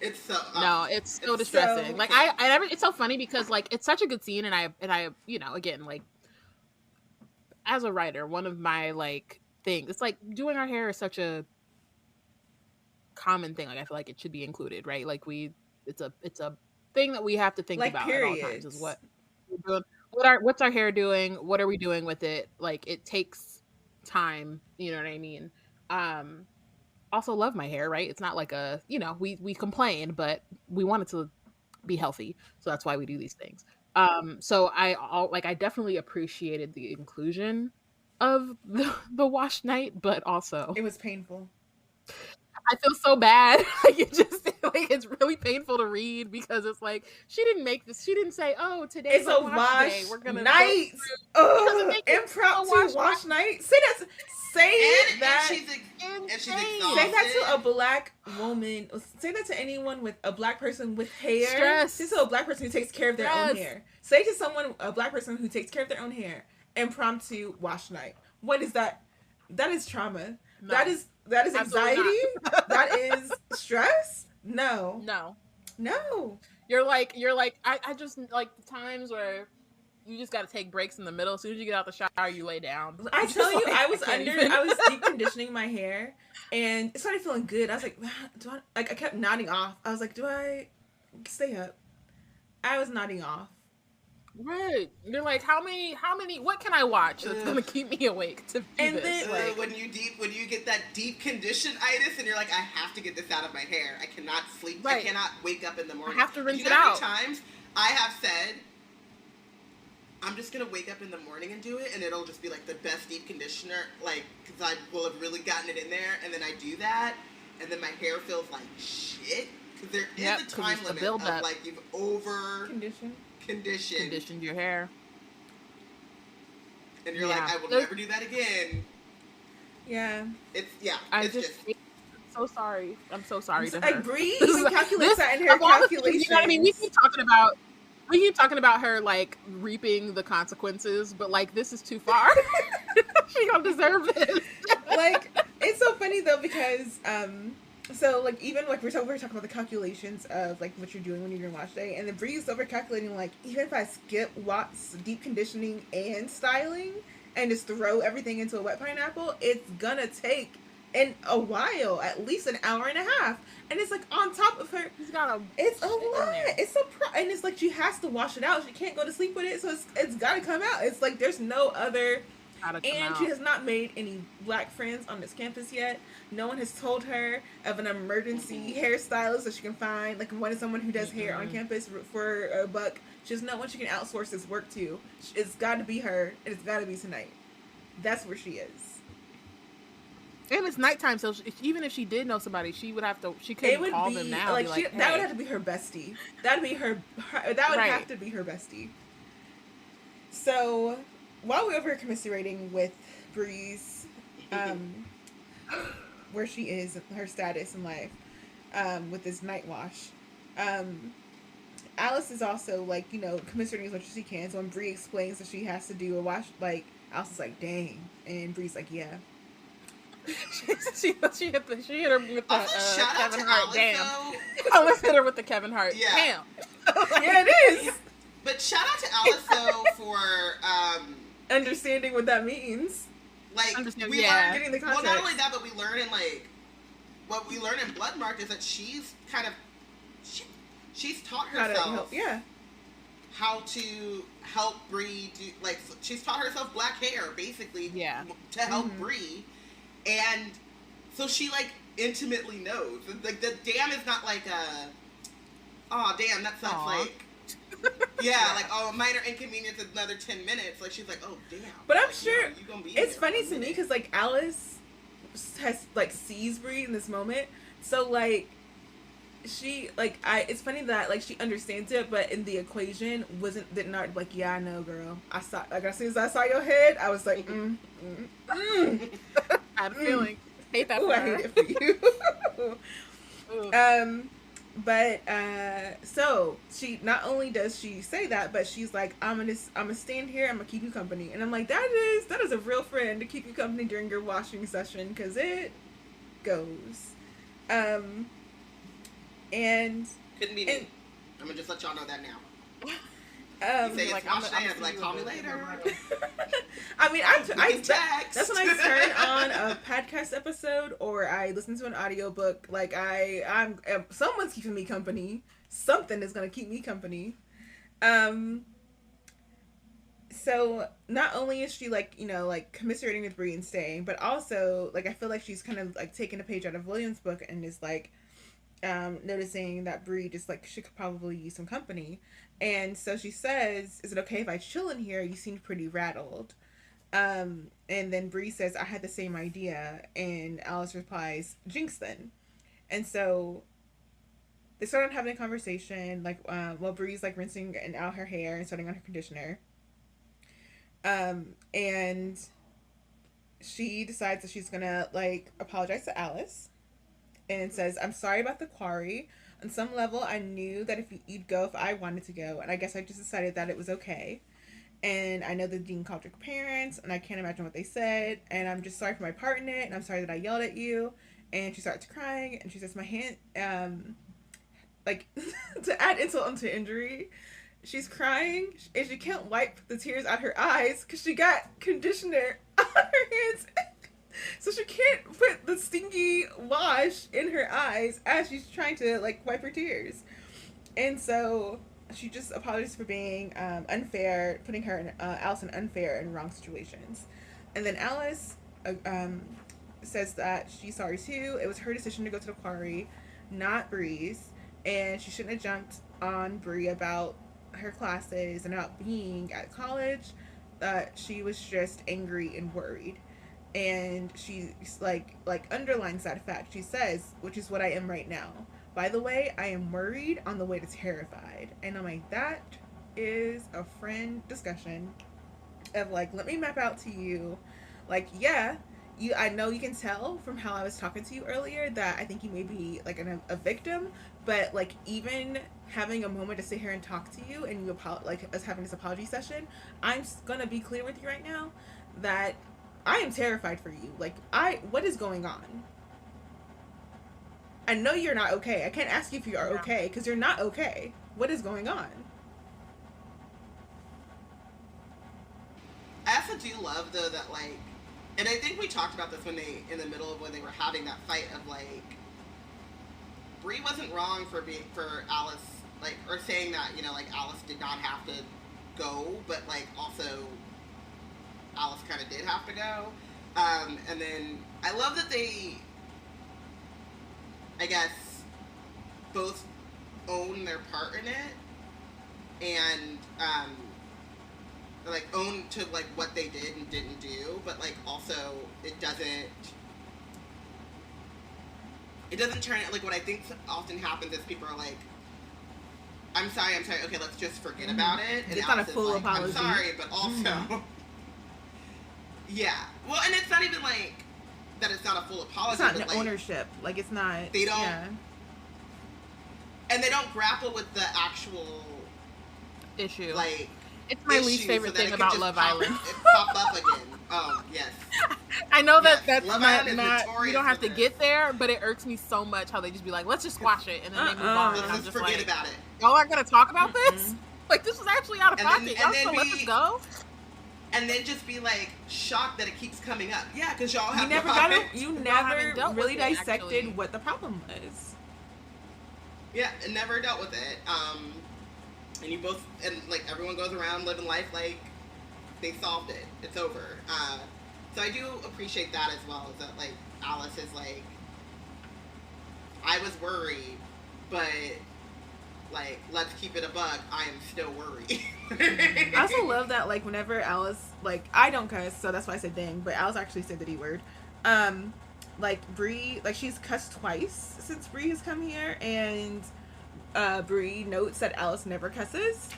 It's so no, it's so distressing. So, like I never. It's so funny because like it's such a good scene, and I you know, again, like as a writer, one of my like things, it's like doing our hair is such a common thing. Like I feel like it should be included, right? Like it's a thing that we have to think like about periods. At all times. Is what we're doing. What's our hair doing? What are we doing with it? Like it takes time. You know what I mean? Also love my hair, right? It's not like we complain, but we want it to be healthy, so that's why we do these things. So I definitely appreciated the inclusion of the wash night, but also it was painful. I feel so bad. Like it's really painful to read because it's like she didn't make this. She didn't say, "Oh, today's a wash day. We're gonna night, impromptu wash night." Say that. And she's exhausted. Say that to a black woman. Say that to anyone with a black person with hair. Stress. Say to a black person who takes care of their own hair. Say to a black person who takes care of their own hair. Impromptu wash night. What is that? That is trauma. No. That is anxiety. That is stress. No. You're like I just like the times where you just got to take breaks in the middle. As soon as you get out the shower, you lay down. I tell you, I was deep conditioning my hair, and it started feeling good. I was like, I kept nodding off. I was like, do I stay up? I was nodding off. Right. You're like, how many, what can I watch that's going to keep me awake to do and this? Then, when you get that deep condition-itis and you're like, I have to get this out of my hair. I cannot sleep. Right. I cannot wake up in the morning. I have to rinse it out. How many times I have said, I'm just going to wake up in the morning and do it, and it'll just be, like, the best deep conditioner, like, because I will have really gotten it in there, and then I do that, and then my hair feels like shit, because there is a time limit of, like, you've conditioned your hair. And you're like, I will never do that again. Yeah. I'm so sorry. I'm so sorry to her. Like, Bree even calculates that in her calculations. You know what I mean? We keep talking about her, like, reaping the consequences, but, like, this is too far. She don't deserve this. Like, it's so funny, though, because, so, like, even, like, we're talking about the calculations of, like, what you're doing when you're doing wash day, and then Bree's over calculating, like, even if I skip deep conditioning and styling, and just throw everything into a wet pineapple, it's gonna take a while, at least an hour and a half. And it's like on top of her. It's a lot. It's and it's like she has to wash it out. She can't go to sleep with it, so it's gotta come out. It's like there's no other. And she has not made any black friends on this campus yet. No one has told her of an emergency hairstylist that she can find, like someone who does hair on campus for $1. She doesn't know when she can outsource this work to. It's got to be her, and it's got to be tonight. That's where she is. And it's nighttime, so even if she did know somebody, she couldn't call them now. Like, hey. That would have to be her bestie. That would have to be her bestie. So, while we're over here commiserating with Bree's, where she is, her status in life, with this night wash, Alice is also, like, you know, commiserating as much as she can. So when Bree explains that she has to do a wash, like, Alice is like, dang. And Bree's like, yeah. she hit her with the Kevin Hart. Alice, damn. Alice hit her with the Kevin Hart. Yeah. Damn. Yeah, it is. But shout out to Alice, though, for understanding what that means. Like, learn getting the context. Well, not only that, but we learn in, like, what we learn in Bloodmark is that she's kind of she's taught herself how to help Bree do, like, she's taught herself black hair, basically, to help Bree. And so she, like, intimately knows. Like, the damn is not like oh, damn, that sucks, like, like, oh, minor inconvenience, another 10 minutes. Like, she's like, oh, damn. But I'm like, sure, you gonna be it's funny to me, because, like, Alice has, like, sees Bree in this moment. So, like, it's funny that, like, she understands it, but in the equation did not, like, yeah, I know, girl. As soon as I saw your head, I was like, I had a feeling. Hate that. Ooh, I hate it for you. But so she not only does she say that, but she's like, I'm gonna stand here, I'm gonna keep you company. And I'm like, that is a real friend to keep you company during your washing session, because it goes. And couldn't be me. I'm gonna just let y'all know that now. You say it's wash day, I'm like, call me later. I mean, that's when I turn on a podcast episode or I listen to an audiobook. Like, I'm someone's keeping me company. Something is gonna keep me company. So not only is she, like, you know, like, commiserating with Bree and staying, but also, like, I feel like she's kind of, like, taking a page out of William's book and is, like, noticing that Bree just, like, she could probably use some company. And so she says, is it okay if I chill in here? You seem pretty rattled. And then Bree says, I had the same idea. And Alice replies, jinx then. And so they started having a conversation, like, while Bree's, like, rinsing out her hair and starting on her conditioner. And she decides that she's gonna, like, apologize to Alice. And says, I'm sorry about the quarry. On some level, I knew that you'd go if I wanted to go. And I guess I just decided that it was okay. And I know the dean called your parents. And I can't imagine what they said. And I'm just sorry for my part in it. And I'm sorry that I yelled at you. And she starts crying. And she says, my hand, like, to add insult to injury, she's crying. And she can't wipe the tears out her eyes. Because she got conditioner on her hands. So she can't put the stinky wash in her eyes as she's trying to, like, wipe her tears. And so she just apologizes for being unfair, putting her Alice in unfair and wrong situations. And then Alice says that she's sorry too. It was her decision to go to the quarry, not Bree's. And she shouldn't have jumped on Bree about her classes and about being at college, that she was just angry and worried. And she's like underlines that fact. She says, which is what I am right now. By the way, I am worried on the way to terrified. And I'm like, that is a friend discussion of like, let me map out to you. Like, yeah, I know you can tell from how I was talking to you earlier that I think you may be like a victim, but like even having a moment to sit here and talk to you and you like us having this apology session, I'm gonna be clear with you right now that I am terrified for you. Like, what is going on? I know you're not okay. I can't ask you if you are okay because you're not okay. What is going on? I also do love though that like, and I think we talked about this when in the middle of when they were having that fight of like, Bree wasn't wrong for Alice, like, or saying that, you know, like Alice did not have to go, but like also Alice kind of did have to go. And then I love that they, I guess, both own their part in it and like own to like what they did and didn't do, but like also it doesn't turn it, like what I think often happens is people are like, I'm sorry, okay, let's just forget about it. And it's not a full like, apology. I'm sorry, but also yeah. Well, and it's not even like that it's not a full apology. It's not like, ownership. Like, it's not. They don't. Yeah. And they don't grapple with the actual issue. Like, it's my least favorite thing about Love Island. It pop up again. Oh, yes. I know that that's not you don't have to get there, but it irks me so much how they just be like, let's just squash it, and then they move on. And I'm just forget like, about it. Y'all aren't going to talk about this? Like, this was actually out of pocket. Y'all still let this go? And then just be like shocked that it keeps coming up. Yeah, because y'all have you never really dissected what the problem was. Yeah, and never dealt with it. And you both, and like everyone goes around living life like they solved it. It's over. So I do appreciate that as well. Is that like Alice is like, I was worried, but like, let's keep it a bug. I am still worried. I also love that, like, whenever Alice, like, I don't cuss, so that's why I said dang, but Alice actually said the D word. Like, Bree, like, she's cussed twice since Bree has come here, and Bree notes that Alice never cusses.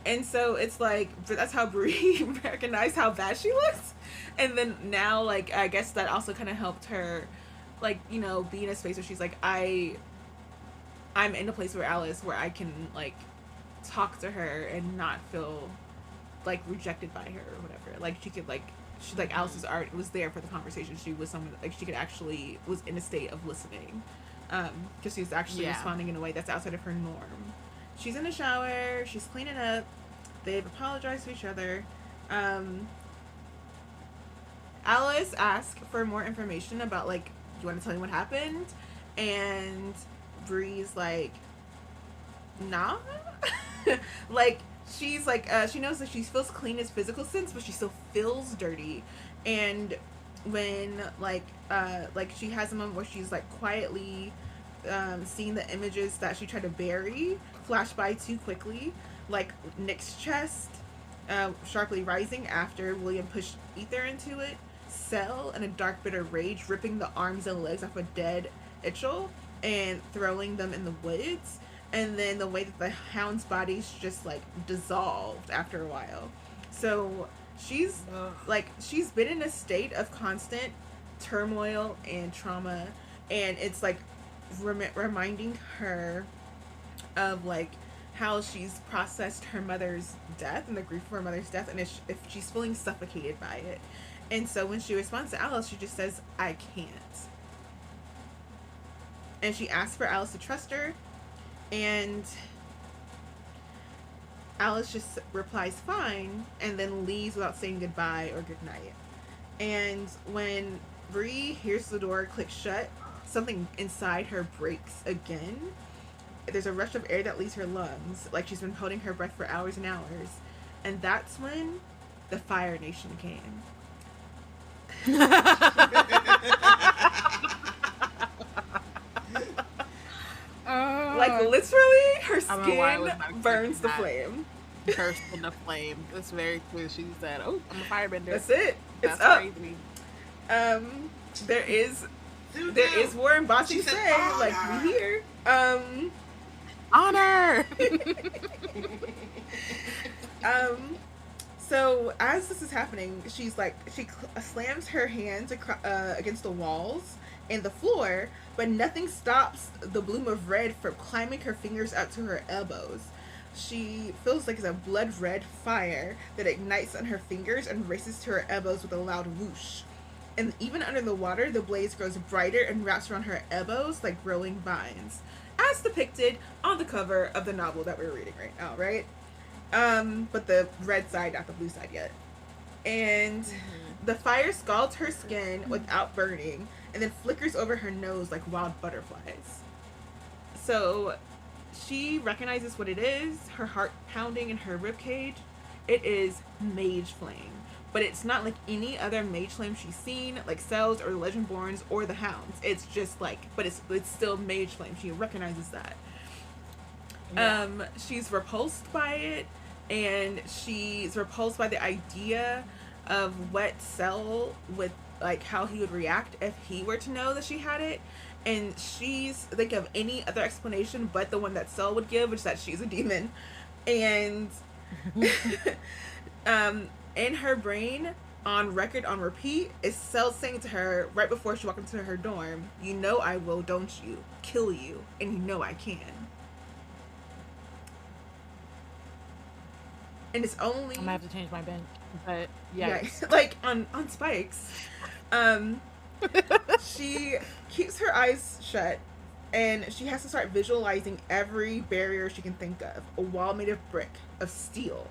And so it's like, that's how Bree recognized how bad she looks. And then now, like, I guess that also kind of helped her, like, you know, be in a space where she's like, I'm in a place where I can, like, talk to her and not feel, like, rejected by her or whatever. Like, she could, like, Alice's art was there for the conversation. She was someone, like, she could actually, was in a state of listening. Because she was actually responding in a way that's outside of her norm. She's in the shower. She's cleaning up. They've apologized to each other. Alice asked for more information about, like, do you want to tell me what happened? And Bree's like, nah. Like, she's like, she knows that she feels clean as physical sense, but she still feels dirty. And when like she has a moment where she's like quietly seeing the images that she tried to bury flash by too quickly, like Nick's chest sharply rising after William pushed ether into it, Cell in a dark bitter rage ripping the arms and legs off a dead Itchel and throwing them in the woods, and then the way that the hound's body's just like dissolved after a while. So she's like, she's been in a state of constant turmoil and trauma, and it's like reminding her of like how she's processed her mother's death and the grief of her mother's death, and if she's feeling suffocated by it. And so when she responds to Alice, she just says, I can't. And she asks for Alice to trust her, and Alice just replies fine, and then leaves without saying goodbye or goodnight. And when Bree hears the door click shut, something inside her breaks again. There's a rush of air that leaves her lungs, like she's been holding her breath for hours and hours. And that's when the Fire Nation came. Like, literally, her skin burns the flame. Hurst in the flame. That's very true. She said, "Oh, I'm a firebender." That's it. It's That's up. crazy. There is war in Bossy Say, like we hear. Honor. So as this is happening, she slams her hands against the walls and the floor, but nothing stops the bloom of red from climbing her fingers out to her elbows. She feels like it's a blood red fire that ignites on her fingers and races to her elbows with a loud whoosh. And even under the water, the blaze grows brighter and wraps around her elbows like growing vines, as depicted on the cover of the novel that we're reading right now, right? But the red side, not the blue side yet. And the fire scalds her skin without burning, and then flickers over her nose like wild butterflies. So she recognizes what it is, her heart pounding in her ribcage. It is Mage Flame. But it's not like any other Mage Flame she's seen, like Cells or the Legendborns or the Hounds. It's just like, but it's still Mage Flame. She recognizes that. Yeah. She's repulsed by it, and she's repulsed by the idea of what Cell would, like, how he would react if he were to know that she had it. And she's think of any other explanation but the one that Cell would give, which is that she's a demon. And in her brain, on record, on repeat, is Cell saying to her right before she walked into her dorm, "You know I will, don't you? Kill you, and you know I can." And it's only... I might have to change my bench, but yeah. Like on spikes. She keeps her eyes shut, and she has to start visualizing every barrier she can think of. A wall made of brick, of steel,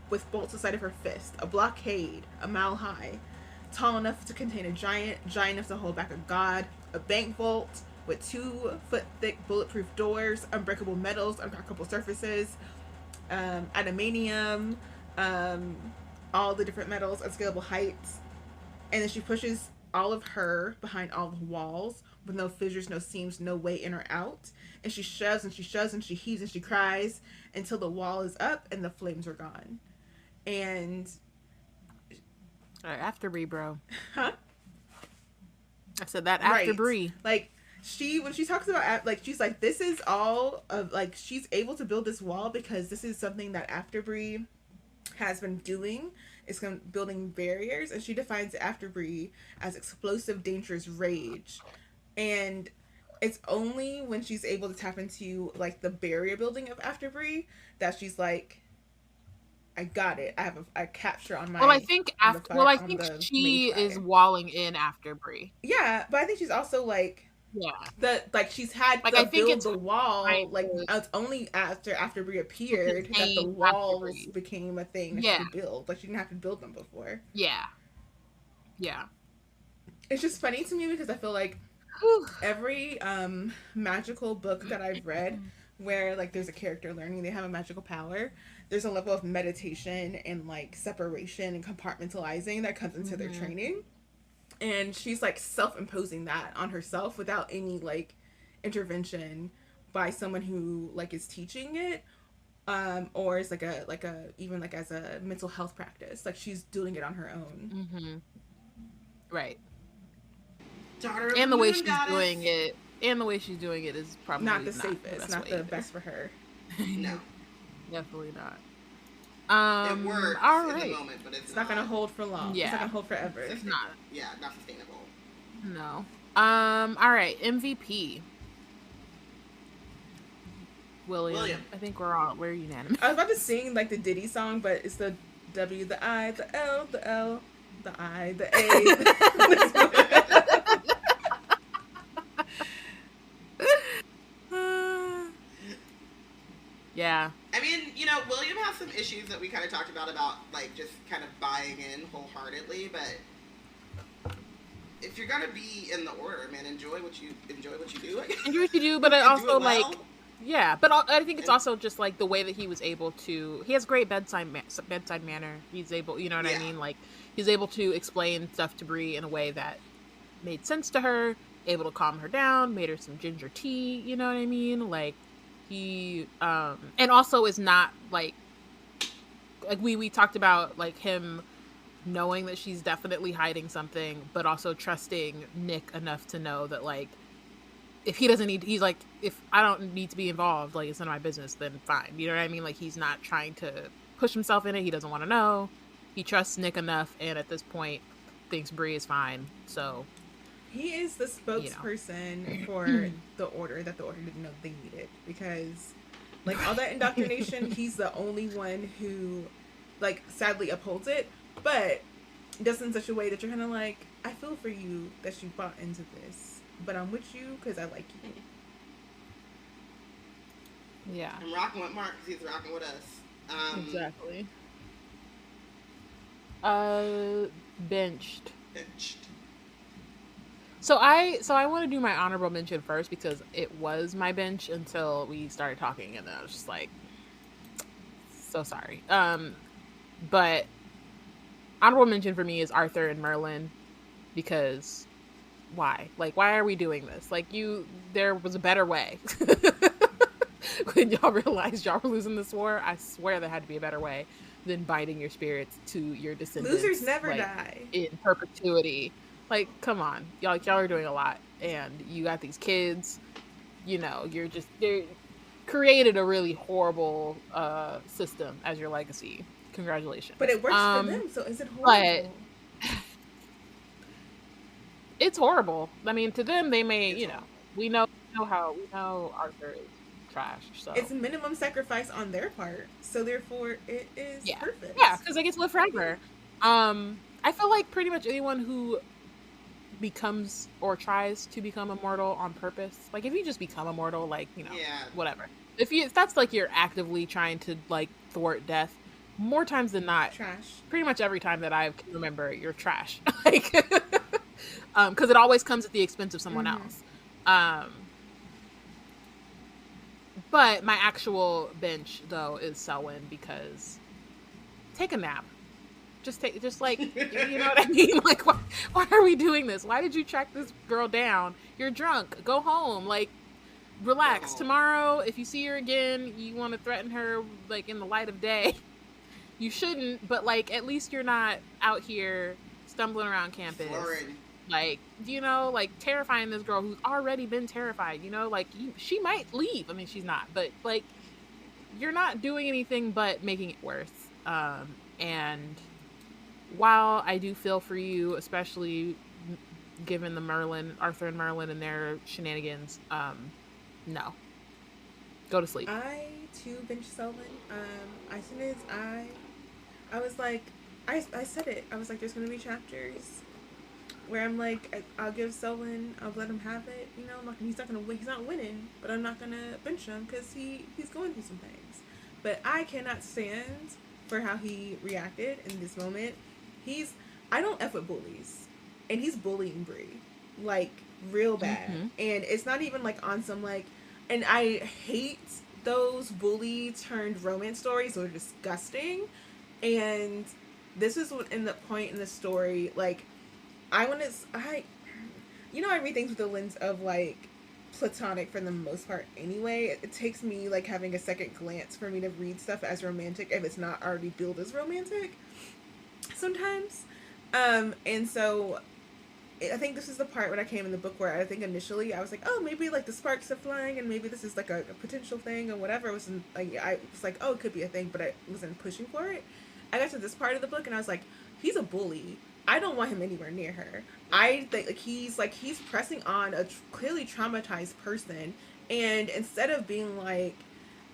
with bolts the size of her fist. A blockade, a mile high, tall enough to contain a giant enough to hold back a god. A bank vault with 2-foot-thick bulletproof doors, unbreakable metals, uncrackable surfaces, adamantium, all the different metals, unscalable heights. And then she pushes all of her behind all the walls with no fissures, no seams, no way in or out. And she shoves and she shoves and she heaves and she cries until the wall is up and the flames are gone. And after Bree, bro. Huh? I said that after Bree. Like, when she talks about, like, she's like, this is all of, like, she's able to build this wall because this is something that After Bree has been doing. It's building barriers, and she defines After Bree as explosive, dangerous rage. And it's only when she's able to tap into, like, the barrier building of After Bree that she's like, I got it. I have a capture on my... Well, I think she is walling in After Bree. Yeah, but I think she's also, like... Yeah. She's had to build the wall, like, it's only after Bree appeared that the walls became a thing that she could build. Like, she didn't have to build them before. Yeah. Yeah. It's just funny to me because I feel like every magical book that I've read where, like, there's a character learning they have a magical power, there's a level of meditation and, like, separation and compartmentalizing that comes into their training. And she's, like, self-imposing that on herself without any, like, intervention by someone who, like, is teaching it, or is, like a even, like, as a mental health practice. Like, she's doing it on her own. Mm-hmm. Right. And the way she's doing it is probably not the safest, not the best for her. No. Definitely not. It works in the moment, but it's not going to hold for long. Yeah. It's not going to hold forever. It's not. Yeah, not sustainable. No. All right, MVP. William. I think we're unanimous. I was about to sing, like, the Diddy song, but it's the W, the I, the L, the L, the I, the A. Yeah. I mean, William has some issues that we kind of talked about, like, just kind of buying in wholeheartedly, but if you're gonna be in the order, man, enjoy what you do. Enjoy what you do, but I also, like, yeah, but I think it's also just, like, the way that he was able to, he has great bedside manner. He's able, you know what I mean? Like, he's able to explain stuff to Bree in a way that made sense to her, able to calm her down, made her some ginger tea, you know what I mean? Like, he, and also is not, like, like we talked about like him knowing that she's definitely hiding something, but also trusting Nick enough to know that like if he doesn't need, he's like, if I don't need to be involved, like it's none of my business, then fine. You know what I mean? Like he's not trying to push himself in it. He doesn't want to know. He trusts Nick enough, and at this point thinks Bree is fine. So he is the spokesperson for the order that the order didn't know they needed, because like all that indoctrination, he's the only one who like sadly upholds it, but does in such a way that you're kind of like, I feel for you that you bought into this, but I'm with you because I like you. Yeah, I'm rocking with Mark because he's rocking with us. Exactly. Benched. So I want to do my honorable mention first because it was my bench until we started talking, and then I was just like, so sorry. But honorable mention for me is Arthur and Merlin, because why? Like, why are we doing this? Like, there was a better way. When y'all realized y'all were losing this war, I swear there had to be a better way than binding your spirits to your descendants. Losers never like, die in perpetuity. Like, come on, y'all are doing a lot, and you got these kids. You know, they created a really horrible system as your legacy. Congratulations. But it works for them, so is it horrible? But it's horrible. I mean, to them, they may, we know Arthur is trash. So it's a minimum sacrifice on their part, so therefore it is perfect. Yeah, because they get to live forever. I feel like pretty much anyone who becomes or tries to become immortal on purpose, like if you just become immortal, like whatever. If that's like you're actively trying to like thwart death, more times than not, trash. Pretty much every time that I can remember, you're trash. Like, because it always comes at the expense of someone else. But my actual bench though is Selwyn, because take a nap. Just like, you know what I mean? Like, why are we doing this? Why did you track this girl down? You're drunk. Go home. Like, relax. Tomorrow, if you see her again, you want to threaten her, like, in the light of day. You shouldn't, but, like, at least you're not out here stumbling around campus. Like, like, terrifying this girl who's already been terrified, Like, she might leave. I mean, she's not. But, like, you're not doing anything but making it worse. And while I do feel for you, especially given the Arthur and Merlin and their shenanigans, no. Go to sleep. I too bench Selwyn. As soon as I was like, I said it. I was like, there's gonna be chapters where I'm like, I'll give Selwyn, I'll let him have it. He's not gonna win. He's not winning, but I'm not gonna bench him because he's going through some things. But I cannot stand for how he reacted in this moment. I don't F with bullies, and he's bullying Bree, like, real bad. And it's not even, like, on some, like, and I hate those bully turned romance stories. They're disgusting. And this is in the point in the story, like, I read things with the lens of, like, platonic for the most part anyway. It takes me, like, having a second glance for me to read stuff as romantic if it's not already billed as romantic sometimes. And so I think this is the part when I came in the book where I think initially I was like, oh, maybe like the sparks are flying and maybe this is like a potential thing or whatever. I was like, oh, it could be a thing, but I wasn't pushing for it. I got to this part of the book and I was like, he's a bully. I don't want him anywhere near her. I think he's pressing on a clearly traumatized person, and instead of being like,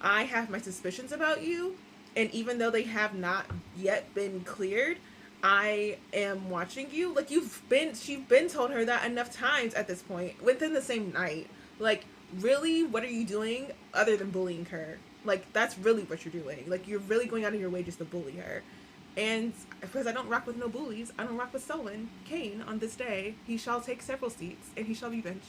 I have my suspicions about you, and even though they have not yet been cleared, I am watching you. Like, she's been told her that enough times at this point within the same night. Like, really, what are you doing other than bullying her? Like, that's really what you're doing. Like, you're really going out of your way just to bully her. And because I don't rock with no bullies, I don't rock with Selwyn Kane on this day. He shall take several seats, and he shall be benched.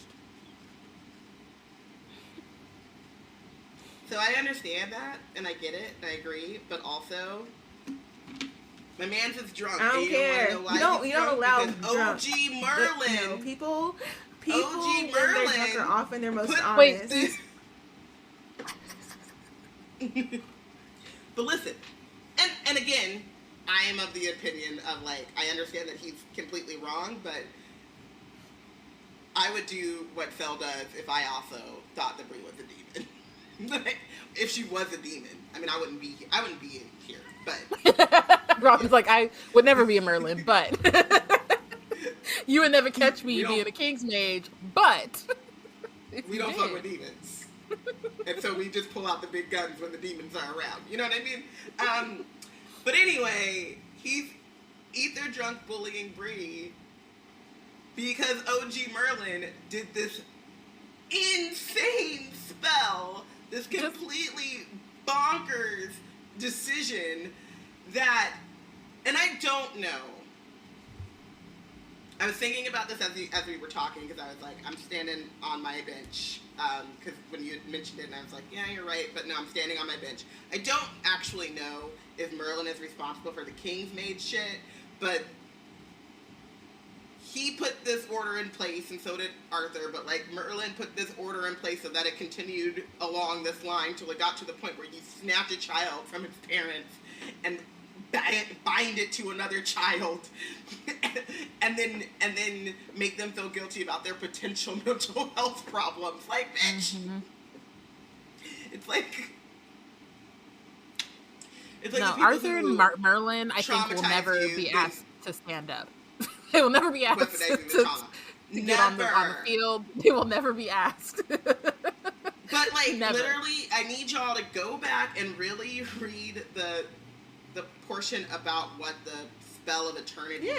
So I understand that, and I get it, and I agree, but also, my man's just drunk. I don't care. You don't allow drunk. OG Merlin. No, people OG when they're Merlin drunk are often their most honest. But listen, and And again, I am of the opinion of, like, I understand that he's completely wrong, but I would do what Phil does if I also thought that Bree was a demon. If she was a demon. I mean, I wouldn't be here, but... Robyn's like, I would never be a Merlin, but... You would never catch me being a King's Mage, but... We don't fuck with demons. And so we just pull out the big guns when the demons are around. You know what I mean? But anyway, he's ether drunk bullying Bree because OG Merlin did this insane spell, this completely bonkers decision that, and I don't know. I was thinking about this as we were talking, because I was like, I'm standing on my bench, because when you mentioned it, and I was like, yeah, you're right, but no, I'm standing on my bench. I don't actually know if Merlin is responsible for the King's Mage shit, but he put this order in place, and so did Arthur, but, like, Merlin put this order in place so that it continued along this line till it got to the point where you snatch a child from its parents and bind it to another child and then make them feel guilty about their potential mental health problems. Like, bitch. Mm-hmm. It's like no, Arthur and Merlin, I think, will never be asked to stand up. They will never be asked to get on the field. They will never be asked. But, like, never. Literally, I need y'all to go back and really read the portion about what the spell of eternity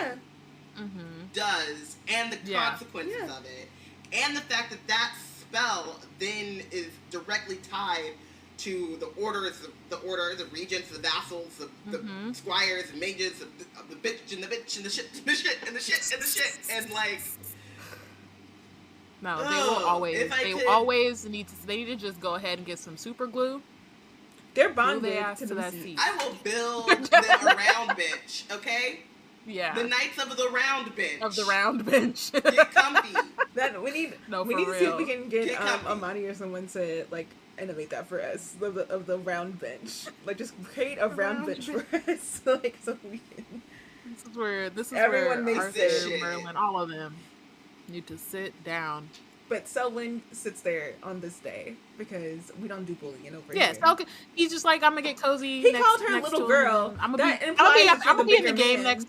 does, and the consequences of it, and the fact that spell then is directly tied to the orders, the regents, the vassals, the squires, the mages, the bitch and the bitch and the shit and the shit and the shit and the shit, and like. No, they will always. Always need to. They need to just go ahead and get some super glue. They're bonded to that seat. I will build them a round bench, okay? Yeah. The Knights of the Round Bench. Of the Round Bench. Get comfy. We need to see if we can get Amani or someone to, like, innovate that for us, of the round bench. Like, just create a round bench for us, like, so we can. This is where Arthur, Merlin, all of them need to sit down. But Selwyn sits there on this day because we don't do bullying over here. Yes, okay. He's just like, I'm gonna get cozy. He called her little girl. I'm gonna be in the game next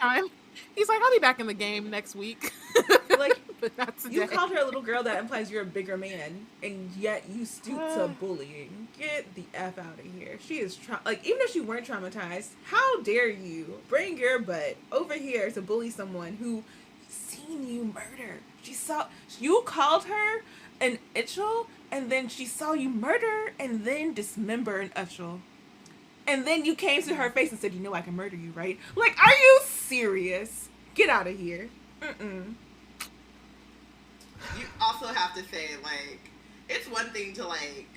time. He's like, I'll be back in the game next week. Like, but not today. You called her a little girl. That implies you're a bigger man, and yet you stoop to bullying. Get the F out of here. She is even if she weren't traumatized, how dare you bring your butt over here to bully someone who seen you murder? You called her an Itchel, and then she saw you murder, and then dismember an Itchel. And then you came to her face and said, you know I can murder you, right? Like, are you serious? Get out of here. Mm-mm. You also have to say, like, it's one thing to, like,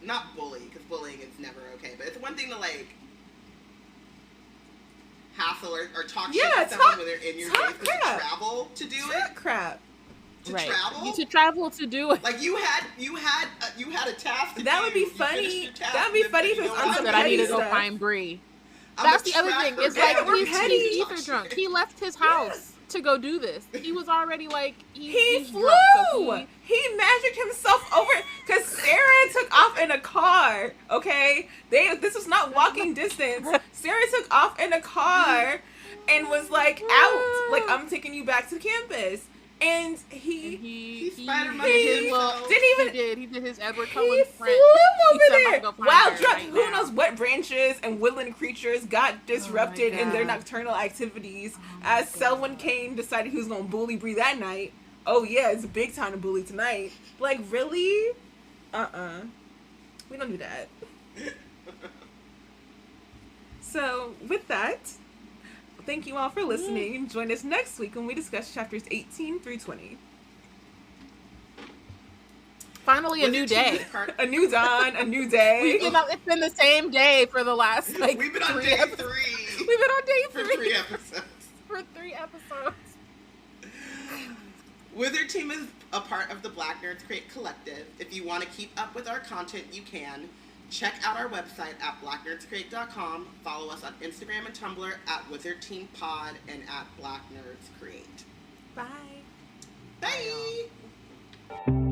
not bully, because bullying is never okay, but it's one thing to, like, hassle or talk shit to someone when they're in your face, but to travel to do it. Crap. Travel. To travel to do it. Like you had a task. That would be funny. That would be funny if it was on some that I need to go find Bree. That's the other thing. It's like he's ether drunk. He left his house to go do this. He was already like he flew. Drunk, so he magicked himself over because Sarah took off in a car. Okay, this was not walking distance. Sarah took off in a car and was like out. Like, I'm taking you back to campus. And he did his Edward Cullen flew over there. Wow, who knows what branches and woodland creatures got disrupted in their nocturnal activities as Selwyn Kane decided he was going to bully Bree that night. Oh yeah, it's a big time to bully tonight. Like, really? We don't do that. So, with that, thank you all for listening. Join us next week when we discuss chapters 18 through 20. Finally, a new day. A new dawn, a new day. It's been the same day for the last, like, we've been on day 3. We've been on day 3. For 3 episodes. For 3 episodes. Wizard Team is a part of the Black Nerds Crate Collective. If you want to keep up with our content, you can. Check out our website at blacknerdscreate.com. Follow us on Instagram and Tumblr at WizardTeamPod and at BlackNerdsCreate. Bye. Bye.